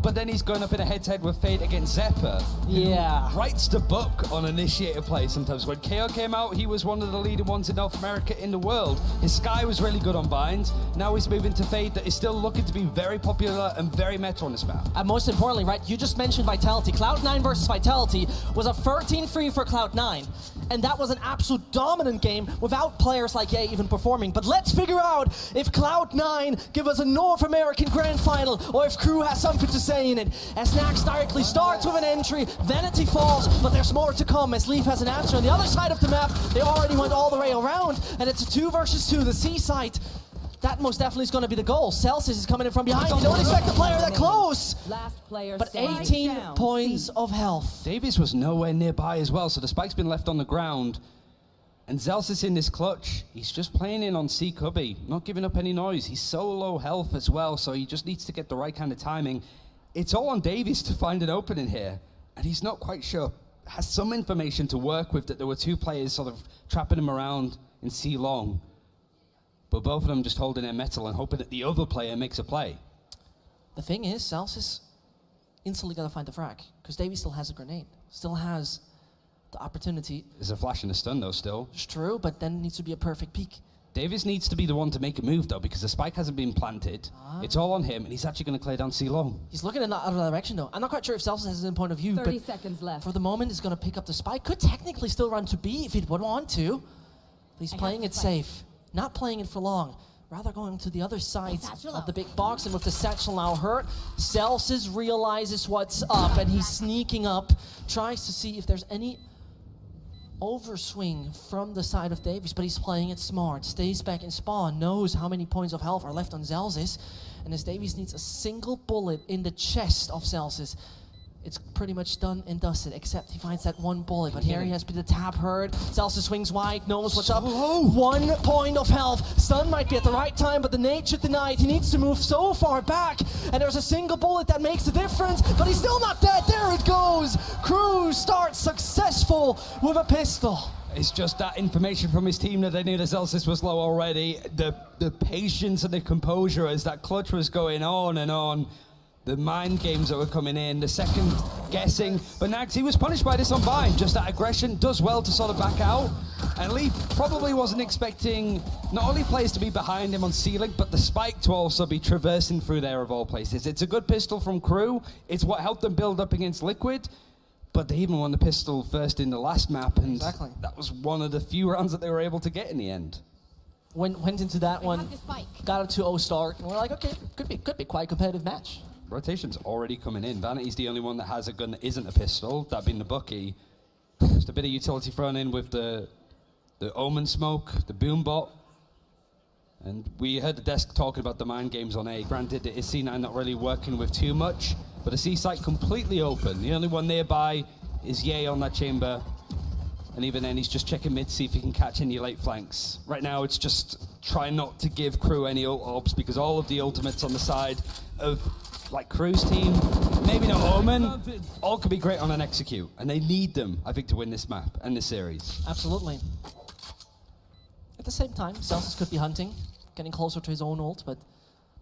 But then he's going up in a head-to-head with Fade against Zeppa. Yeah. Writes the book on initiator play sometimes. When KO came out, he was one of the leading ones in North America in the world. His Sky was really good on Bind. Now he's moving to Fade that is still looking to be very popular and very meta on this map. And most importantly, right, you just mentioned Vitality. Cloud9 versus Vitality was a 13-3 for Cloud9. And that was an absolute dominant game without players like Ye even performing. But let's figure out if Cloud9 give us a North American Grand Final or if Crew has something to say in it. As Nax directly starts with an entry, Vanity falls, but there's more to come as Leaf has an answer. On the other side of the map, they already went all the way around, and it's a 2 versus 2, the C site. That most definitely is going to be the goal. Celsius is coming in from behind. You don't expect the player that close. Last player, but 18 points of health. Davies was nowhere nearby as well, so the spike's been left on the ground. And Celsius in this clutch, he's just playing in on C Cubby, not giving up any noise. He's so low health as well, so he just needs to get the right kind of timing. It's all on Davies to find an opening here, and he's not quite sure. Has some information to work with that there were 2 players sort of trapping him around in C long. But both of them just holding their metal and hoping that the other player makes a play. The thing is, Celsius instantly got to find the frag, because Davies still has a grenade, still has the opportunity. There's a flash and a stun though still. It's true, but then it needs to be a perfect peek. Davies needs to be the one to make a move though, because the spike hasn't been planted. It's all on him, and he's actually going to clear down C long. He's looking in the other direction though. I'm not quite sure if Celsius has his own point of view, 30 but seconds left. For the moment, he's going to pick up the spike. Could technically still run to B if he would want to. But he's playing it safe, not playing it for long. rather going to the other side of the big box, and with the satchel now hurt, Celsius realizes what's up, and he's sneaking up, tries to see if there's any overswing from the side of Davies, but he's playing it smart, stays back in spawn, knows how many points of health are left on Celsius, and as Davies needs a single bullet in the chest of Celsius, it's pretty much done and dusted, except he finds that one bullet. But here he has been the tap heard. Celsius swings wide, knows what's up. 1 point of health. Stun might be at the right time, but the nade should deny it. He needs to move so far back, and there's a single bullet that makes the difference, but he's still not dead. There it goes. Cruz starts successful with a pistol. It's just that information from his team that they knew the Celsius was low already. The patience and the composure as that clutch was going on and on. The mind games that were coming in, the second guessing. But Nags, he was punished by this on Bind. Just that aggression does well to sort of back out. And Leaf probably wasn't expecting not only players to be behind him on ceiling, but the spike to also be traversing through there of all places. It's a good pistol from Crew. It's what helped them build up against Liquid. But they even won the pistol first in the last map, and that was one of the few rounds that they were able to get in the end. Went into that one, got a 2-0 start, and we're like, okay, could be quite a competitive match. Rotation's already coming in. Vanity's the only one that has a gun that isn't a pistol, that being the Bucky. Just a bit of utility thrown in with the Omen smoke, the boom bot. And we heard the desk talking about the mind games on A. Granted, it is C9 not really working with too much, but a C site completely open. The only one nearby is Ye on that chamber. And even then, he's just checking mid to see if he can catch any late flanks. Right now, it's just try not to give Crew any ult orbs, because all of the ultimates on the side of like Crew's team, maybe not Omen, all could be great on an execute, and they need them, I think, to win this map and this series. Absolutely. At the same time, Celsius could be hunting, getting closer to his own ult, but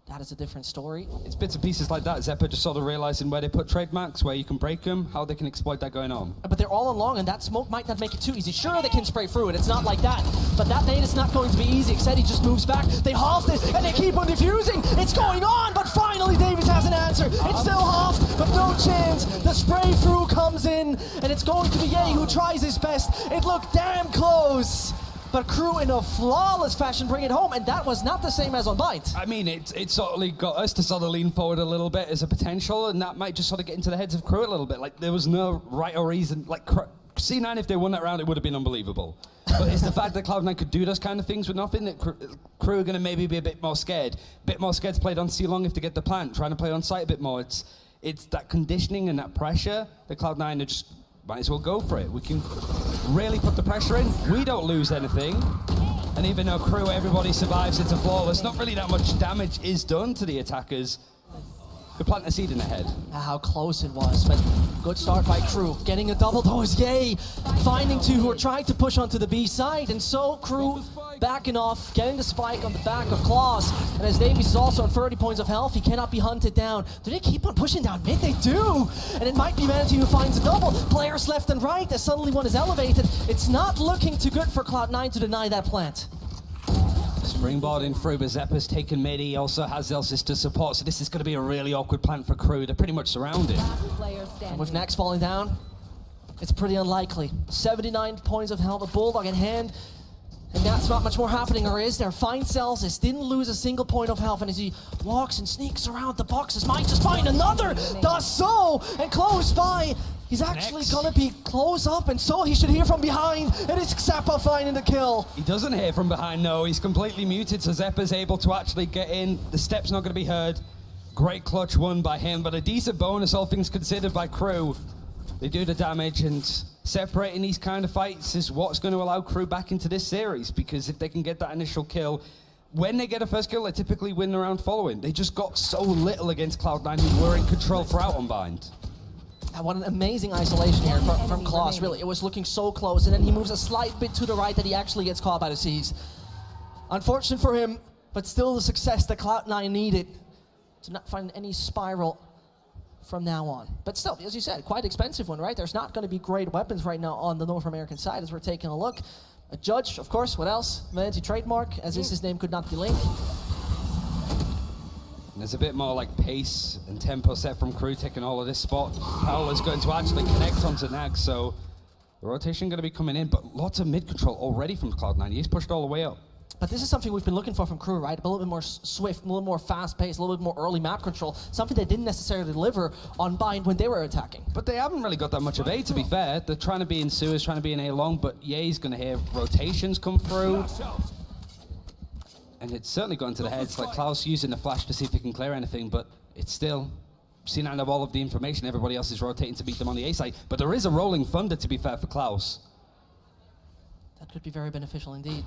that is a different story. It's bits and pieces like that. Zeppa just sort of realizing where they put trademarks, where you can break them, how they can exploit that going on. But they're all along, and that smoke might not make it too easy. Sure, they can spray through it. It's not like that. But that nade is not going to be easy. Except he just moves back. They halved it, and they keep on defusing. It's going on, but finally Davies has an answer. It's still halved, but no chance. The spray through comes in, and it's going to be Ye who tries his best. It looked damn close. But Crew in a flawless fashion bring it home, and that was not the same as on Bind. I mean, it certainly got us to sort of lean forward a little bit as a potential, and that might just sort of get into the heads of Crew a little bit. Like, there was no right or reason. Like, C9, if they won that round, it would have been unbelievable. But it's the fact that Cloud9 could do those kind of things with nothing that Crew are going to maybe be a bit more scared. A bit more scared to play it on C long if they get the plant, trying to play on site a bit more. It's that conditioning and that pressure that Cloud9 are just might as well go for it. We can really put the pressure in. We don't lose anything. And even though Crew, everybody survives, it's a flawless. Not really that much damage is done to the attackers. Could plant a seed in the head. How close it was, but good start by Crew. Getting a double dose, Ye! Finding two who are trying to push onto the B side, and so Crew backing off, getting the spike on the back of Claws. And as Davies is also on 30 points of health, he cannot be hunted down. Do they keep on pushing down mid? They do! And it might be Vanity who finds a double. Players left and right as suddenly one is elevated. It's not looking too good for Cloud9 to deny that plant. Springboarding through, but Zeppa's taken mid. He also has Celsius to support, so this is going to be a really awkward plant for Crew. They're pretty much surrounded. And with Nax falling down, it's pretty unlikely. 79 points of health, a Bulldog in hand, and that's not much more happening, or is there? Finds Celsius, didn't lose a single point of health, and as he walks and sneaks around the boxes, might just find another, does so, and close by. He's actually gonna be close up, and so he should hear from behind. It is Xappa finding the kill. He doesn't hear from behind, no. He's completely muted, so Zeppa's able to actually get in. The step's not gonna be heard. Great clutch won by him, but a decent bonus, all things considered, by Crew. They do the damage, and separating these kind of fights is what's going to allow Crew back into this series, because if they can get that initial kill, when they get a first kill, they typically win the round following. They just got so little against Cloud9, who were in control throughout on Bind. What an amazing isolation here from Klaus, really. It was looking so close, and then he moves a slight bit to the right that he actually gets caught by the Seas. Unfortunate for him, but still the success that Cloud9 needed to not find any spiral from now on. But still, as you said, quite expensive one, right? There's not going to be great weapons right now on the North American side as we're taking a look. A Judge, of course, what else? Vanity trademark, as is his name could not be linked. And there's a bit more like pace and tempo set from Crew taking all of this spot. Paola's going to actually connect onto Nag, so the rotation going to be coming in, but lots of mid control already from Cloud9. He's pushed all the way up. But this is something we've been looking for from Crew, right? A little bit more swift, a little more fast-paced, a little bit more early map control. Something they didn't necessarily deliver on Bind when they were attacking. But they haven't really got that much of A, to be fair. They're trying to be in sewers, trying to be in A long, but Ye's going to hear rotations come through. And it's certainly gone to the heads. Like Klaus using the flash to see if he can clear anything, but it's still... C9 have all of the information. Everybody else is rotating to beat them on the A side. But there is a rolling thunder, to be fair, for Klaus. That could be very beneficial indeed.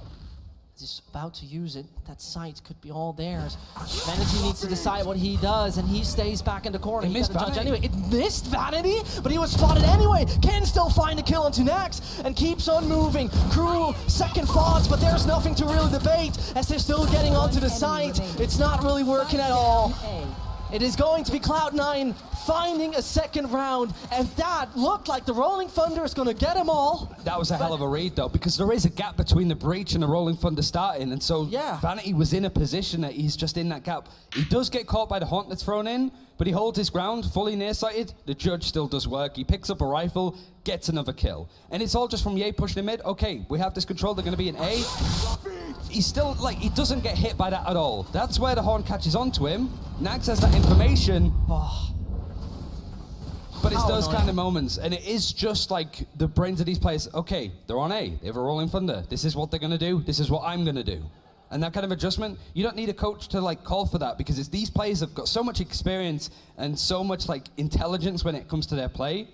He's about to use it. That sight could be all theirs. Vanity needs to decide what he does, and he stays back in the corner. He missed Vanity. Anyway. It missed Vanity, but he was spotted anyway. Can still find a kill onto Nax, and keeps on moving. Crew, second thoughts, but there's nothing to really debate, as they're still getting onto the site. It's not really working at all. It is going to be Cloud9 finding a second round, and that looked like the Rolling Thunder is going to get them all. That was a hell of a read, though, because there is a gap between the breach and the Rolling Thunder starting, and so Vanity was in a position that he's just in that gap. He does get caught by the haunt that's thrown in, but he holds his ground, fully nearsighted. The judge still does work. He picks up a rifle, gets another kill. And it's all just from Ye pushing him mid. Okay, we have this control. They're going to be in A. He's still, like, he doesn't get hit by that at all. That's where the horn catches onto him. Nax has that information. But it's those kind of moments, and it is just like the brains of these players. Okay, they're on A. They have a Rolling Thunder. This is what they're going to do. This is what I'm going to do. And that kind of adjustment, you don't need a coach to like call for that, because it's these players have got so much experience and so much like intelligence when it comes to their play.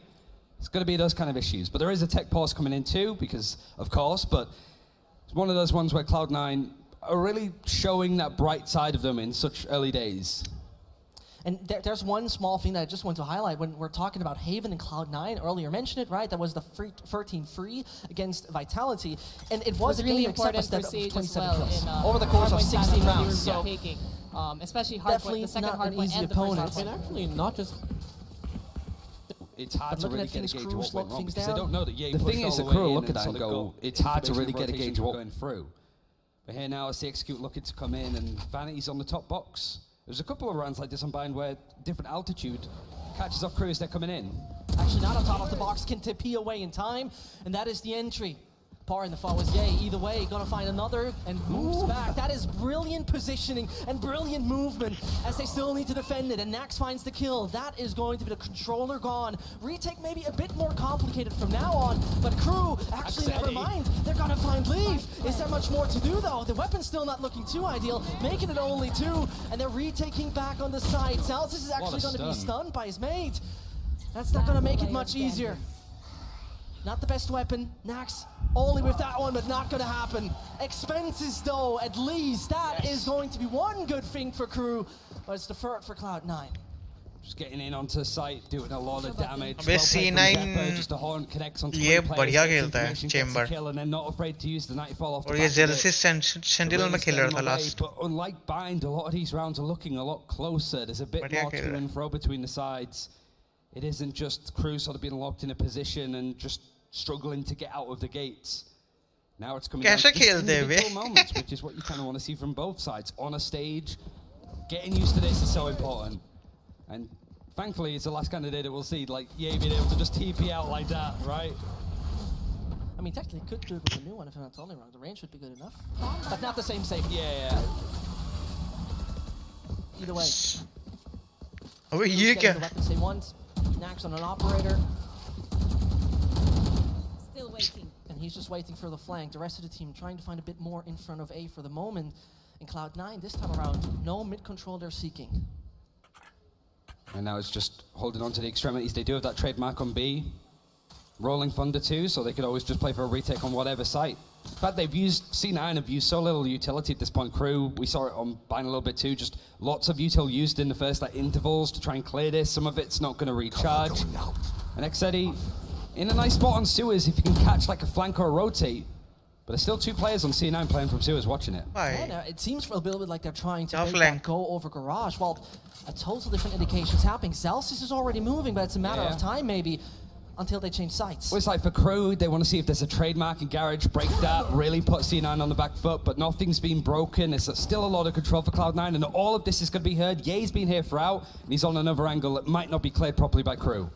It's going to be those kind of issues. But there is a tech pause coming in too, because of course, but it's one of those ones where Cloud9 are really showing that bright side of them in such early days. And there's one small thing that I just want to highlight when we're talking about Haven and Cloud9. Earlier mentioned it, right? That was the 13 free against Vitality. And it was a really game important except for of Siege 27 as well kills in, over the course of 16 rounds. So taking, especially hardpoint, the second hardpoint and the first hardpoint. And actually not just... It's hard to really get a gauge of what went wrong, because they don't know that Ye The pushed thing all is, the the way crew in look and at that sort and of go, got it's hard to information really get a rotations gauge of what going through. But here now, I see Execute looking to come in, and Vanity's on the top box. There's a couple of rounds like this on Bind where different altitude catches up crew as they're coming in. Actually not on top of the box, can TP away in time, and that is the entry. Par in the fall was Ye. Either way, gonna find another and moves back. That is brilliant positioning and brilliant movement as they still need to defend it. And Nax finds the kill. That is going to be the controller gone. Retake maybe a bit more complicated from now on, but Crew, actually never mind. They're gonna find Leaf. Is there much more to do though? The weapon's still not looking too ideal, making it only 2, and they're retaking back on the side. Celsius is actually gonna be stunned by his mate. That's not gonna make it much easier. Not the best weapon. Nax only with that one, but not gonna happen. Expenses though, at least. That is going to be one good thing for Crew, but it's deferred for Cloud9. Just getting in onto site, doing a lot of damage. अबे C9 just a horn connects onto ये 3 बढ़िया players, खेलता है chamber and then not afraid to use the Nightfall off the और ये back of it. जेलसिस sentinel में खेल रहा था last But unlike Bind, a lot of these rounds are looking a lot closer. There's a bit more to and fro between the sides. It isn't just Crew sort of being locked in a position and just struggling to get out of the gates. Now it's coming down to individual moments, which is what you kind of want to see from both sides. On a stage, getting used to this is so important. And thankfully, it's the last candidate that we'll see, like, Ye being able to just TP out like that, right? I mean, technically, could do it with a new one if I'm not totally wrong. The range would be good enough, but not the same safety. Yeah. Either way. अबे ये क्या? The weapons they want. Nax on an operator. Still waiting. And he's just waiting for the flank. The rest of the team trying to find a bit more in front of A for the moment. In Cloud9 this time around, no mid control they're seeking. And now it's just holding on to the extremities. They do have that trademark on B. Rolling Thunder too, so they could always just play for a retake on whatever site. In fact, they've used, C9 have used so little utility at this point. Crew, we saw it on Bind a little bit too, just lots of util used in the first like intervals to try and clear this. Some of it's not going to recharge. And Exedi in a nice spot on sewers if you can catch like a flank or a rotate. But there's still 2 players on C9 playing from sewers watching it. Yeah, it seems for a little bit like they're trying to make that go over garage. Well, a total different indication is happening. Celsius is already moving, but it's a matter of time maybe until they change sites. Well, it's like for Crew, they want to see if there's a trademark in Garage, break that, really put C9 on the back foot, but nothing's been broken. There's still a lot of control for Cloud9, and all of this is going to be heard. Ye's been here throughout, and he's on another angle that might not be cleared properly by Crew.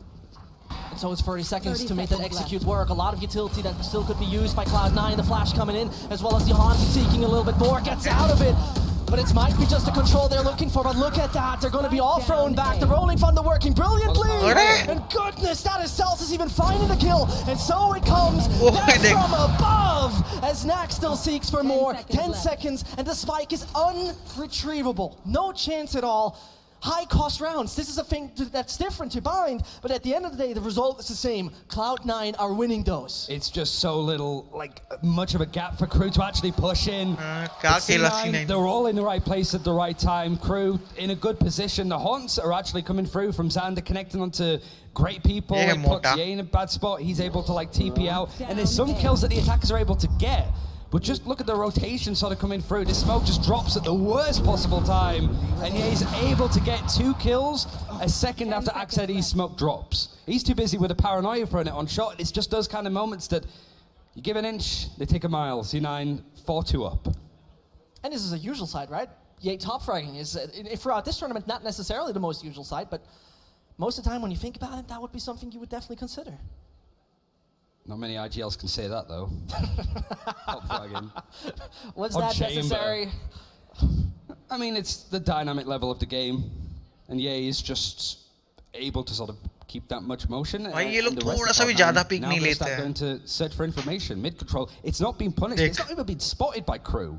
So it's 30 seconds to make that execute work. A lot of utility that still could be used by Cloud9. The flash coming in, as well as the Hans seeking a little bit more. Gets out of it. But it might be just the control they're looking for. But look at that. They're going to be all thrown back. The rolling thunder working brilliantly. And goodness, that is Celsius even finding the kill. And so it comes down from above as Nax still seeks for more. 10 seconds, and the spike is unretrievable. No chance at all. High cost rounds. This is a thing that's different to Bind, but at the end of the day, the result is the same. Cloud9 are winning those. It's just so little, like, much of a gap for Crew to actually push in. C9, they're all in the right place at the right time. Crew in a good position. The haunts are actually coming through from Xander, connecting onto great people. It puts Ye in a bad spot. He's able to, like, TP out. And there's some kills that the attackers are able to get. But just look at the rotation sort of coming through. This smoke just drops at the worst possible time. And yeah, he's able to get 2 kills a second after Axedi's smoke drops. He's too busy with the paranoia throwing it on shot. It's just those kind of moments that you give an inch, they take a mile. C9, 4-2 up. And this is a usual side, right? Yeah, top fragging is, throughout this tournament, not necessarily the most usual side, but most of the time when you think about it, that would be something you would definitely consider. Not many IGLs can say that, though. Top fragging. Was that necessary? I mean, it's the dynamic level of the game. And yeah, he's just able to sort of keep that much motion. Why ये लोग थोड़ा सा भी ज़्यादा pick नहीं लेते हैं? Now going to search for information. Mid control. It's not being punished. It's not even been spotted by Crew.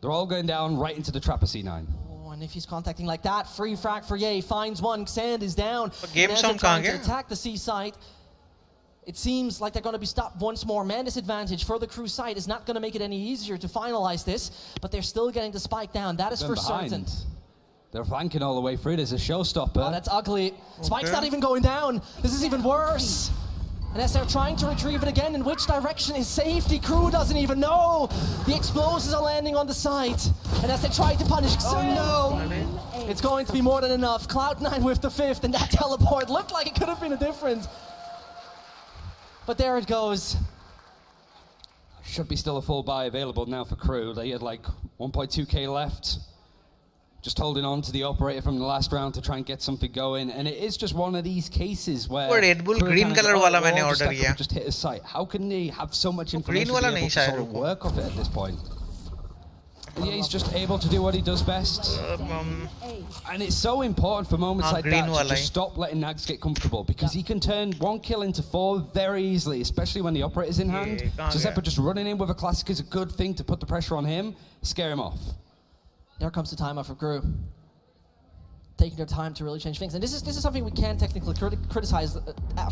They're all going down right into the trap of C9. Oh, and if he's contacting like that, free frag for Ye, finds one. Xand is down. Game sound trying to attack the C site. It seems like they're going to be stopped once more. Man disadvantage for the Crew side is not going to make it any easier to finalize this, but they're still getting the spike down. That is for certain. They're flanking all the way through. There's a showstopper. Oh, that's ugly. Spike's not even going down. This is even worse. And as they're trying to retrieve it again, in which direction is safety? Crew doesn't even know. The explosives are landing on the site. And as they try to punish Xand, it's going to be more than enough. Cloud9 with the 5th, and that teleport looked like it could have been a difference. But there it goes. Should be still a full buy available now for Crew. They had like 1.2k left. Just holding on to the operator from the last round to try and get something going. And it is just one of these cases where Red Bull green color wala मैंने order किया. Just hit a site. How can they have so much information to be able to sort of work off it at this point? And yeah, he's just able to do what he does best. And it's so important for moments like that to just stop letting Nags get comfortable, because he can turn 1 kill into 4 very easily, especially when the operator's in hand. Giuseppe just running in with a classic is a good thing to put the pressure on him, scare him off. There comes the timeout for Crew. Taking their time to really change things. And this is something we can technically criticize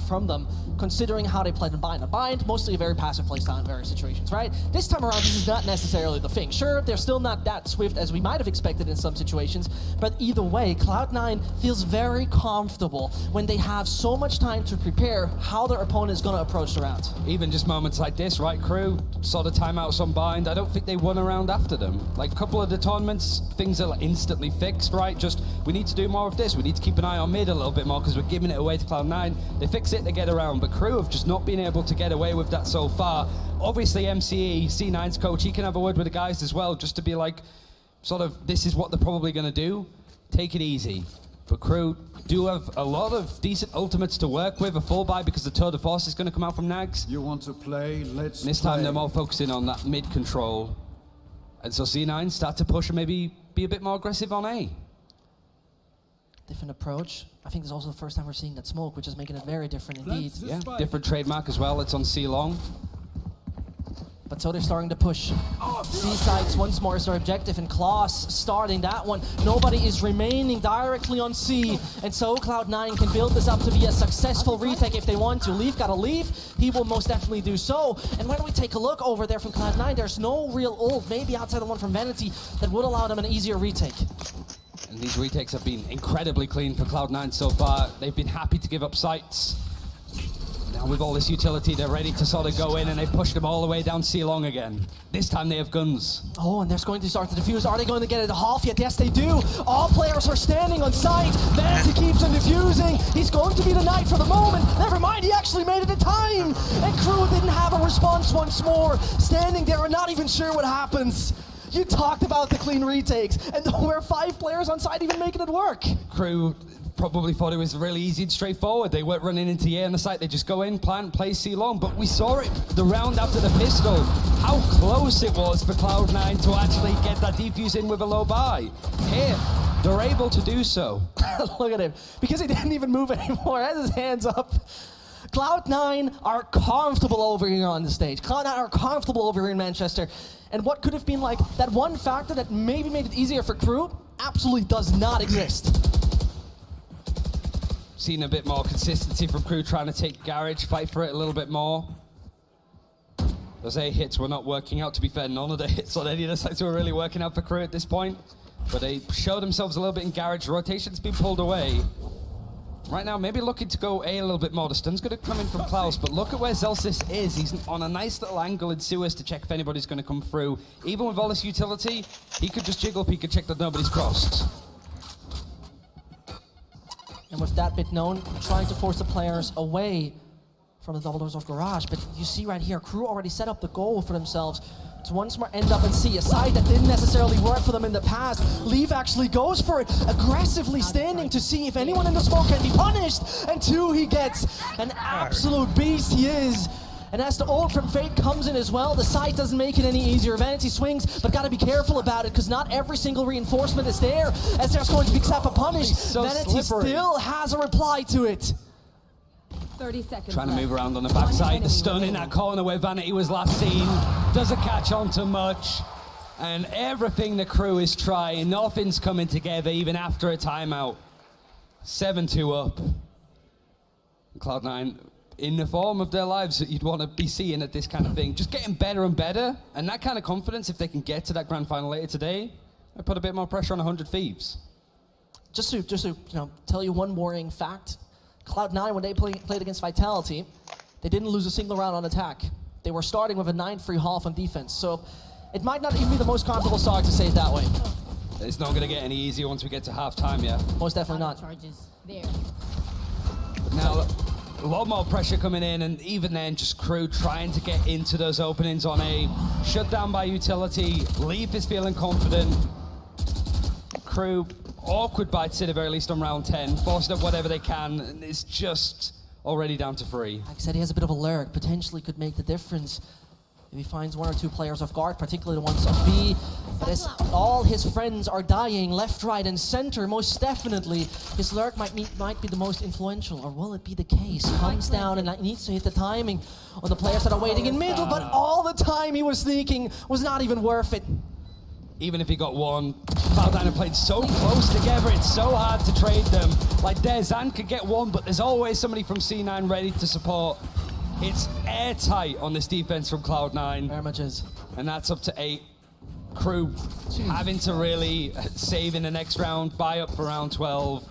from them, considering how they played in Bind. Bind, mostly a very passive playstyle in various situations, right? This time around, this is not necessarily the thing. Sure, they're still not that swift as we might have expected in some situations, but either way, Cloud9 feels very comfortable when they have so much time to prepare how their opponent is going to approach the round. Even just moments like this, right? Crew saw the timeouts on Bind. I don't think they won a round after them. Like a couple of the tournaments, things are like instantly fixed, right? Just, we need to do more of this. We need to keep an eye on mid a little bit more because we're giving it away to Cloud9. They fix it, they get around, but Crew have just not been able to get away with that so far. Obviously MCE, C9's coach, he can have a word with the guys as well, just to be like, sort of, this is what they're probably going to do. Take it easy. But Crew do have a lot of decent ultimates to work with, a full buy because the tour de force is going to come out from Nags. You want to play, let's and this time they're more focusing on that mid control. And so C9 start to push and maybe be a bit more aggressive on A. Different approach. I think this is also the first time we're seeing that smoke, which is making it very different indeed. Yeah, different trademark as well. It's on C long. But so they're starting to push. C sites once more is their objective, and Klaus starting that one. Nobody is remaining directly on C, and so Cloud9 can build this up to be a successful retake if they want to. Leaf gotta leave. He will most definitely do so. And when we take a look over there from Cloud9, there's no real ult, maybe outside the one from Vanity, that would allow them an easier retake. And these retakes have been incredibly clean for Cloud9 so far. They've been happy to give up sites. Now with all this utility, they're ready to sort of go in, and they've pushed them all the way down C long again. This time they have guns. Oh, and they're going to start to defuse. Are they going to get it to half yet? Yes, they do. All players are standing on site. Vanity keeps on defusing. He's going to be the knight for the moment. Never mind, he actually made it in time. And Crew didn't have a response once more. Standing there and not even sure what happens. You talked about the clean retakes, and there were 5 players on site even making it work. Crew probably thought it was really easy and straightforward. They weren't running into the A on the site. They just go in, plant, play C long. But we saw it the round after the pistol, how close it was for Cloud9 to actually get that defuse in with a low buy. Here, they're able to do so. Look at him. Because he didn't even move anymore, has his hands up. Cloud9 are comfortable over here on the stage. Cloud9 are comfortable over here in Manchester. And what could have been like that one factor that maybe made it easier for Crew absolutely does not exist. Seen a bit more consistency from Crew trying to take Garage, fight for it a little bit more. Those A hits were not working out. To be fair, none of the hits on any of the sides were really working out for Crew at this point. But they showed themselves a little bit in Garage. Rotation's been pulled away. Right now, maybe looking to go A a little bit more. The stun's going to come in from Klaus, but look at where Zelsis is. He's on a nice little angle in sewers to check if anybody's going to come through. Even with all this utility, he could just jiggle, he could check that nobody's crossed. And with that bit known, trying to force the players away from the double doors of Garage. But you see right here, Crew already set up the goal for themselves to once more end up and see a side that didn't necessarily work for them in the past. Leaf actually goes for it, aggressively standing to see if anyone in the smoke can be punished. And 2 he gets. An absolute beast he is. And as the ult from Fate comes in as well, the side doesn't make it any easier. Vanity swings, but gotta be careful about it, because not every single reinforcement is there, as there's going to be Xappa punished. So Vanity still has a reply to it. 30 seconds Trying to move around on the backside. The stun in that corner where Vanity was last seen. Doesn't catch on to much. And everything the Crew is trying, nothing's coming together even after a timeout. 7-2 up. Cloud9 in the form of their lives that you'd want to be seeing at this kind of thing. Just getting better and better. And that kind of confidence, if they can get to that grand final later today, I put a bit more pressure on 100 Thieves. Just to tell you one worrying fact. Cloud9, when they played against Vitality, they didn't lose a single round on attack. They were starting with a 9-free half on defense. So it might not even be the most comfortable start to say it that way. It's not going to get any easier once we get to halftime, yeah? Most definitely not. Charges there. Now, a lot more pressure coming in, and even then, just Crew trying to get into those openings on A. Shut down by utility. Leaf is feeling confident. Crew, awkward bites at the very least on round 10. Forcing up whatever they can, and it's just already down to 3. Like I said, he has a bit of a lurk. Potentially could make the difference if he finds 1 or 2 players off guard, particularly the ones on B. But as all his friends are dying left, right, and center, most definitely, his lurk might be the most influential. Or will it be the case? Comes down and needs to hit the timing on the players that are waiting in middle, but all the time he was sneaking was not even worth it. Even if he got 1, Cloud9 have played so close together, it's so hard to trade them. Like Zan could get 1, but there's always somebody from C9 ready to support. It's airtight on this defense from Cloud9. Very much is. And that's up to 8. Crew having to really save in the next round, buy up for round 12.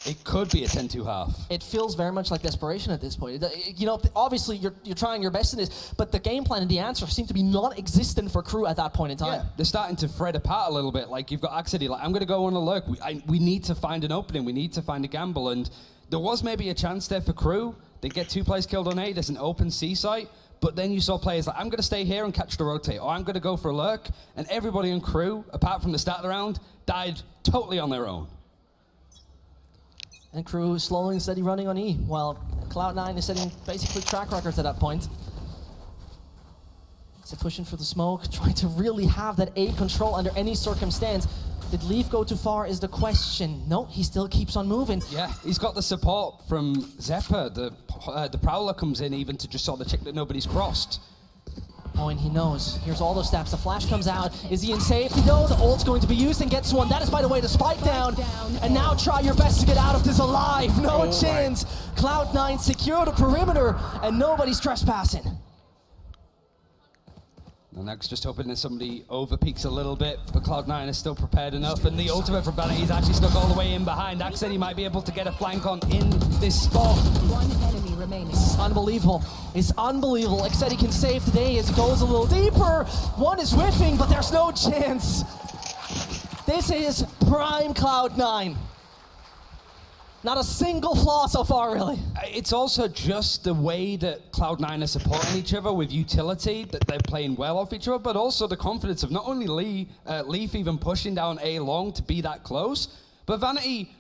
It could be a 10-2 half. It feels very much like desperation at this point. You know, obviously you're trying your best in this, but the game plan and the answer seem to be non-existent for Crew at that point in time. Yeah, they're starting to thread apart a little bit. Like you've got Axity, like I'm going to go on a lurk. We need to find an opening. We need to find a gamble. And there was maybe a chance there for Crew. They get 2 players killed on A. There's an open C site. But then you saw players like, I'm going to stay here and catch the rotate, or I'm going to go for a lurk. And everybody in Crew, apart from the start of the round, died totally on their own. And Crew slowly and steady running on E, while Cloud9 is setting basically track records at that point. So pushing for the smoke, trying to really have that A control under any circumstance. Did Leaf go too far is the question. No, he still keeps on moving. Yeah, he's got the support from Zeppa. The Prowler comes in even to just sort of check that nobody's crossed. Oh, and he knows. Here's all those steps. The flash comes out. Is he in safety? No, the ult's going to be used and gets 1. That is, by the way, the spike down. And now try your best to get out of this alive. No chance. Cloud9 secure the perimeter, and nobody's trespassing. And Nags just hoping that somebody overpeaks a little bit, but Cloud9 is still prepared enough. And the ultimate from Vanity is actually stuck all the way in behind. Axe said he might be able to get a flank on in this spot. 1 enemy remaining. It's unbelievable. It's unbelievable. Like said, he can save today as it goes a little deeper. 1 is whiffing, but there's no chance. This is prime Cloud9. Not a single flaw so far, really. It's also just the way that Cloud9 are supporting each other with utility, that they're playing well off each other, but also the confidence of not only Leaf even pushing down A long to be that close, but Vanity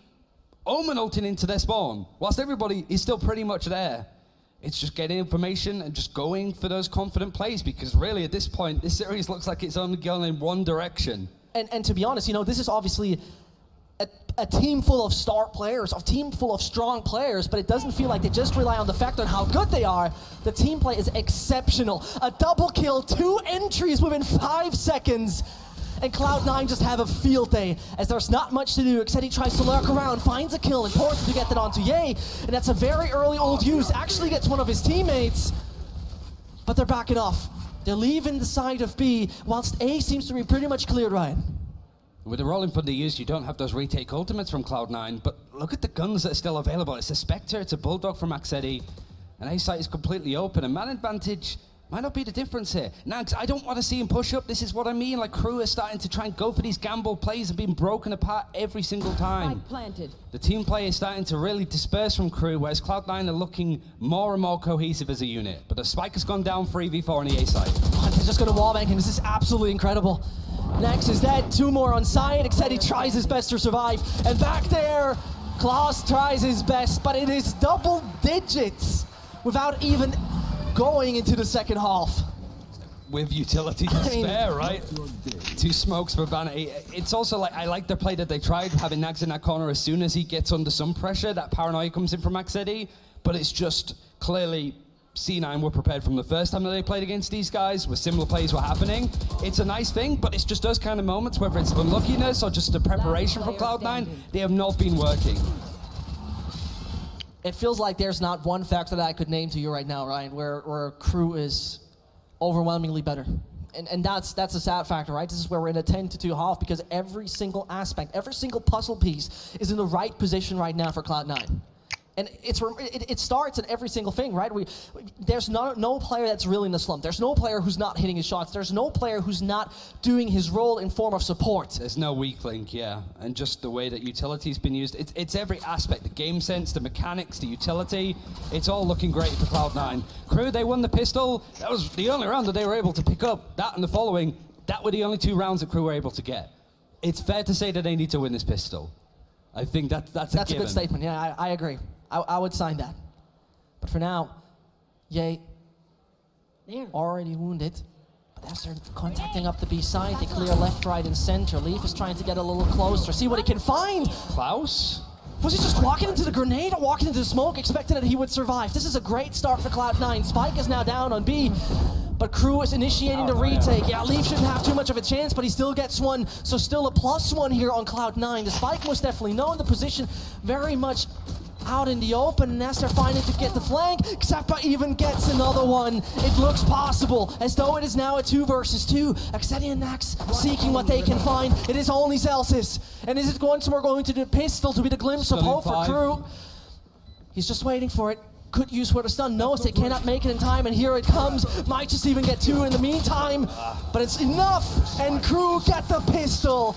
Omen ulting into their spawn, whilst everybody is still pretty much there. It's just getting information and just going for those confident plays, because really at this point, this series looks like it's only going in one direction. And to be honest, you know, this is obviously a team full of star players, a team full of strong players, but it doesn't feel like they just rely on the fact on how good they are. The team play is exceptional. A double kill, 2 entries within 5 seconds. And Cloud9 just have a field day, as there's not much to do. Xedi tries to lurk around, finds a kill, and forces to get that onto Ye. And that's a very early old use. Actually gets one of his teammates, but they're backing off. They're leaving the side of B, whilst A seems to be pretty much cleared, Ryan. With the rolling for the use, you don't have those retake ultimates from Cloud9, but look at the guns that are still available. It's a Spectre, it's a Bulldog from Xedi, and A site is completely open, and man advantage might not be the difference here. Nags, I don't want to see him push up. This is what I mean. Like, Crew are starting to try and go for these gamble plays and being broken apart every single time. Planted. The team play is starting to really disperse from Crew, whereas Cloud9 are looking more and more cohesive as a unit. But the spike has gone down 3v4 on the A side. They're just going to wallbang him. This is absolutely incredible. Nax is dead. 2 more on side. Xedi tries his best to survive. And back there, Klaus tries his best, but it is double digits without even going into the second half. With utility to spare, right? 2 smokes for Vanity. It's also like, I like the play that they tried, having Nags in that corner. As soon as he gets under some pressure, that paranoia comes in from Xedi, but it's just clearly C9 were prepared from the first time that they played against these guys, where similar plays were happening. It's a nice thing, but it's just those kind of moments, whether it's unluckiness or just the preparation for Cloud9, they have not been working. It feels like there's not one factor that I could name to you right now, Ryan, where Crew is overwhelmingly better. And that's a sad factor, right? This is where we're in a 10-2 half, because every single aspect, every single puzzle piece is in the right position right now for Cloud9. And it starts in every single thing, right? There's no player that's really in the slump. There's no player who's not hitting his shots. There's no player who's not doing his role in form of support. There's no weak link, yeah. And just the way that utility's been used, it's every aspect, the game sense, the mechanics, the utility, it's all looking great for Cloud9. Crew, they won the pistol. That was the only round that they were able to pick up. That and the following, that were the only 2 rounds that Crew were able to get. It's fair to say that they need to win this pistol. I think that's a given. A good statement, yeah, I agree. I would sign that. But for now, Ye already wounded. But as they're contacting up the B side, they clear left, right, and center. Leaf is trying to get a little closer, see what he can find. Klaus? Was he just walking into the grenade or walking into the smoke, expecting that he would survive? This is a great start for Cloud9. Spike is now down on B, but Crew is initiating the retake. Yeah, Leaf shouldn't have too much of a chance, but he still gets one, so still a +1 here on Cloud9. The Spike most definitely known the position very much out in the open, and as they're finding to get the flank, Xepa even gets another one. It looks possible, as though it is now a 2 versus 2. Xedi and Nax seeking what they can find. It is only Celsius. And is it going to the pistol to be the glimpse of hope for Crew? He's just waiting for it. Could use for the stun, knows they cannot make it in time, and here it comes. Might just even get 2 in the meantime, but it's enough, and Crew get the pistol.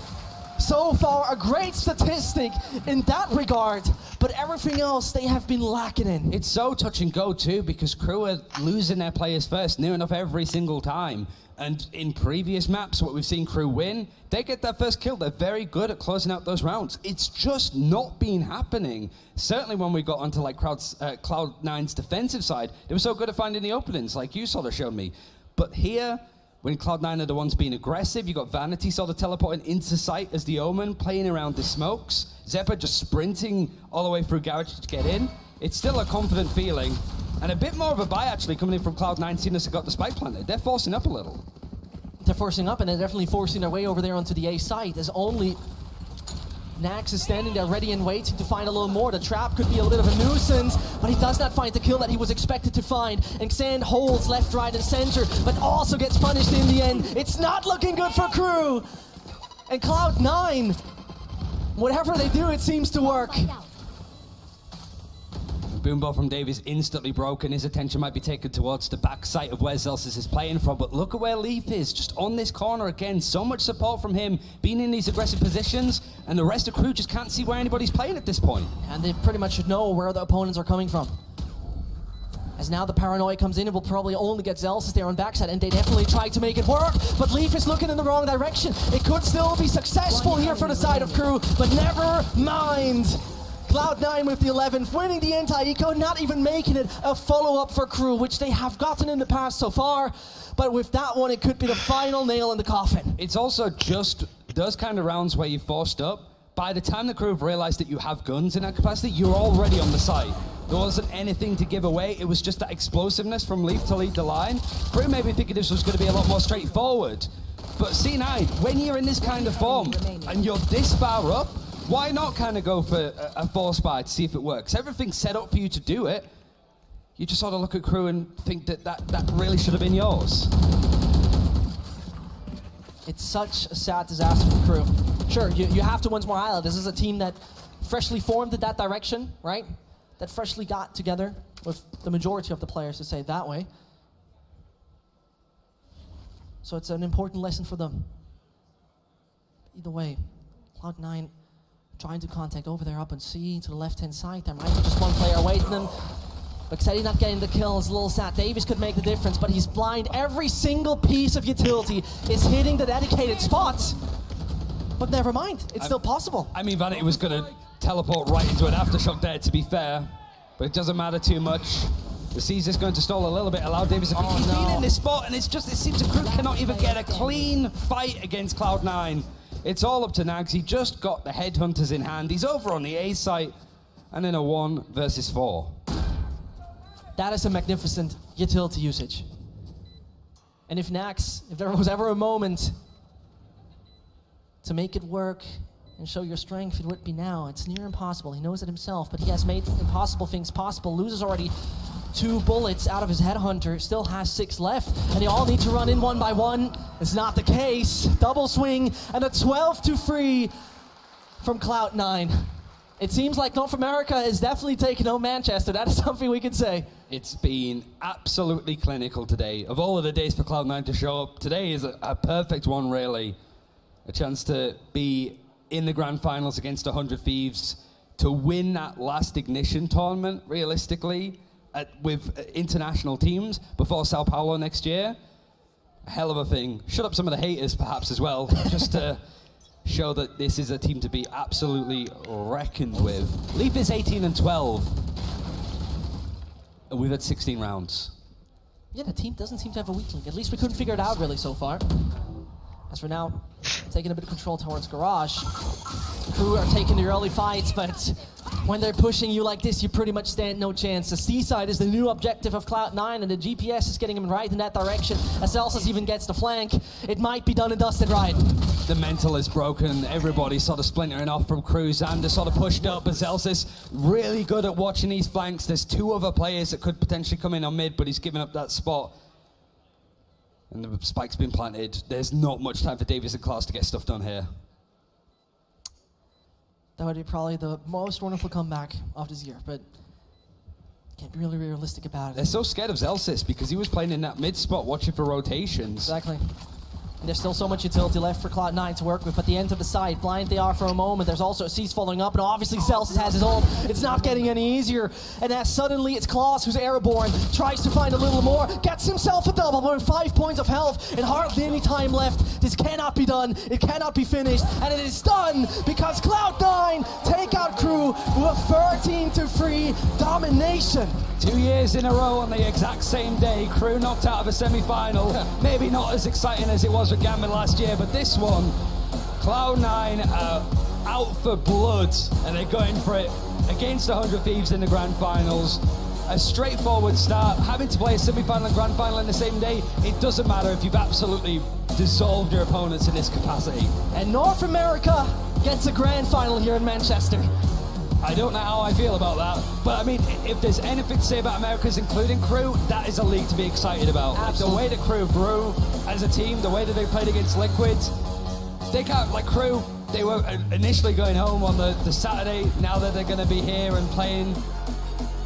So far, a great statistic in that regard, but everything else they have been lacking in. It's so touch and go too, because Crew are losing their players first near enough every single time. And in previous maps, what we've seen Crew win, they get that first kill. They're very good at closing out those rounds. It's just not been happening. Certainly when we got onto like Cloud9's defensive side, they were so good at finding the openings, like you sort of showed me. But here, when Cloud9 are the ones being aggressive, you got Vanity sort of teleporting into sight as the Omen, playing around the smokes. Xepa just sprinting all the way through Garage to get in. It's still a confident feeling. And a bit more of a buy actually coming in from Cloud9, seeing as they got the spike planted. They're forcing up a little. They're forcing up, and they're definitely forcing their way over there onto the A site. As only Nax is standing there ready and waiting to find a little more. The trap could be a little bit of a nuisance, but he does not find the kill that he was expected to find. And Xan holds left, right, and center, but also gets punished in the end. It's not looking good for Crew. And Cloud9, whatever they do, it seems to work. Boomball from Dave is instantly broken. His attention might be taken towards the back side of where Celsius is playing from, but look at where Leaf is, just on this corner again. So much support from him, being in these aggressive positions, and the rest of Crew just can't see where anybody's playing at this point. And they pretty much should know where the opponents are coming from. As now the paranoia comes in, it will probably only get Celsius there on backside, and they definitely try to make it work, but Leaf is looking in the wrong direction. It could still be successful here for the side of Crew, but never mind. Cloud9 with the 11th, winning the anti-eco, not even making it a follow-up for Crew, which they have gotten in the past so far. But with that one, it could be the final nail in the coffin. It's also just those kind of rounds where you forced up. By the time the Crew have realized that you have guns in that capacity, you're already on the site. There wasn't anything to give away. It was just that explosiveness from Leaf to lead the line. Crew may be thinking this was going to be a lot more straightforward. But C9, when you're in this kind of form and you're this far up, why not kind of go for a force buy to see if it works? Everything's set up for you to do it. You just sort of look at Crew and think that really should have been yours. It's such a sad disaster for Crew. Sure, you have to once more highlight, this is a team that freshly formed in that direction, right? That freshly got together with the majority of the players, to say it that way. So it's an important lesson for them. Either way, Cloud9 trying to contact over there up on C to the left-hand side. There might be just one player awaiting them. Vexetti not getting the kill is a little sad. Davies could make the difference, but he's blind. Every single piece of utility is hitting the dedicated spots. But never mind, it's still possible. I mean, Vanity was going to teleport right into an aftershock there, to be fair. But it doesn't matter too much. The C's just going to stall a little bit, allow Davies to keep been in this spot, and it seems the Crew cannot even get a clean fight against Cloud9. It's all up to Nags. He just got the headhunters in hand. He's over on the A site, and in a 1 versus 4. That is a magnificent utility usage. And if Nax, if there was ever a moment to make it work and show your strength, it would be now. It's near impossible. He knows it himself, but he has made impossible things possible. Loses already 2 bullets out of his headhunter, still has 6 left, and they all need to run in one by one. It's not the case. Double swing and a 12-3 from Cloud9. It seems like North America is definitely taking home Manchester. That is something we could say. It's been absolutely clinical today. Of all of the days for Cloud9 to show up, today is a perfect one, really. A chance to be in the grand finals against 100 Thieves, to win that last Ignition tournament, realistically, with international teams before Sao Paulo next year. A hell of a thing. Shut up some of the haters, perhaps, as well, just to show that this is a team to be absolutely reckoned with. Leaf is 18-12. And we've had 16 rounds. Yeah, the team doesn't seem to have a weak link. At least we couldn't figure it out, really, so far. As for now, taking a bit of control towards Garage. Crew are taking the early fights, but when they're pushing you like this, you pretty much stand no chance. The C-side is the new objective of Cloud9, and the GPS is getting him right in that direction. As Celsius even gets the flank, it might be done and dusted right. The mental is broken. Everybody's sort of splintering off from Crew. Xander sort of pushed up, but Celsius really good at watching these flanks. There's 2 other players that could potentially come in on mid, but he's given up that spot. And the spike's been planted. There's not much time for Davies and Klaus to get stuff done here. That would be probably the most wonderful comeback of this year, but can't be really realistic about it. They're so scared of Zelsis because he was playing in that mid spot watching for rotations. Exactly. And there's still so much utility left for Cloud9 to work with, but the end of the side, blind they are for a moment. There's also a Cease following up, and obviously Celsius has his ult. It's not getting any easier. And as suddenly it's Klaus who's airborne, tries to find a little more, gets himself a double, but with 5 points of health and hardly any time left. This cannot be done, it cannot be finished, and it is done because Cloud9 take out Crew with a 13-3 domination. 2 years in a row on the exact same day, Crew knocked out of a semi-final. Maybe not as exciting as it was with Gambit last year, but this one, Cloud9 out for blood, and they're going for it against 100 Thieves in the grand finals. A straightforward start, having to play a semi-final and grand final in the same day, it doesn't matter if you've absolutely dissolved your opponents in this capacity. And North America gets a grand final here in Manchester. I don't know how I feel about that, but I mean, if there's anything to say about Americas, including Crew, that is a league to be excited about. Like, the way that Crew grew as a team, the way that they played against Liquid, they got, like Crew, they were initially going home on the Saturday. Now that they're going to be here and playing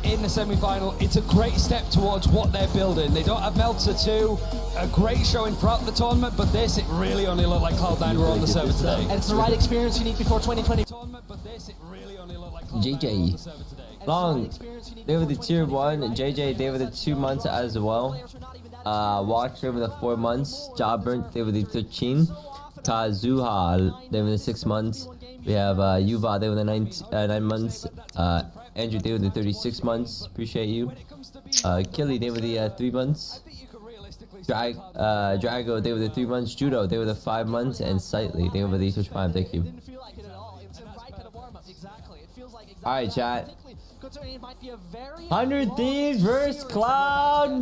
in the semi-final, it's a great step towards what they're building. They don't have Melter 2, a great showing throughout the tournament, but this, it really only looked like Cloud9 were on the server today. And it's the right experience you need before 2020. JJ, long, they were the tier 1, JJ, they were the 2 months as well. Watcher with the 4 months, Jobber, they were the 13. Kazuha, they were the 6 months. We have Yuva, they were the 9 months. Andrew, they were the 36 months. Appreciate you. Killy, they were the 3 months. Drago, they were the 3 months. Judo, they were the 5 months. And Sightly, they were the Twitch Prime. Thank you. Alright, chat. 100 Thieves versus Cloud9.